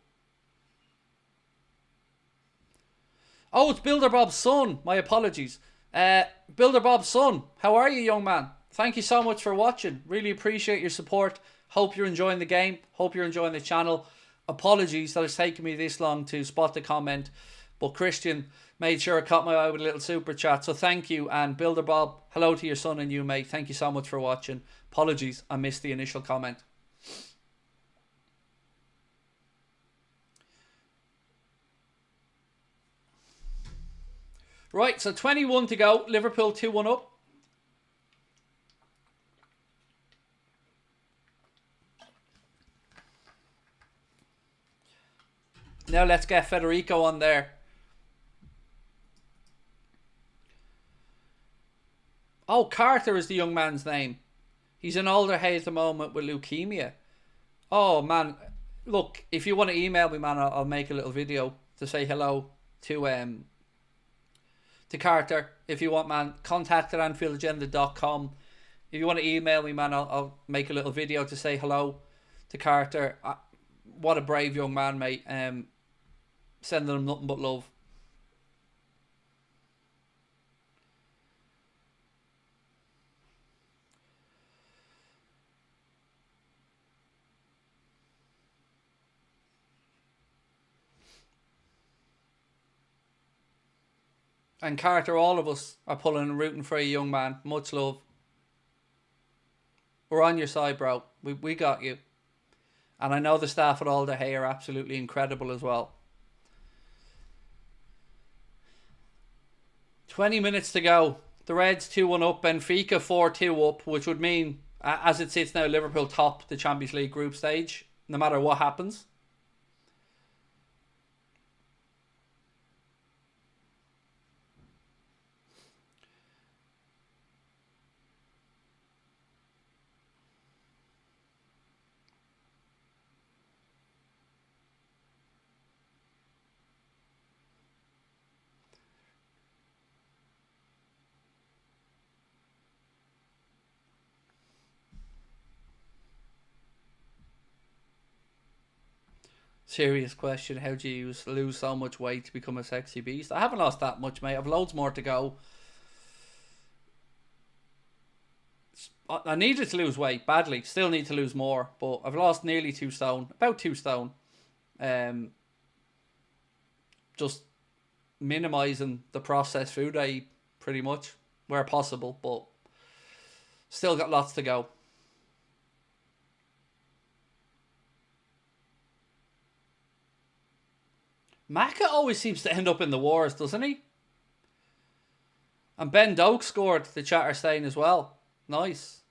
Oh, it's Builder Bob's son. My apologies. Builder Bob's son. How are you, young man? Thank you so much for watching. Really appreciate your support. Hope you're enjoying the game. Hope you're enjoying the channel. Apologies that it's taken me this long to spot the comment. But Christian made sure I caught my eye with a little super chat. So thank you. And Builder Bob, hello to your son and you, mate. Thank you so much for watching. Apologies, I missed the initial comment. Right, so 21 to go. Liverpool 2-1 up. Now let's get Federico on there. Oh, Carter is the young man's name. He's in Alderhay at the moment with leukemia. Oh, man. Look, if you want to email me, man, I'll make a little video to say hello to Carter. If you want, man, contact at AnfieldAgenda.com. If you want to email me, man, I'll make a little video to say hello to Carter. What a brave young man, mate. Sending him nothing but love. And Carter, all of us are pulling and rooting for you, young man. Much love. We're on your side, bro. We got you. And I know the staff at Alderhay are absolutely incredible as well. 20 minutes to go. The Reds 2-1 up. Benfica 4-2 up. Which would mean, as it sits now, Liverpool top the Champions League group stage. No matter what happens. Serious question. How do you lose so much weight to become a sexy beast? I haven't lost that much, mate. I've loads more to go. I needed to lose weight badly. Still need to lose more. But I've lost nearly 2 stone. About 2 stone. Just minimising the processed food I eat pretty much. Where possible. But still got lots to go. Maka always seems to end up in the wars, doesn't he? And Ben Doak scored, the chatter saying as well. Nice.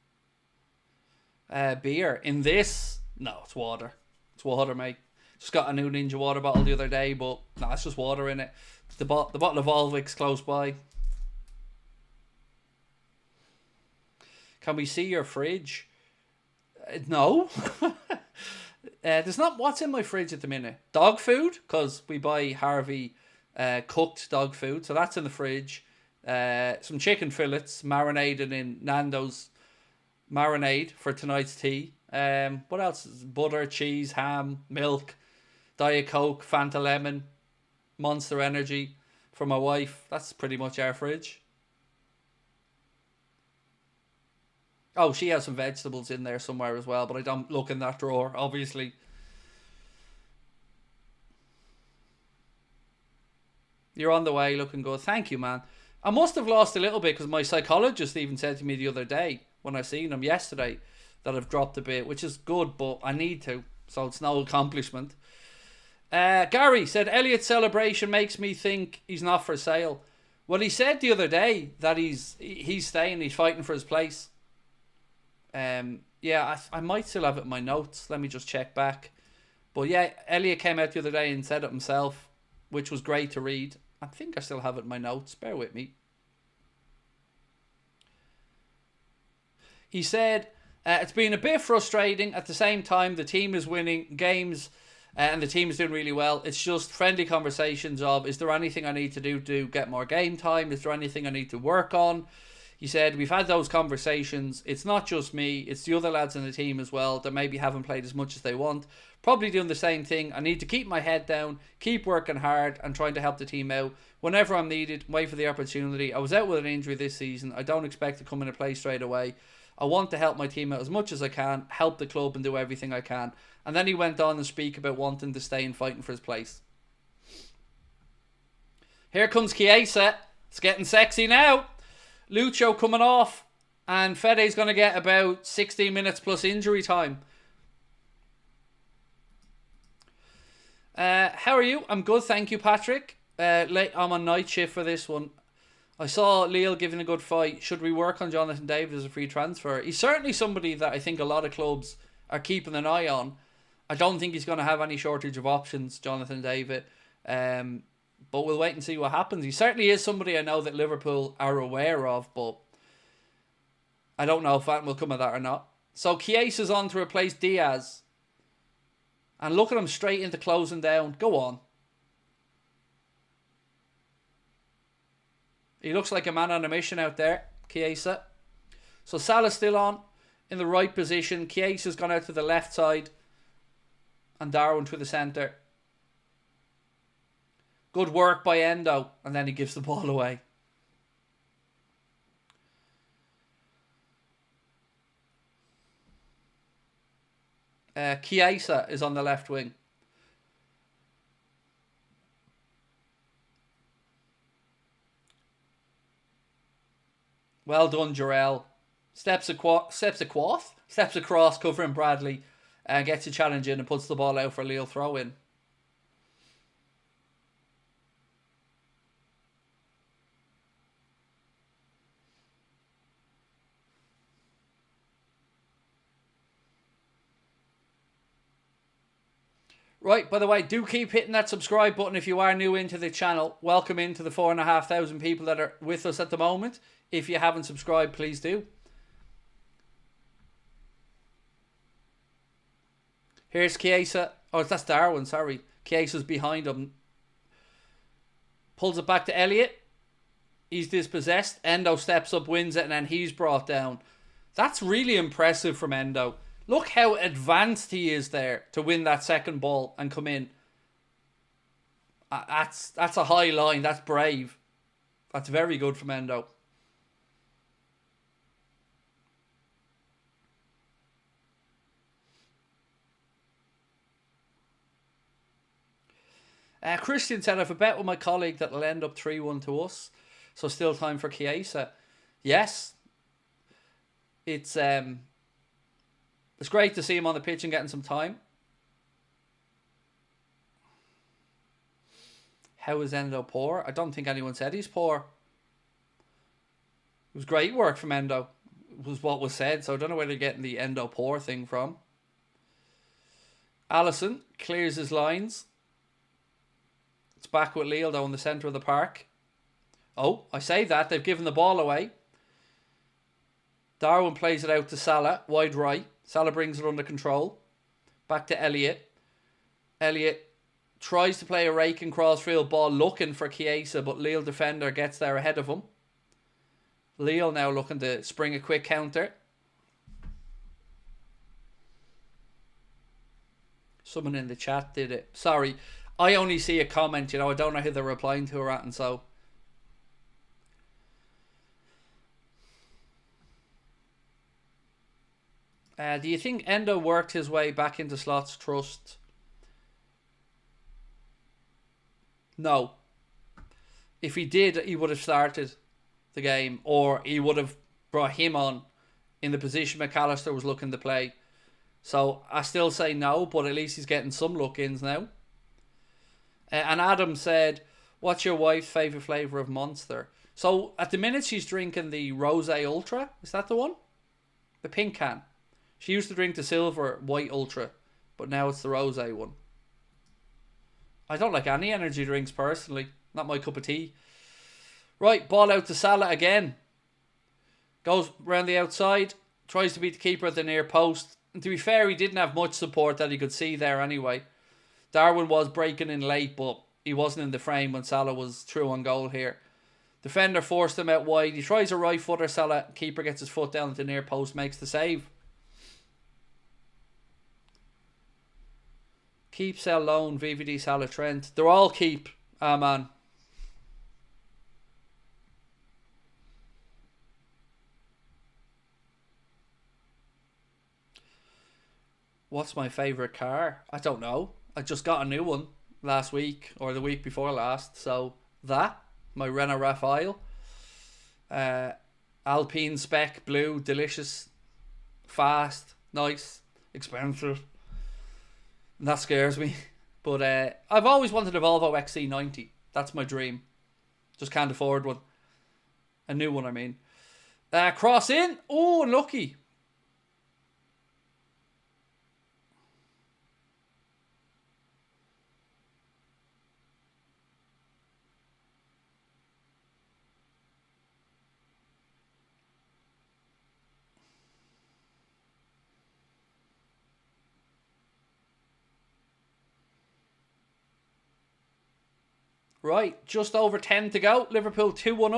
Beer. In this? No, it's water. It's water, mate. Just got a new Ninja water bottle the other day, but no, it's just water in it. The bottle of Volvic's close by. Can we see your fridge? No. There's not what's in my fridge at the minute. Dog food, because we buy Harvey cooked dog food, so that's in the fridge. Some chicken fillets marinated in Nando's marinade for tonight's tea. What else? Butter, cheese, ham, milk, Diet Coke, Fanta lemon. Monster Energy for my wife. That's pretty much our fridge. Oh, she has some vegetables in there somewhere as well, but I don't look in that drawer, obviously. You're on the way, looking good. Thank you, man. I must have lost a little bit because my psychologist even said to me the other day when I seen him yesterday that I've dropped a bit, which is good, but I need to, so it's no accomplishment. Gary said, Elliot's celebration makes me think he's not for sale. Well, he said the other day that he's staying, he's fighting for his place. Yeah, I might still have it in my notes. Let me just check back. But yeah, Elliot came out the other day and said it himself, which was great to read. I think I still have it in my notes. Bear with me. He said, it's been a bit frustrating. At the same time, the team is winning games and the team is doing really well. It's just friendly conversations of, is there anything I need to do to get more game time? Is there anything I need to work on? He said, we've had those conversations. It's not just me. It's the other lads in the team as well that maybe haven't played as much as they want. Probably doing the same thing. I need to keep my head down, keep working hard and trying to help the team out. Whenever I'm needed, wait for the opportunity. I was out with an injury this season. I don't expect to come into play straight away. I want to help my team out as much as I can, help the club and do everything I can. And then he went on to speak about wanting to stay and fighting for his place. Here comes Chiesa. It's getting sexy now. Lucho coming off. And Fede's going to get about 16 minutes plus injury time. How are you? I'm good, thank you, Patrick. I'm on night shift for this one. I saw Lille giving a good fight. Should we work on Jonathan David as a free transfer? He's certainly somebody that I think a lot of clubs are keeping an eye on. I don't think he's going to have any shortage of options, Jonathan David. But we'll wait and see what happens. He certainly is somebody I know that Liverpool are aware of, but I don't know if that will come of that or not. So Chiesa's on to replace Diaz. And look at him straight into closing down. Go on. He looks like a man on a mission out there, Chiesa. So Salah's still on in the right position. Chiesa's gone out to the left side. And Darwin to the centre. Good work by Endo. And then he gives the ball away. Chiesa is on the left wing. Well done, Jarrell. Steps across, covering Bradley, and gets a challenge in and puts the ball out for a Lille throw in. Right, by the way, do keep hitting that subscribe button if you are new into the channel. Welcome into the 4,500 people that are with us at the moment. If you haven't subscribed, please do. Here's Chiesa. Oh, that's Darwin, sorry. Chiesa's behind him. Pulls it back to Elliot. He's dispossessed. Endo steps up, wins it, and then he's brought down. That's really impressive from Endo. Look how advanced he is there to win that second ball and come in. That's a high line. That's brave. That's very good from Endo. Christian said, I have a bet with my colleague that will end up 3-1 to us. So still time for Chiesa. Yes. It's great to see him on the pitch and getting some time. How is Endo poor? I don't think anyone said he's poor. It was great work from Endo, was what was said. So I don't know where they're getting the Endo poor thing from. Allison clears his lines. It's back with Lille though in the centre of the park. Oh, I say that. They've given the ball away. Darwin plays it out to Salah, wide right. Salah brings it under control. Back to Elliot. Elliot tries to play a rake and crossfield ball looking for Chiesa, but Lille defender gets there ahead of him. Lille now looking to spring a quick counter. Someone in the chat did it. Sorry. I only see a comment, you know, I don't know who they're replying to or at, and so. Do you think Endo worked his way back into Slot's trust? No. If he did, he would have started the game, or he would have brought him on in the position McAllister was looking to play. So I still say no, but at least he's getting some look-ins now. And Adam said, what's your wife's favourite flavour of Monster? So at the minute she's drinking the Rosé Ultra. Is that the one? The pink can. She used to drink the silver white Ultra, but now it's the Rosé one. I don't like any energy drinks personally. Not my cup of tea. Right, ball out to Salah again. Goes round the outside. Tries to beat the keeper at the near post. And to be fair, he didn't have much support that he could see there anyway. Darwin was breaking in late, but he wasn't in the frame when Salah was through on goal here. Defender forced him out wide. He tries a right footer. Salah, keeper gets his foot down at the near post, makes the save. Keep, sell, loan, VVD, Salah, Trent. They're all keep. Ah, man. What's my favourite car? I don't know. I just got a new one last week or the week before last. So that, my Renault Raphael. Alpine spec, blue, delicious, fast, nice, expensive. And that scares me. But I've always wanted a Volvo XC90. That's my dream. Just can't afford one. A new one, I mean. Cross in. Oh, unlucky. Right, just over 10 to go. Liverpool 2-1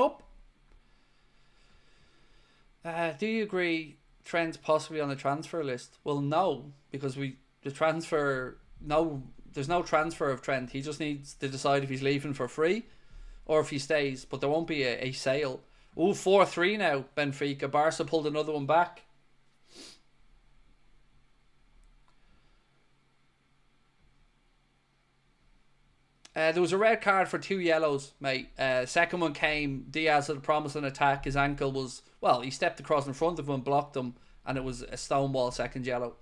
up. Do you agree Trent's possibly on the transfer list? Well, no, because there's no transfer of Trent. He just needs to decide if he's leaving for free or if he stays, but there won't be a sale. Ooh, 4-3 now, Benfica. Barca pulled another one back. There was a red card for 2 yellows, mate. Second one came, Diaz had a promising attack. His ankle was, well, he stepped across in front of him, blocked him, and it was a stonewall second yellow.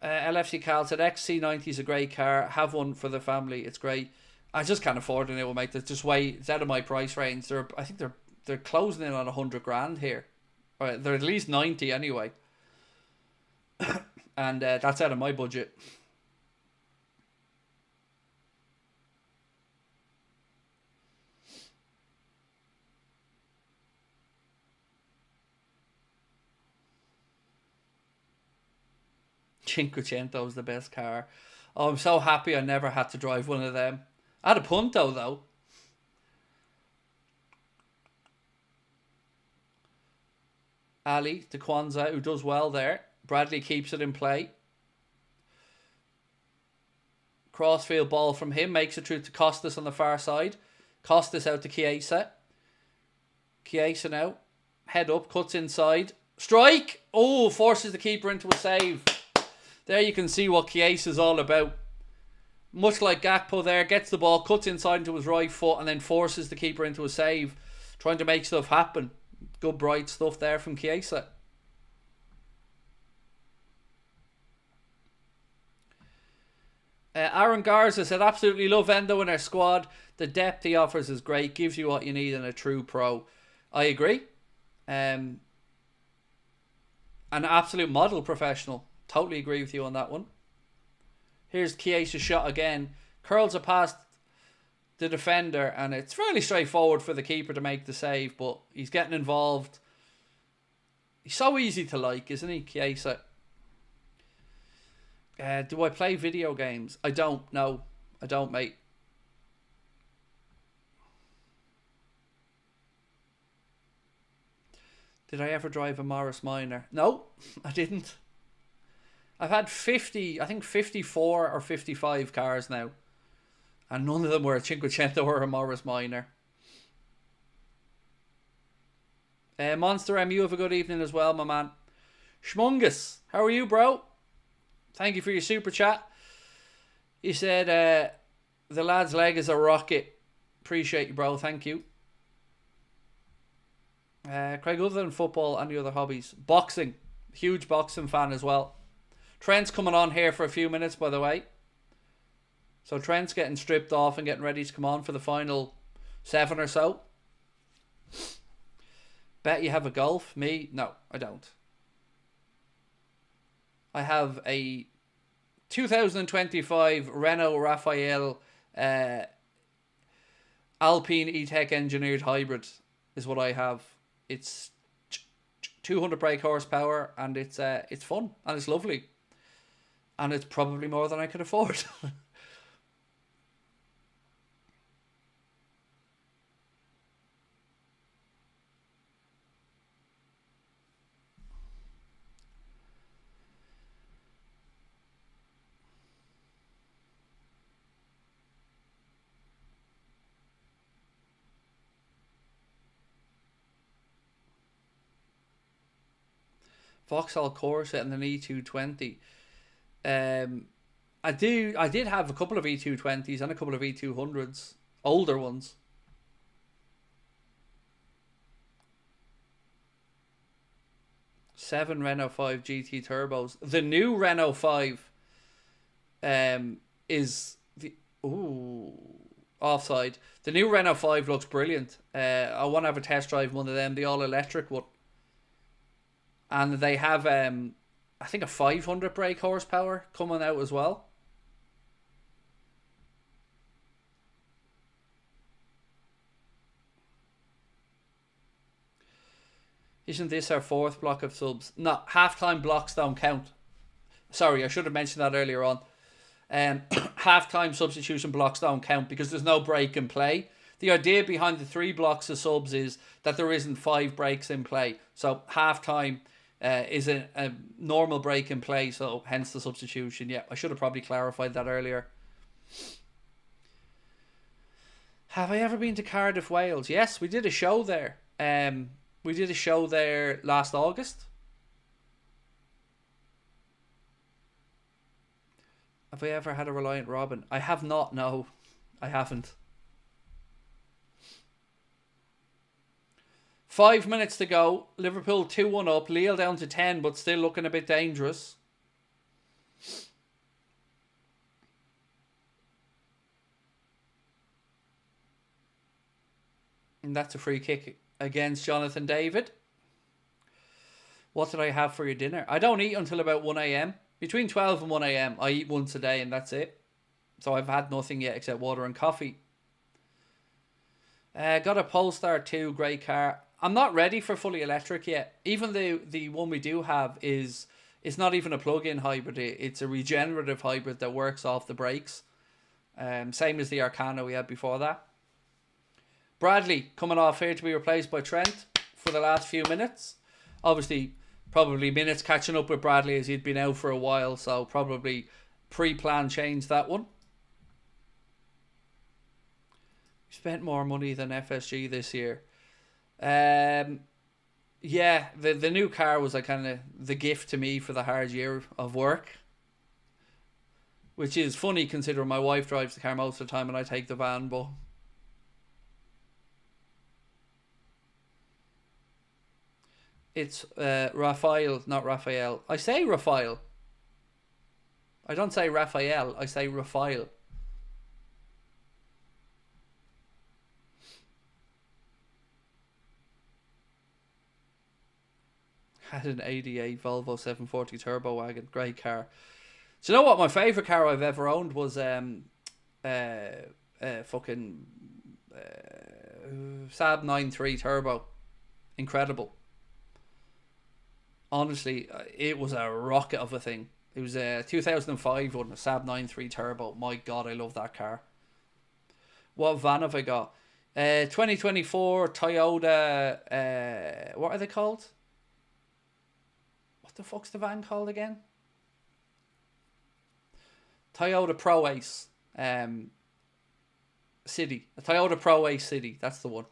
LFC Cal said, XC90 is a great car. Have one for the family. It's great. I just can't afford a new one, mate. It's just it's out of my price range. I think they're closing in on 100 grand here. Right, they're at least 90 anyway. And that's out of my budget. Cinquecento is the best car. Oh, I'm so happy I never had to drive one of them. I had a Punto though. Ali to Kwanzaa, who does well there. Bradley keeps it in play. Crossfield ball from him. Makes it through to Costas on the far side. Costas out to Chiesa. Chiesa now. Head up. Cuts inside. Strike! Oh, forces the keeper into a save. There you can see what Chiesa is all about. Much like Gakpo there. Gets the ball. Cuts inside into his right foot. And then forces the keeper into a save. Trying to make stuff happen. Good bright stuff there from Chiesa. Aaron Garza said, absolutely love Endo in our squad. The depth he offers is great. Gives you what you need in a true pro. I agree. An absolute model professional. Totally agree with you on that one. Here's Chiesa's shot again. Curls it past the defender. And it's fairly straightforward for the keeper to make the save. But he's getting involved. He's so easy to like, isn't he, Chiesa? Do I play video games? I don't. No, I don't, mate. Did I ever drive a Morris Minor? No, I didn't. I've had 50, I think 54 or 55 cars now. And none of them were a Cinquecento or a Morris Minor. Monster M, you have a good evening as well, my man. Schmungus, how are you, bro? Thank you for your super chat. You said the lad's leg is a rocket. Appreciate you, bro. Thank you. Craig, other than football, any other hobbies? Boxing. Huge boxing fan as well. Trent's coming on here for a few minutes, by the way. So Trent's getting stripped off and getting ready to come on for the final 7 or so. Bet you have a Golf. Me? No, I don't. I have a 2025 Renault Raphael Alpine E-Tech engineered hybrid is what I have. It's 200 brake horsepower and it's fun and it's lovely. And it's probably more than I could afford. Vauxhall Corsa and an E220. I did have a couple of E220s and a couple of E200s, older ones. Seven Renault 5 GT turbos. The new Renault 5 is the offside. The new Renault 5 looks brilliant. I want to have a test drive one of them, the all electric one. And they have I think a 500 brake horsepower coming out as well. Isn't this our 4th block of subs? No, halftime blocks don't count. Sorry, I should have mentioned that earlier on. Halftime substitution blocks don't count because there's no break in play. The idea behind the 3 blocks of subs is that there isn't 5 breaks in play. So halftime is a normal break in play, so hence the substitution. Yeah, I should have probably clarified that earlier. Have I ever been to Cardiff, Wales? Yes, we did a show there. We did a show there last August. Have I ever had a Reliant Robin? I have not, no. I haven't. 5 minutes to go. Liverpool 2-1 up. Lille down to 10, but still looking a bit dangerous. And that's a free kick against Jonathan David. What did I have for your dinner? I don't eat until about 1 a.m. Between 12 and 1 a.m. I eat once a day and that's it. So I've had nothing yet except water and coffee. Got a Polestar 2, great car. I'm not ready for fully electric yet. Even the one we do have is, it's not even a plug-in hybrid. It's a regenerative hybrid that works off the brakes. Same as the Arcana we had before that. Bradley coming off here to be replaced by Trent for the last few minutes. Obviously, probably minutes catching up with Bradley as he'd been out for a while. So probably pre-planned change that one. Spent more money than FSG this year. Yeah, the new car was like kind of the gift to me for the hard year of work, which is funny considering my wife drives the car most of the time and I take the van. But it's Raphael, not Raphael. I say Raphael. I don't say Raphael. I say Raphael. Had an 88 Volvo 740 turbo wagon, great car. Do you know what my favourite car I've ever owned was? Saab 9.3 turbo, incredible. Honestly, it was a rocket of a thing. It was a 2005 one, a Saab 9.3 turbo. My God, I love that car. What van have I got? 2024 Toyota. What are they called? What the fuck's the van called again? Toyota Pro Ace City. A Toyota Pro Ace City. That's the one.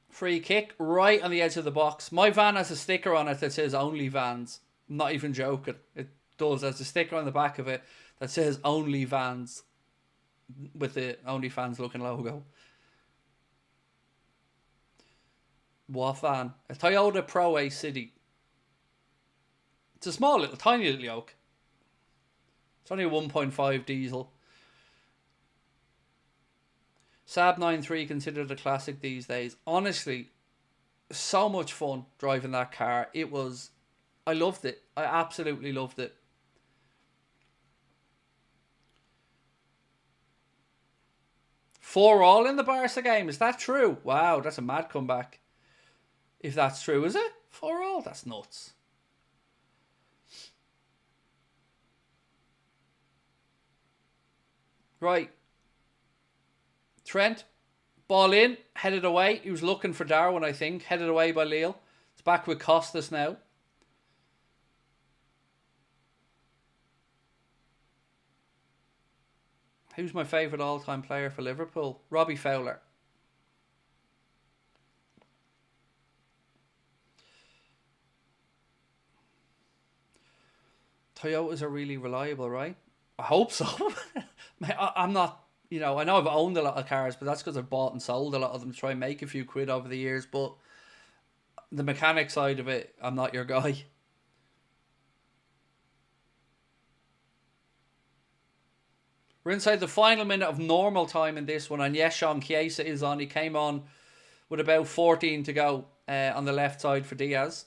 Free kick right on the edge of the box. My van has a sticker on it that says Only Vans. I'm not even joking. It does. There's a sticker on the back of it that says Only Vans with the OnlyFans looking logo. What van? A Toyota Pro Ace City. It's a small little, tiny little yoke. It's only a 1.5 diesel. Saab 9.3 considered a classic these days. Honestly, so much fun driving that car. It was, I loved it. I absolutely loved it. Four all in the Barca game. Is that true? Wow, that's a mad comeback. If that's true, is it? 4 all? That's nuts. Right. Trent, ball in, headed away. He was looking for Darwin, I think. Headed away by Lille. It's back with Costas now. Who's my favourite all-time player for Liverpool? Robbie Fowler. Toyotas are really reliable, right? I hope so. I'm not, you know, I know I've owned a lot of cars, but that's because I've bought and sold a lot of them to try and make a few quid over the years. But the mechanic side of it, I'm not your guy. We're inside the final minute of normal time in this one. And yes, Sean Chiesa is on. He came on with about 14 to go on the left side for Diaz.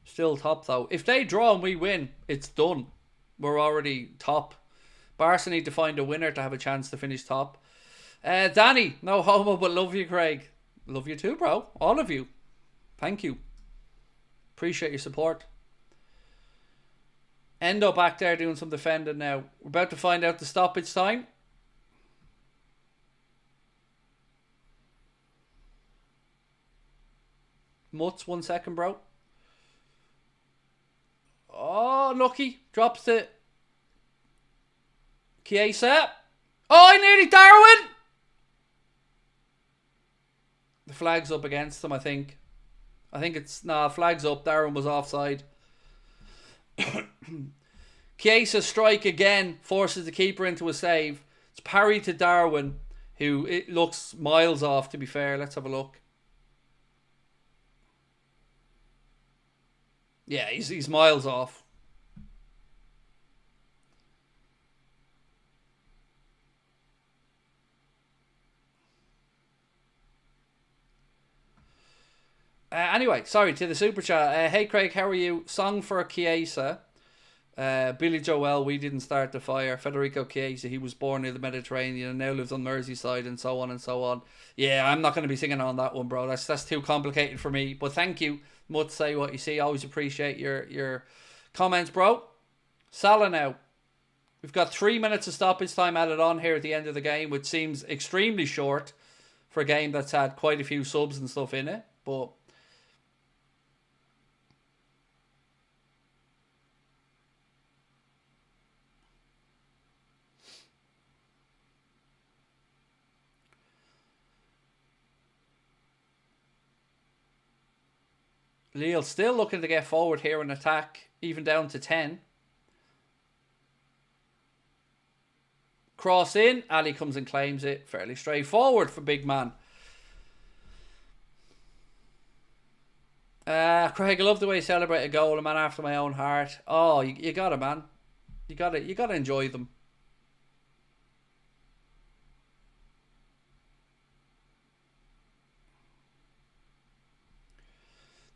Still top though. If they draw and we win, it's done. We're already top. Barca need to find a winner to have a chance to finish top. Danny, no homo, but love you, Craig. Love you too, bro. All of you. Thank you. Appreciate your support. Endo back there doing some defending now. We're about to find out the stoppage time. Mutz, 1 second, bro. Oh, lucky. Drops it. Chiesa. Oh, I nearly Darwin. The flag's up against them, I think. I think it's... Nah, flag's up. Darwin was offside. Chiesa strike again. Forces the keeper into a save. It's parry to Darwin, who it looks miles off, to be fair. Let's have a look. Yeah, he's miles off. Anyway, sorry, to the super chat. Hey Craig, how are you? Song for Chiesa. Billy Joel, we didn't start the fire. Federico Chiesa, he was born near the Mediterranean and now lives on Merseyside, and so on and so on. Yeah, I'm not going to be singing on that one, bro. That's too complicated for me. But thank you. Much say what you see. Always appreciate your comments, bro. Salah now. We've got 3 minutes of stoppage time added on here at the end of the game, which seems extremely short for a game that's had quite a few subs and stuff in it. But Lille still looking to get forward here and attack, even down to 10. Cross in, Ali comes and claims it. Fairly straightforward for big man. Craig, I love the way you celebrate a goal, a man after my own heart. Oh, you got it, man. You got to enjoy them.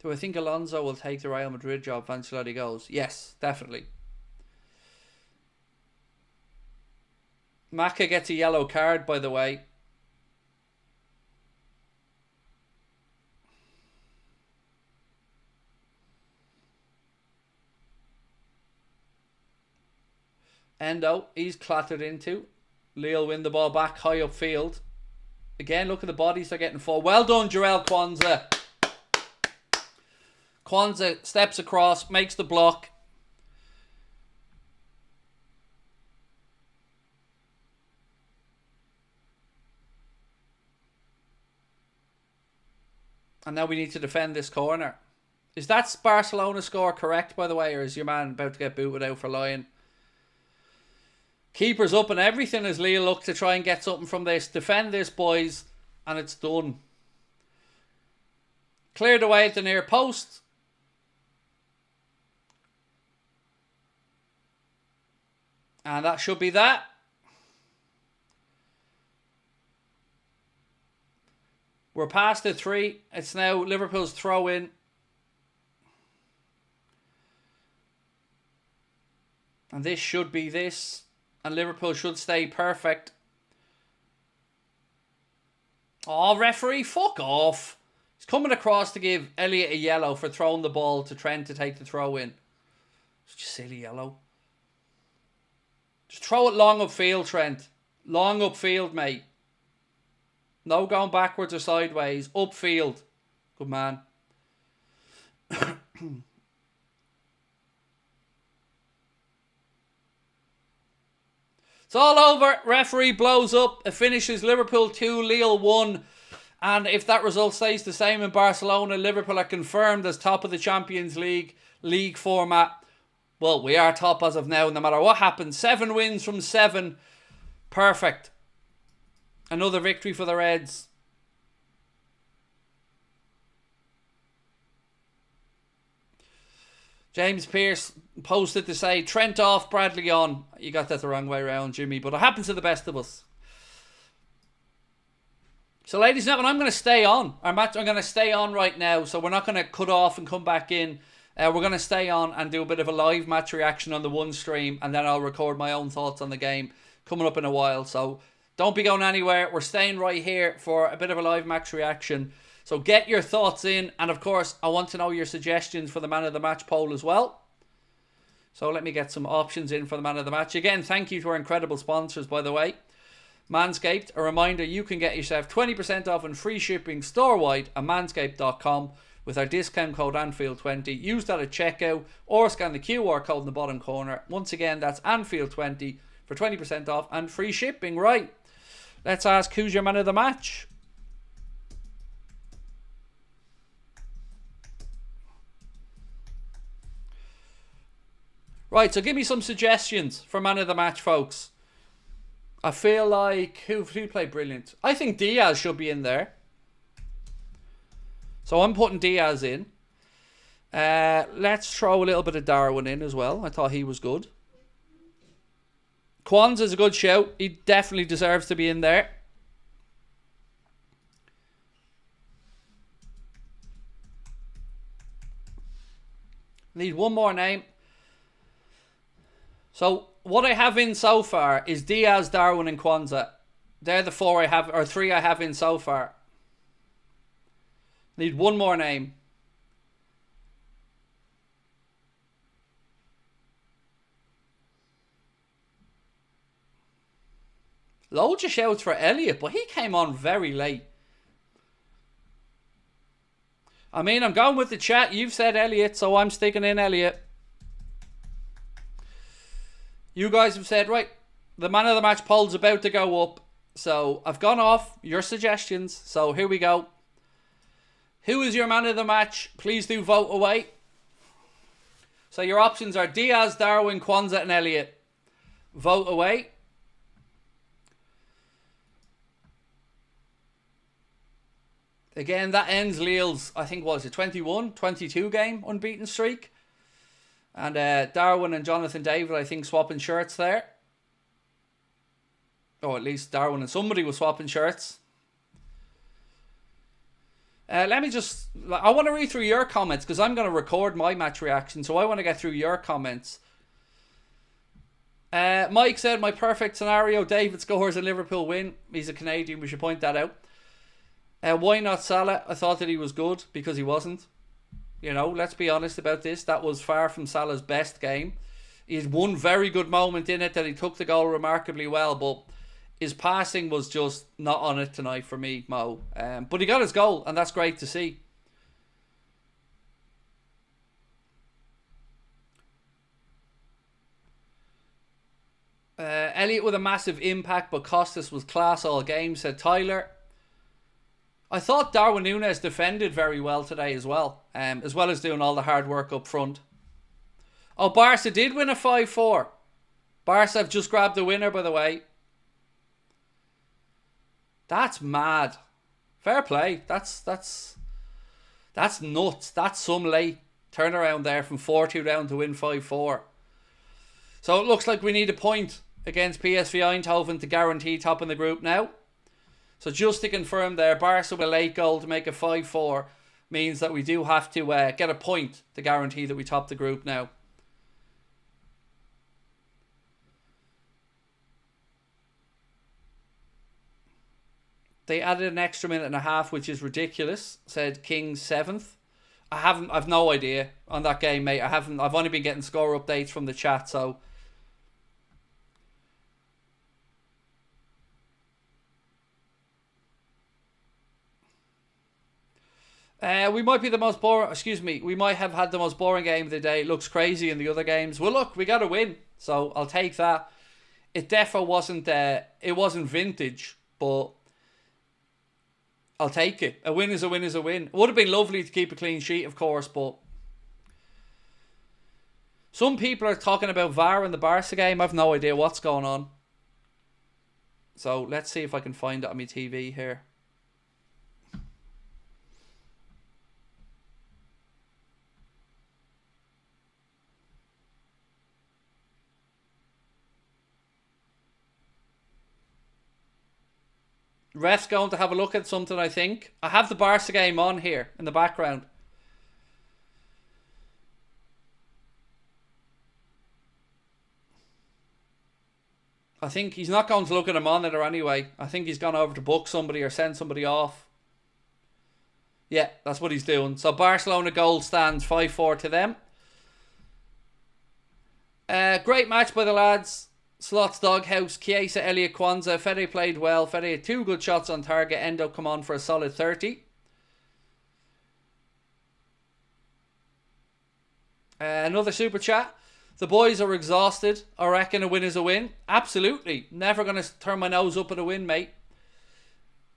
Do I think Alonso will take the Real Madrid job if Ancelotti goes? Yes, definitely. Maka gets a yellow card, by the way. Endo, he's clattered into. Lille win the ball back high upfield. Again, look at the bodies they're getting full. Well done, Jarell Quansah. Quansah steps across, makes the block. And now we need to defend this corner. Is that Barcelona score correct, by the way, or is your man about to get booted out for lying? Keeper's up and everything as Lille look to try and get something from this. Defend this, boys, and it's done. Cleared away at the near post. And that should be that. We're past the 3. It's now Liverpool's throw in. And this should be this. And Liverpool should stay perfect. Oh, referee, fuck off. He's coming across to give Elliott a yellow for throwing the ball to Trent to take the throw in. It's just silly yellow. Just throw it long upfield, Trent. Long upfield, mate. No going backwards or sideways. Upfield. Good man. It's all over. Referee blows up. It finishes Liverpool 2, Lille 1. And if that result stays the same in Barcelona, Liverpool are confirmed as top of the Champions League format. Well, we are top as of now, no matter what happens. 7 wins from 7. Perfect. Another victory for the Reds. James Pearce posted to say, Trent off, Bradley on. You got that the wrong way around, Jimmy, but it happens to the best of us. So, ladies and gentlemen, I'm going to stay on. I'm going to stay on right now, so we're not going to cut off and come back in. We're going to stay on and do a bit of a live match reaction on the one stream, and then I'll record my own thoughts on the game coming up in a while. So, don't be going anywhere. We're staying right here for a bit of a live match reaction. So get your thoughts in. And of course, I want to know your suggestions for the man of the match poll as well. So let me get some options in for the man of the match. Again, thank you to our incredible sponsors, by the way. Manscaped, a reminder, you can get yourself 20% off and free shipping store-wide at manscaped.com with our discount code Anfield20. Use that at checkout or scan the QR code in the bottom corner. Once again, that's Anfield20 for 20% off and free shipping. Right. Let's ask who's your man of the match. Right, so give me some suggestions for man of the match, folks. I feel like who played brilliant? I think Diaz should be in there. So I'm putting Diaz in. Let's throw a little bit of Darwin in as well. I thought he was good. Quansah's a good shout. He definitely deserves to be in there. Need one more name. So what I have in so far is Diaz, Darwin and Quansah. They're the 4 I have, or 3 I have in so far. Need one more name. Loads of shouts for Elliott, but he came on very late. I mean, I'm going with the chat. You've said Elliott, so I'm sticking in Elliott. You guys have said, right, the man of the match poll's about to go up. So I've gone off your suggestions. So here we go. Who is your man of the match? Please do vote away. So your options are Diaz, Darwin, Quansah and Elliott. Vote away. Again, that ends Lille's, I think, was it 21, 22 game unbeaten streak. And Darwin and Jonathan David, I think, swapping shirts there. Or at least Darwin and somebody was swapping shirts. Let me just... I want to read through your comments because I'm going to record my match reaction. So I want to get through your comments. Mike said, my perfect scenario, David scores and Liverpool win. He's a Canadian, we should point that out. Why not Salah? I thought that he was good because he wasn't. You know, let's be honest about this. That was far from Salah's best game. He had one very good moment in it that he took the goal remarkably well, but his passing was just not on it tonight for me, Mo. But he got his goal, and that's great to see. Elliott with a massive impact, but Costas was class all game, said Tyler. I thought Darwin Núñez defended very well today as well as doing all the hard work up front. Oh, Barca did win a 5-4. Barca have just grabbed the winner, by the way. That's mad. Fair play. That's nuts. That's some late turnaround there from 4-2 down to win 5-4. So it looks like we need a point against PSV Eindhoven to guarantee top in the group now. So just to confirm there, Barca with a late goal to make it 5-4 means that we do have to get a point to guarantee that we top the group now. They added an extra minute and a half, which is ridiculous, said King's 7th. I've no idea on that game, mate. I've only been getting score updates from the chat, so we might be the most boring. Excuse me. We might have had the most boring game of the day. It looks crazy in the other games. Well, look, we got to win, so I'll take that. It defo wasn't. It wasn't vintage, but I'll take it. A win is a win is a win. It would have been lovely to keep a clean sheet, of course, but some people are talking about VAR in the Barca game. I've no idea what's going on. So let's see if I can find it on my TV here. Ref's going to have a look at something, I think. I have the Barca game on here in the background. I think he's not going to look at a monitor anyway. I think he's gone over to book somebody or send somebody off. Yeah, that's what he's doing. So Barcelona goal stands 5-4 to them. Great match by the lads. Slots Doghouse, Chiesa, Elliott, Kwanzaa. Fede played well. Fede had 2 good shots on target. Endo come on for a solid 30. Another super chat. The boys are exhausted. I reckon a win is a win. Absolutely. Never going to turn my nose up at a win, mate.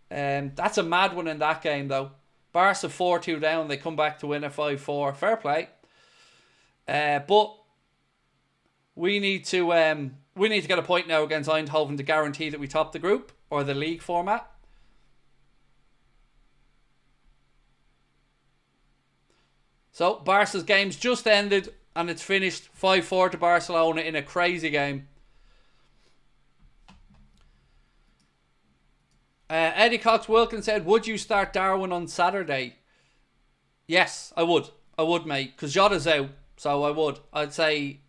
That's a mad one in that game, though. Barca 4-2 down. They come back to win a 5-4. Fair play. But we need to get a point now against Eindhoven to guarantee that we top the group or the league format. So Barca's game's just ended and it's finished 5-4 to Barcelona in a crazy game. Eddie Cox Wilkins said, would you start Darwin on Saturday? Yes, I would. I would, mate, because Jota's out, so I would. I'd say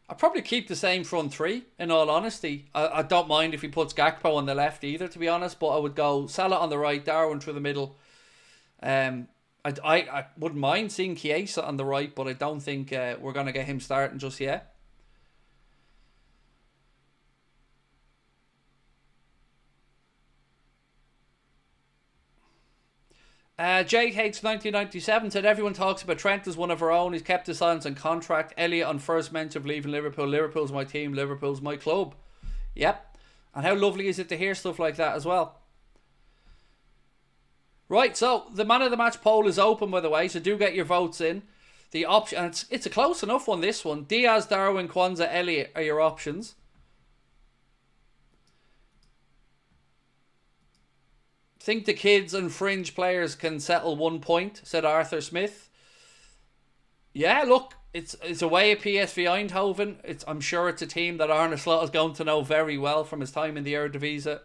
I'd probably keep the same front three, in all honesty. I don't mind if he puts Gakpo on the left either, to be honest, but I would go Salah on the right, Darwin through the middle. I wouldn't mind seeing Chiesa on the right, but I don't think we're going to get him starting just yet. Jake Hates 1997 said everyone talks about Trent as one of our own. He's kept his silence on contract. Elliott on first mention of leaving Liverpool. Liverpool's my team. Liverpool's my club. Yep. And how lovely is it to hear stuff like that as well. Right, so the man of the match poll is open, by the way, so do get your votes in. The option, and it's a close enough one, this one. Diaz, Darwin, Kwanzaa, Elliott are your options. Think the kids and fringe players can settle 1 point, said Arthur Smith. Yeah, look, it's away at PSV Eindhoven. I'm sure it's a team that Arne Slot is going to know very well from his time in the Eredivisie.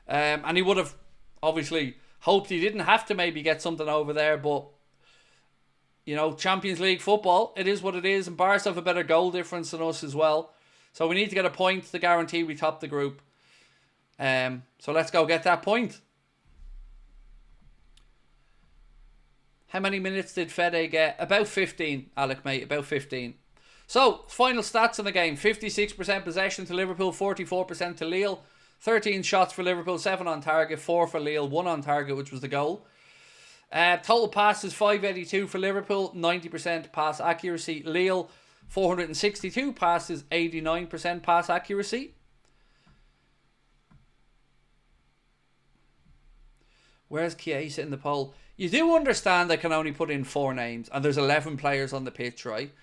And he would have obviously hoped he didn't have to maybe get something over there, but you know, Champions League football, it is what it is, and Barca have a better goal difference than us as well. So we need to get a point to guarantee we top the group. So let's go get that point. How many minutes did Fede get? About 15, Alec, mate. About 15. So, final stats in the game. 56% possession to Liverpool, 44% to Lille. 13 shots for Liverpool, 7 on target, 4 for Lille, 1 on target, which was the goal. Total passes, 582 for Liverpool, 90% pass accuracy. Lille, 462 passes, 89% pass accuracy. Where's Chiesa in the poll? You do understand they can only put in 4 names, and there's 11 players on the pitch, right?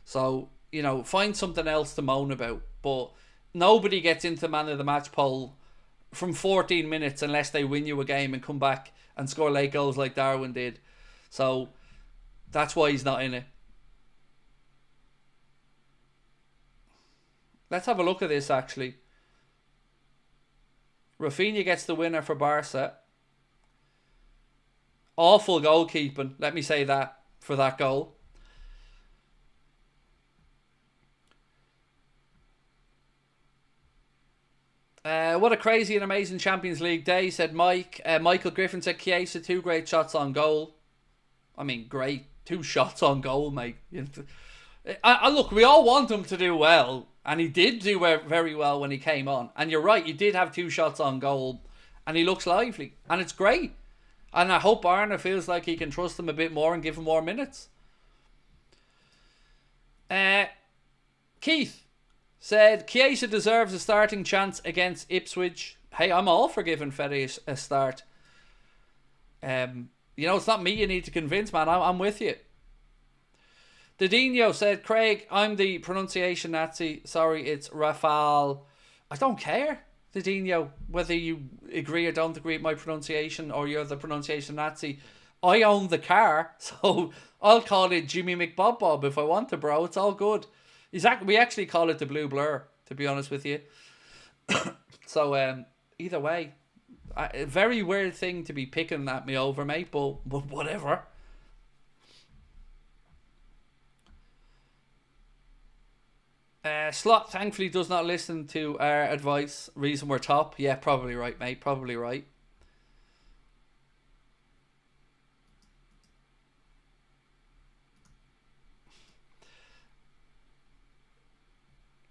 So, you know, find something else to moan about. But nobody gets into man of the match poll from 14 minutes unless they win you a game and come back and score late goals like Darwin did. So that's why he's not in it. Let's have a look at this actually. Rafinha gets the winner for Barca. Awful goalkeeping, let me say that, for that goal. What a crazy and amazing Champions League day, said Mike. Michael Griffin said Chiesa, 2 great shots on goal. I mean, great. 2 shots on goal, mate. Look, we all want him to do well. And he did do very well when he came on. And you're right, he did have 2 shots on goal. And he looks lively. And it's great. And I hope Arne feels like he can trust him a bit more and give him more minutes. Keith said Chiesa deserves a starting chance against Ipswich. Hey, I'm all for giving Fede a start. You know, it's not me you need to convince, man. I'm with you. Didinho said, Craig, I'm the pronunciation Nazi. Sorry, it's Rafal. I don't care, Didinho, whether you agree or don't agree with my pronunciation or you're the pronunciation Nazi. I own the car, so I'll call it Jimmy McBob if I want to, bro. It's all good. We actually call it the Blue Blur, to be honest with you. So, either way, a very weird thing to be picking at me over, mate, but whatever. Slot thankfully does not listen to our advice. Reason we're top. Yeah, probably right, mate. Probably right.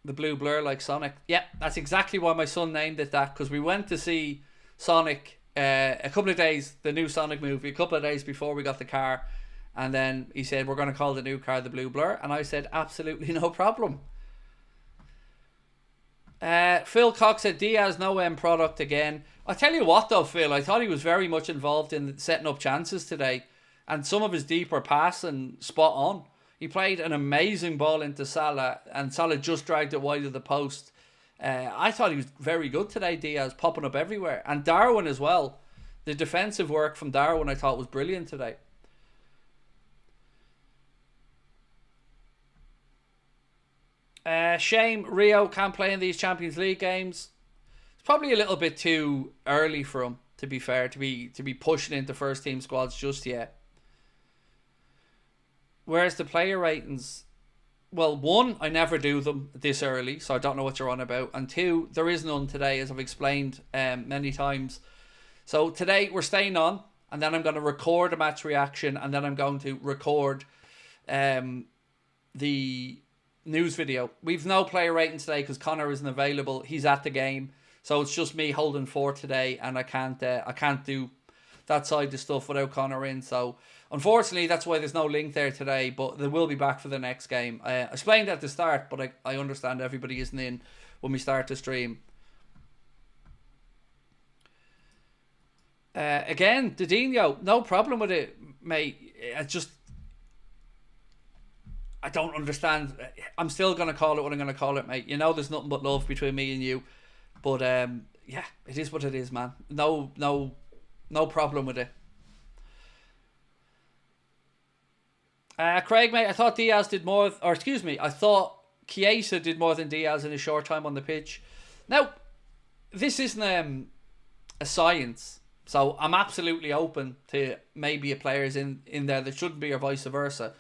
The Blue Blur like Sonic. Yeah, that's exactly why my son named it that, because we went to see Sonic a couple of days, the new Sonic movie, a couple of days before we got the car, and then he said we're going to call the new car the Blue Blur, and I said absolutely no problem. Phil Cox said Diaz no end product again. I tell you what though, Phil, I thought he was very much involved in setting up chances today, and some of his deeper passing spot on. He played an amazing ball into Salah, and Salah just dragged it wide of the post. I thought he was very good today, Diaz, popping up everywhere. And Darwin as well. The defensive work from Darwin I thought was brilliant today. Shame Rio can't play in these Champions League games. It's probably a little bit too early for him, to be fair, to be pushing into first team squads just yet. Whereas the player ratings, well, 1, I never do them this early, so I don't know what you're on about. And 2, there is none today, as I've explained many times. So today we're staying on, and then I'm going to record a match reaction, and then I'm going to record the news video. We've no player rating today because Connor isn't available. He's at the game, so it's just me holding fort today, and I can't do that side of stuff without Connor in. So unfortunately, that's why there's no link there today, but they will be back for the next game. I explained at the start, but I understand everybody isn't in when we start the stream. Again, Didinho, no problem with it, mate. I don't understand. I'm still going to call it what I'm going to call it, mate. You know there's nothing but love between me and you. But, yeah, it is what it is, man. No problem with it. Craig, mate, I thought Diaz did more, or excuse me, I thought Chiesa did more than Diaz in a short time on the pitch. Now, this isn't a science, so I'm absolutely open to maybe a player's in there that shouldn't be, or vice versa.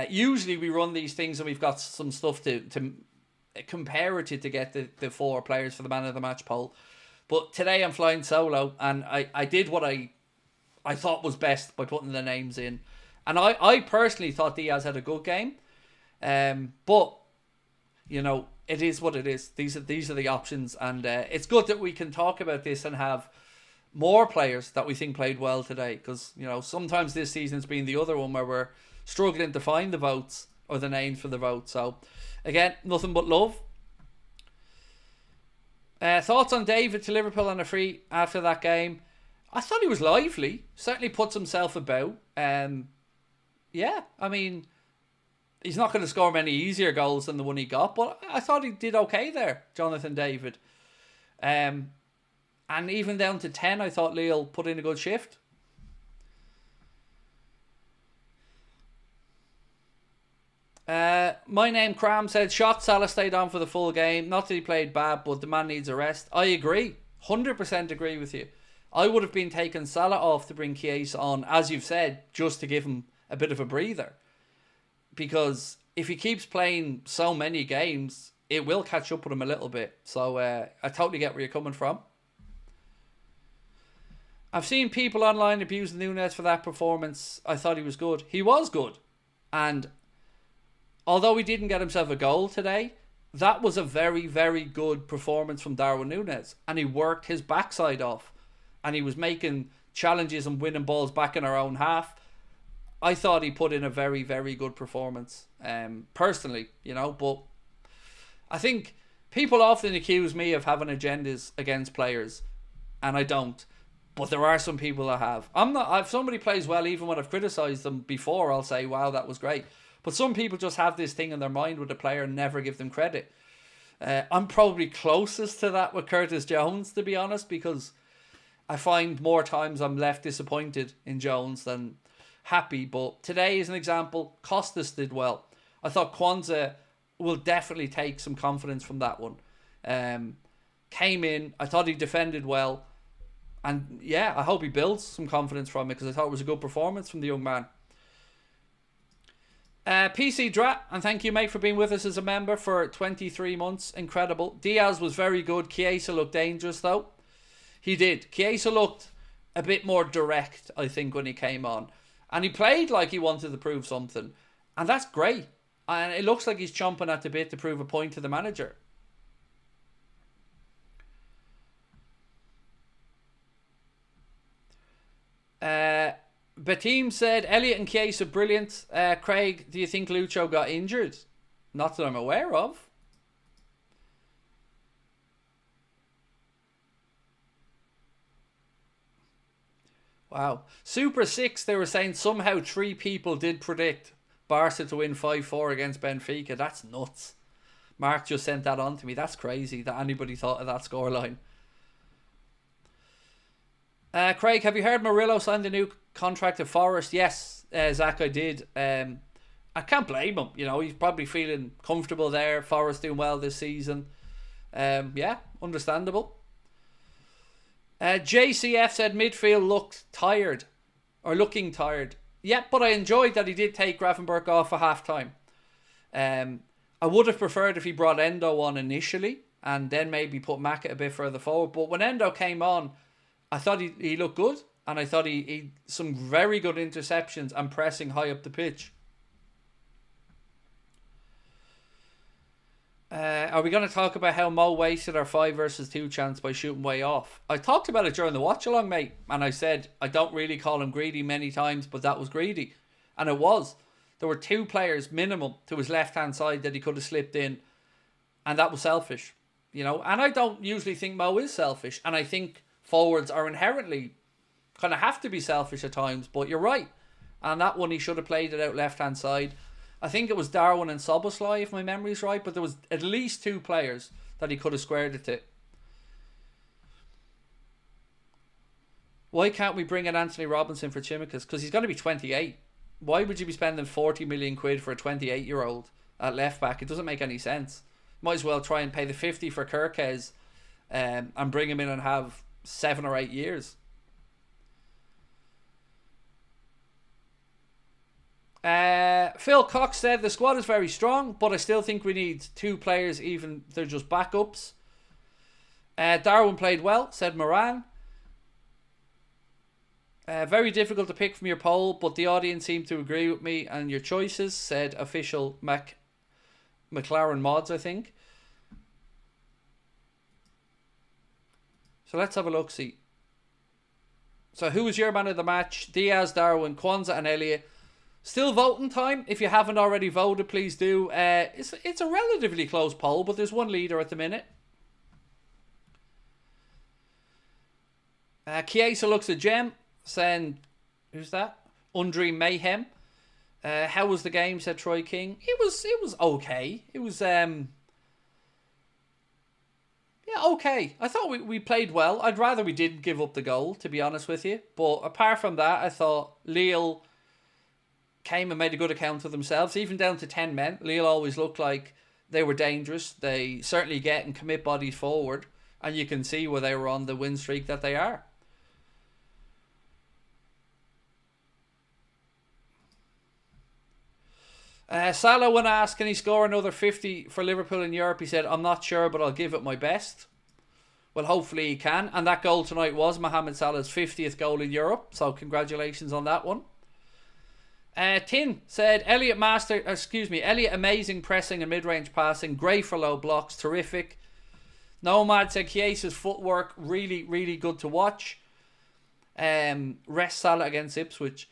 Usually we run these things and we've got some stuff to compare it to get the 4 players for the man of the match poll. But today I'm flying solo, and I did what I thought was best by putting the names in. And I personally thought Diaz had a good game. But you know, it is what it is. These are the options, and it's good that we can talk about this and have more players that we think played well today. Because you know, sometimes this season's been the other one where we're struggling to find the votes or the names for the vote. So again, nothing but love. Thoughts on David to Liverpool on a free after that game? I thought he was lively. Certainly puts himself about. Yeah, I mean, he's not going to score many easier goals than the one he got, but I thought he did okay there, Jonathan David. And even down to 10, I thought Lille put in a good shift. My name Cram said, shocked Salah stayed on for the full game. Not that he played bad, but the man needs a rest. I agree. 100% agree with you. I would have been taking Salah off to bring Chiesa on, as you've said, just to give him a bit of a breather. Because if he keeps playing so many games, it will catch up with him a little bit. So I totally get where you're coming from. I've seen people online abuse Núñez for that performance. I thought he was good. He was good. And although he didn't get himself a goal today, that was a very, very good performance from Darwin Núñez. And he worked his backside off. And he was making challenges and winning balls back in our own half. I thought he put in a very, very good performance. Personally, you know. But I think people often accuse me of having agendas against players. And I don't. But there are some people that have. I'm not. If somebody plays well, even when I've criticised them before, I'll say, wow, that was great. But some people just have this thing in their mind with a player and never give them credit. I'm probably closest to that with Curtis Jones, to be honest, because I find more times I'm left disappointed in Jones than happy. But today is an example. Costas did well. I thought Kwanzaa will definitely take some confidence from that one. Came in. I thought he defended well. And yeah, I hope he builds some confidence from it, because I thought it was a good performance from the young man. PC Drat, and thank you, mate, for being with us as a member for 23 months. Incredible. Diaz was very good. Chiesa looked dangerous, though. He did. Chiesa looked a bit more direct, I think, when he came on. And he played like he wanted to prove something. And that's great. And it looks like he's chomping at the bit to prove a point to the manager. Batim said, Elliot and Chiesa brilliant. Craig, do you think Lucho got injured? Not that I'm aware of. Wow. Super 6, they were saying somehow 3 people did predict Barca to win 5-4 against Benfica. That's nuts. Mark just sent that on to me. That's crazy that anybody thought of that scoreline. Craig, have you heard Murillo signed a new contract at Forest? Yes, Zach, I did. I can't blame him. You know, he's probably feeling comfortable there. Forest doing well this season. Yeah, understandable. JCF said midfield looked tired. Or looking tired. Yeah, but I enjoyed that he did take Gravenberch off for half time. I would have preferred if he brought Endo on initially and then maybe put Maka a bit further forward. But when Endo came on, I thought he looked good, and I thought he some very good interceptions and pressing high up the pitch. Are we going to talk about how Mo wasted our 5 versus 2 chance by shooting way off? I talked about it during the watch along, mate, and I said I don't really call him greedy many times, but that was greedy, and it was. There were 2 players minimum to his left hand side that he could have slipped in, and that was selfish, you know. And I don't usually think Mo is selfish, and I think forwards are inherently kind of have to be selfish at times, but you're right. And that one, he should have played it out left-hand side. I think it was Darwin and Szoboszlai, if my memory's right, but there was at least 2 players that he could have squared it to. Why can't we bring in Anthony Robinson for Tsimikas? Because he's going to be 28. Why would you be spending 40 million quid for a 28-year-old at left-back? It doesn't make any sense. Might as well try and pay the 50 for Kirkes and bring him in and have 7 or 8 years. Phil Cox said the squad is very strong, but I still think we need 2 players, even if they're just backups. Darwin played well, said Moran. Very difficult to pick from your poll, but the audience seemed to agree with me and your choices, said official McLaren mods, I think. So let's have a look, see. So who was your man of the match? Diaz, Darwin, Kwanzaa and Elliott. Still voting time. If you haven't already voted, please do. It's a relatively close poll, but there's one leader at the minute. Chiesa looks a gem, saying, who's that? Undream Mayhem. How was the game? Said Troy King. It was okay. It was yeah, okay. I thought we played well. I'd rather we didn't give up the goal, to be honest with you. But apart from that, I thought Lille came and made a good account of themselves, even down to 10 men. Lille always looked like they were dangerous. They certainly get and commit bodies forward, and you can see where they were on the win streak that they are. Salah, when asked, can he score another 50 for Liverpool in Europe, he said, I'm not sure, but I'll give it my best. Well, hopefully he can. And that goal tonight was Mohamed Salah's 50th goal in Europe. So congratulations on that one. Tin said, Elliott amazing pressing and mid-range passing. Great for low blocks. Terrific. Nomad said, Chiesa's footwork, really, really good to watch. Rest Salah against Ipswich.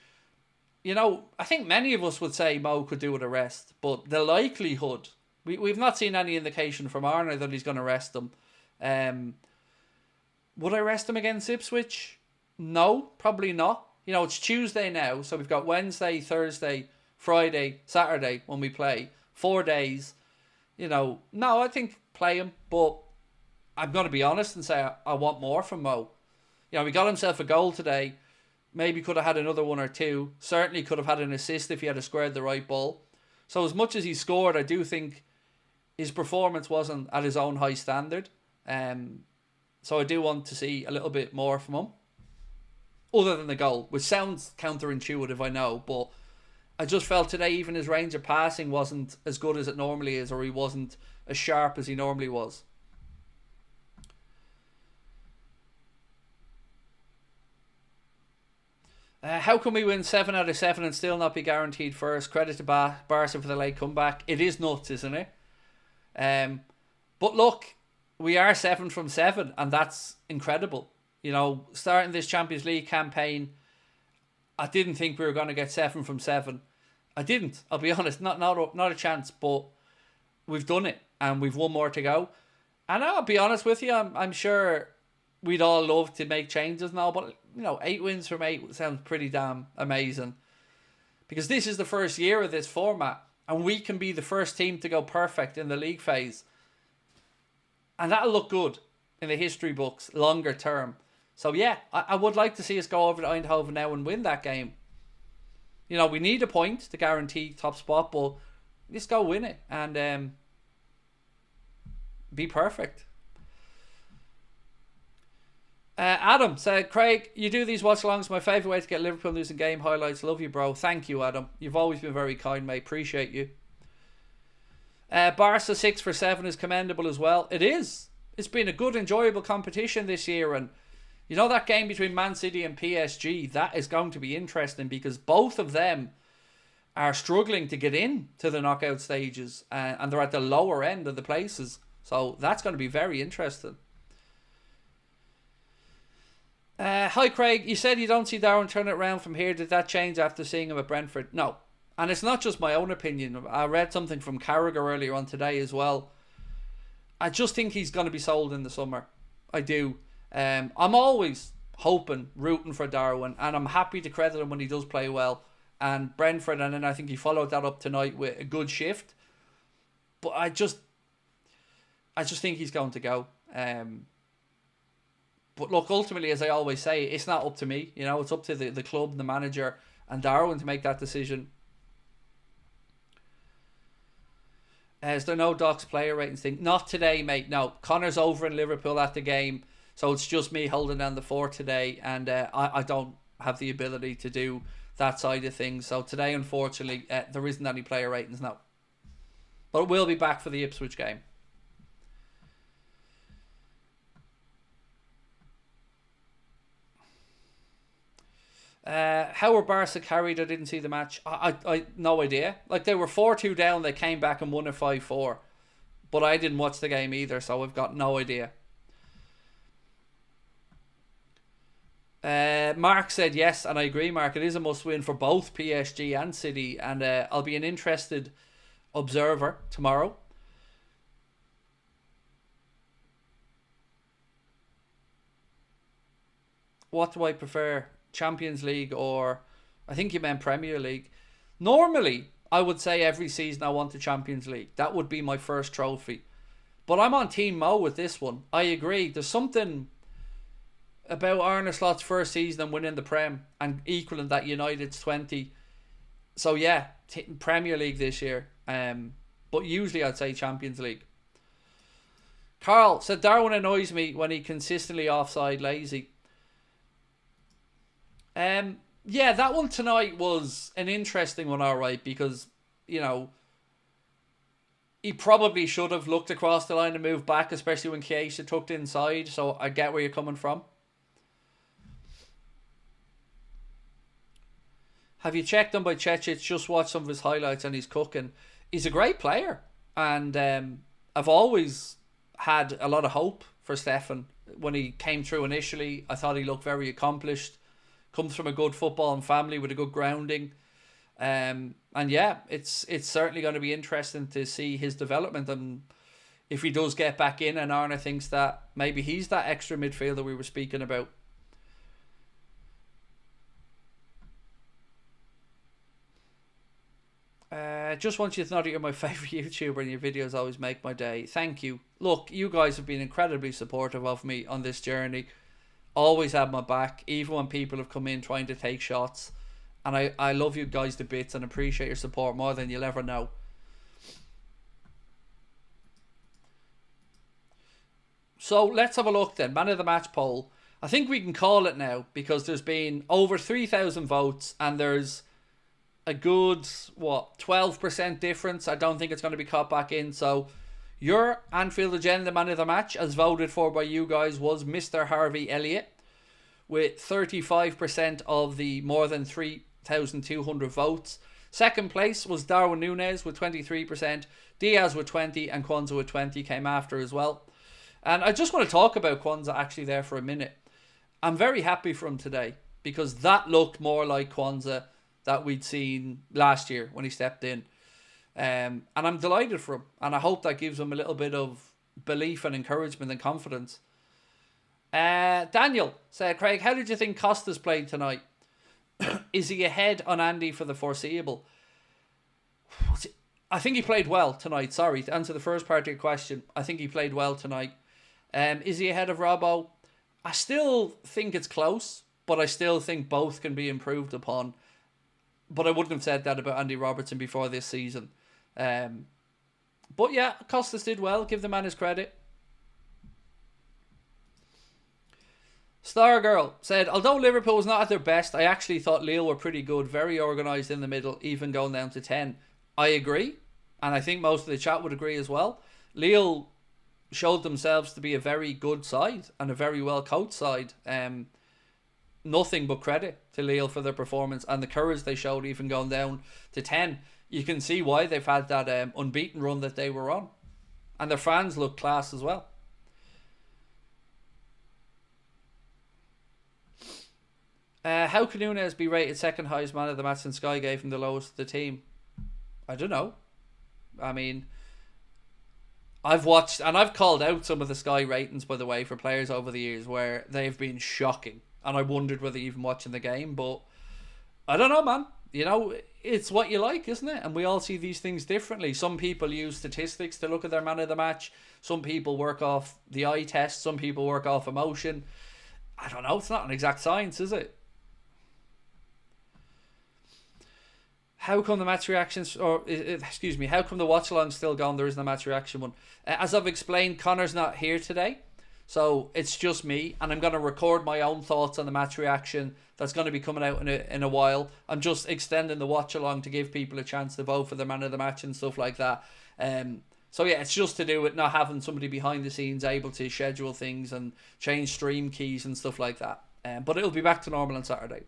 You know, I think many of us would say Mo could do with a rest, but the likelihood, we've not seen any indication from Arne that he's going to rest him. Would I rest him against Ipswich? No, probably not. You know, it's Tuesday now, so we've got Wednesday, Thursday, Friday, Saturday when we play. 4 days. You know, no, I think play him, but I'm going to be honest and say I want more from Mo. You know, he got himself a goal today. Maybe could have had another one or two. Certainly could have had an assist if he had squared the right ball. So as much as he scored, I do think his performance wasn't at his own high standard. So I do want to see a little bit more from him. Other than the goal, which sounds counterintuitive, I know. But I just felt today even his range of passing wasn't as good as it normally is, or he wasn't as sharp as he normally was. How can we win 7 out of 7 and still not be guaranteed first? Credit to Barca for the late comeback. It is nuts, isn't it? But look, we are 7 from 7, and that's incredible. You know, starting this Champions League campaign, I didn't think we were going to get 7 from 7. I didn't. I'll be honest, not a chance. But we've done it, and we've one more to go. And I'll be honest with you, I'm sure we'd all love to make changes now, but you know, 8 wins from 8 sounds pretty damn amazing. Because this is the first year of this format, and we can be the first team to go perfect in the league phase. And that'll look good in the history books longer term. So yeah, I would like to see us go over to Eindhoven now and win that game. You know, we need a point to guarantee top spot, but let's go win it and be perfect. Adam said, Craig, you do these watch-alongs. My favourite way to get Liverpool losing game highlights. Love you, bro. Thank you, Adam. You've always been very kind, mate. Appreciate you. Barca 6 for 7 is commendable as well. It is. It's been a good, enjoyable competition this year. And you know that game between Man City and PSG, that is going to be interesting because both of them are struggling to get in to the knockout stages. And they're at the lower end of the places. So that's going to be very interesting. Hi Craig, you said you don't see Darwin turn it around from here. Did that change after seeing him at Brentford? No. And it's not just my own opinion. I read something from Carragher earlier on today as well. I just think he's going to be sold in the summer. I do. I'm always hoping, rooting for Darwin, and I'm happy to credit him when he does play well. And Brentford, and then I think he followed that up tonight with a good shift. But I just think he's going to go. But look, ultimately, as I always say, it's not up to me. You know, it's up to the club, the manager, and Darwin to make that decision. Is there no Doc's player ratings thing? Not today, mate. No. Connor's over in Liverpool at the game, so it's just me holding down the fort today, and I don't have the ability to do that side of things. So today, unfortunately, there isn't any player ratings, no. But we'll be back for the Ipswich game. How were Barca carried? I didn't see the match. I no idea. Like, they were 4-2 down. They came back and won it 5-4. But I didn't watch the game either, so I've got no idea. Mark said yes, and I agree, Mark. It is a must-win for both PSG and City, and I'll be an interested observer tomorrow. What do I prefer? Champions League or... I think you meant Premier League. Normally, I would say every season I want the Champions League. That would be my first trophy. But I'm on Team Mo with this one. I agree. There's something about Arne Slot's first season and winning the Prem and equaling that United's 20. So yeah, Premier League this year. But usually I'd say Champions League. Carl said Darwin annoys me when he consistently offside lazy. Yeah, that one tonight was an interesting one, alright, because, you know, he probably should have looked across the line and moved back, especially when Chiesa tucked inside, so I get where you're coming from. Have you checked him by Cecic? Just watched some of his highlights and he's cooking. He's a great player, and I've always had a lot of hope for Stefan. When he came through initially, I thought he looked very accomplished. Comes from a good footballing family with a good grounding. And yeah, it's certainly going to be interesting to see his development, and if he does get back in and Arne thinks that maybe he's that extra midfielder we were speaking about. Just want you to know that you're my favourite YouTuber and your videos always make my day. Thank you. Look, you guys have been incredibly supportive of me on this journey. Always had my back, even when people have come in trying to take shots. And I love you guys to bits and appreciate your support more than you'll ever know. So let's have a look then. Man of the match poll. I think we can call it now because there's been over 3,000 votes and there's a good, 12% difference. I don't think it's going to be caught back in. So your Anfield Agenda man of the match, as voted for by you guys, was Mr. Harvey Elliott with 35% of the more than 3,200 votes. Second place was Darwin Núñez with 23%. Diaz with 20% and Kwanzaa with 20% came after as well. And I just want to talk about Kwanzaa actually there for a minute. I'm very happy for him today because that looked more like Kwanzaa that we'd seen last year when he stepped in. And I'm delighted for him. And I hope that gives him a little bit of belief and encouragement and confidence. Daniel said, Craig, how did you think Costas played tonight? Is he ahead on Andy for the foreseeable? I think he played well tonight. Sorry, to answer the first part of your question, I think he played well tonight. Is he ahead of Robbo? I still think it's close, but I still think both can be improved upon. But I wouldn't have said that about Andy Robertson before this season. But yeah, Costas did well. Give the man his credit. Stargirl said, although Liverpool was not at their best, I actually thought Lille were pretty good. Very organised in the middle, even going down to 10. I agree. And I think most of the chat would agree as well. Lille showed themselves to be a very good side and a very well coached side. Nothing but credit to Lille for their performance and the courage they showed even going down to 10. You can see why they've had that unbeaten run that they were on. And their fans look class as well. How can Núñez be rated second highest man of the match and Sky gave him the lowest of the team? I don't know. I mean, I've watched and I've called out some of the Sky ratings, by the way, for players over the years where they've been shocking. And I wondered whether even watching the game, but I don't know, man. You know, it's what you like, isn't it? And we all see these things differently. Some people use statistics to look at their man of the match. Some people work off the eye test. Some people work off emotion. I don't know. It's not an exact science, is it? How come the match reactions, or excuse me, how come the watch along still gone? There isn't a match reaction one. As I've explained, Connor's not here today. So it's just me, and I'm going to record my own thoughts on the match reaction that's going to be coming out in a while. I'm just extending the watch along to give people a chance to vote for the man of the match and stuff like that. So yeah, it's just to do with not having somebody behind the scenes able to schedule things and change stream keys and stuff like that. But it'll be back to normal on Saturday.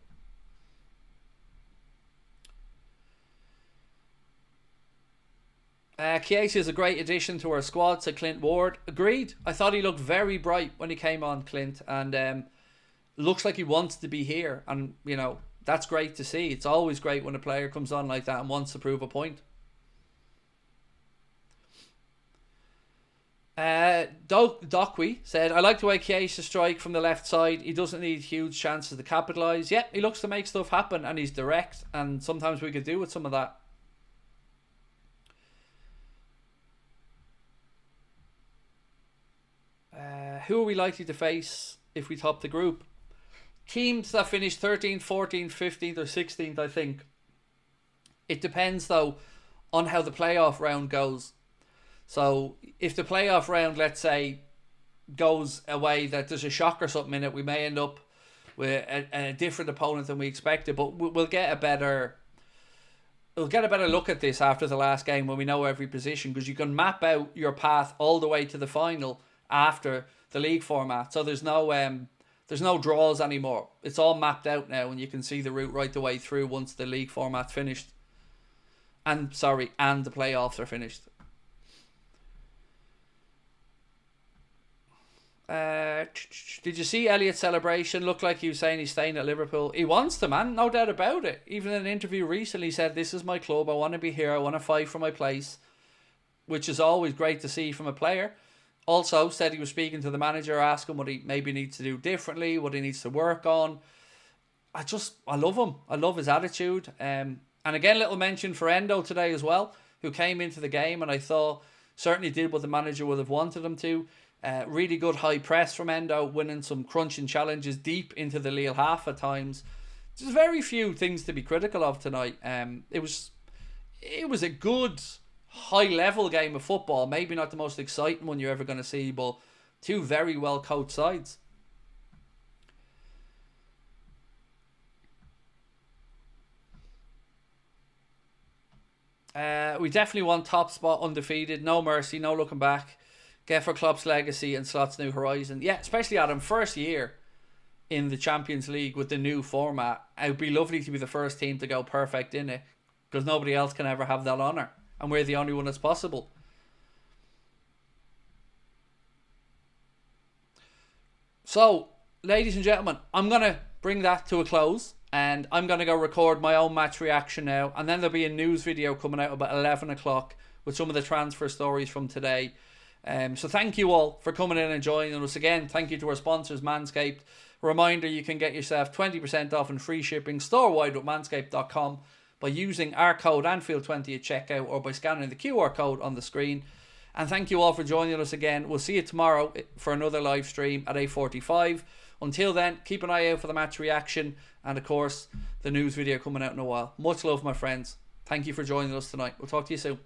Chiesa is a great addition to our squad, said Clint Ward. Agreed. I thought he looked very bright when he came on, Clint, and looks like he wants to be here. And, you know, that's great to see. It's always great when a player comes on like that and wants to prove a point. Dockwee said, I like the way Chiesa strike from the left side. He doesn't need huge chances to capitalise. Yeah, he looks to make stuff happen and he's direct. And sometimes we could do with some of that. Who are we likely to face if we top the group? Teams that finish 13th, 14th, 15th or 16th, I think. It depends, though, on how the playoff round goes. So, if the playoff round, let's say, goes away that there's a shock or something in it, we may end up with a different opponent than we expected. But we'll get a better look at this after the last game when we know every position, because you can map out your path all the way to the final after the league format. So there's no draws anymore. It's all mapped out now, and you can see the route right the way through once the league format's finished. And the playoffs are finished. Did you see Elliott's celebration? Looked like he was saying he's staying at Liverpool. He wants to, man, no doubt about it. Even in an interview recently, he said, this is my club, I want to be here, I want to fight for my place, which is always great to see from a player. Also said he was speaking to the manager, asking what he maybe needs to do differently, what he needs to work on. I love him. I love his attitude. And again, little mention for Endo today as well, who came into the game and I thought certainly did what the manager would have wanted him to. Really good high press from Endo, winning some crunching challenges deep into the Lille half at times. There's very few things to be critical of tonight. It was a good high level game of football. Maybe not the most exciting one you're ever going to see, but two very well coached sides. We definitely want top spot undefeated. No mercy, no looking back. Get for Klopp's legacy and Slot's new horizon. Yeah, especially Adam, first year in the Champions League with the new format. It would be lovely to be the first team to go perfect in it, because nobody else can ever have that honour. And we're the only one that's possible. So, ladies and gentlemen, I'm going to bring that to a close. And I'm going to go record my own match reaction now. And then there'll be a news video coming out about 11 o'clock with some of the transfer stories from today. So thank you all for coming in and joining us again. Thank you to our sponsors, Manscaped. Reminder, you can get yourself 20% off and free shipping store-wide with manscaped.com by using our code Anfield20 at checkout or by scanning the QR code on the screen. And thank you all for joining us again. We'll see you tomorrow for another live stream at 8:45. Until then, keep an eye out for the match reaction and, of course, the news video coming out in a while. Much love, my friends. Thank you for joining us tonight. We'll talk to you soon. Bye.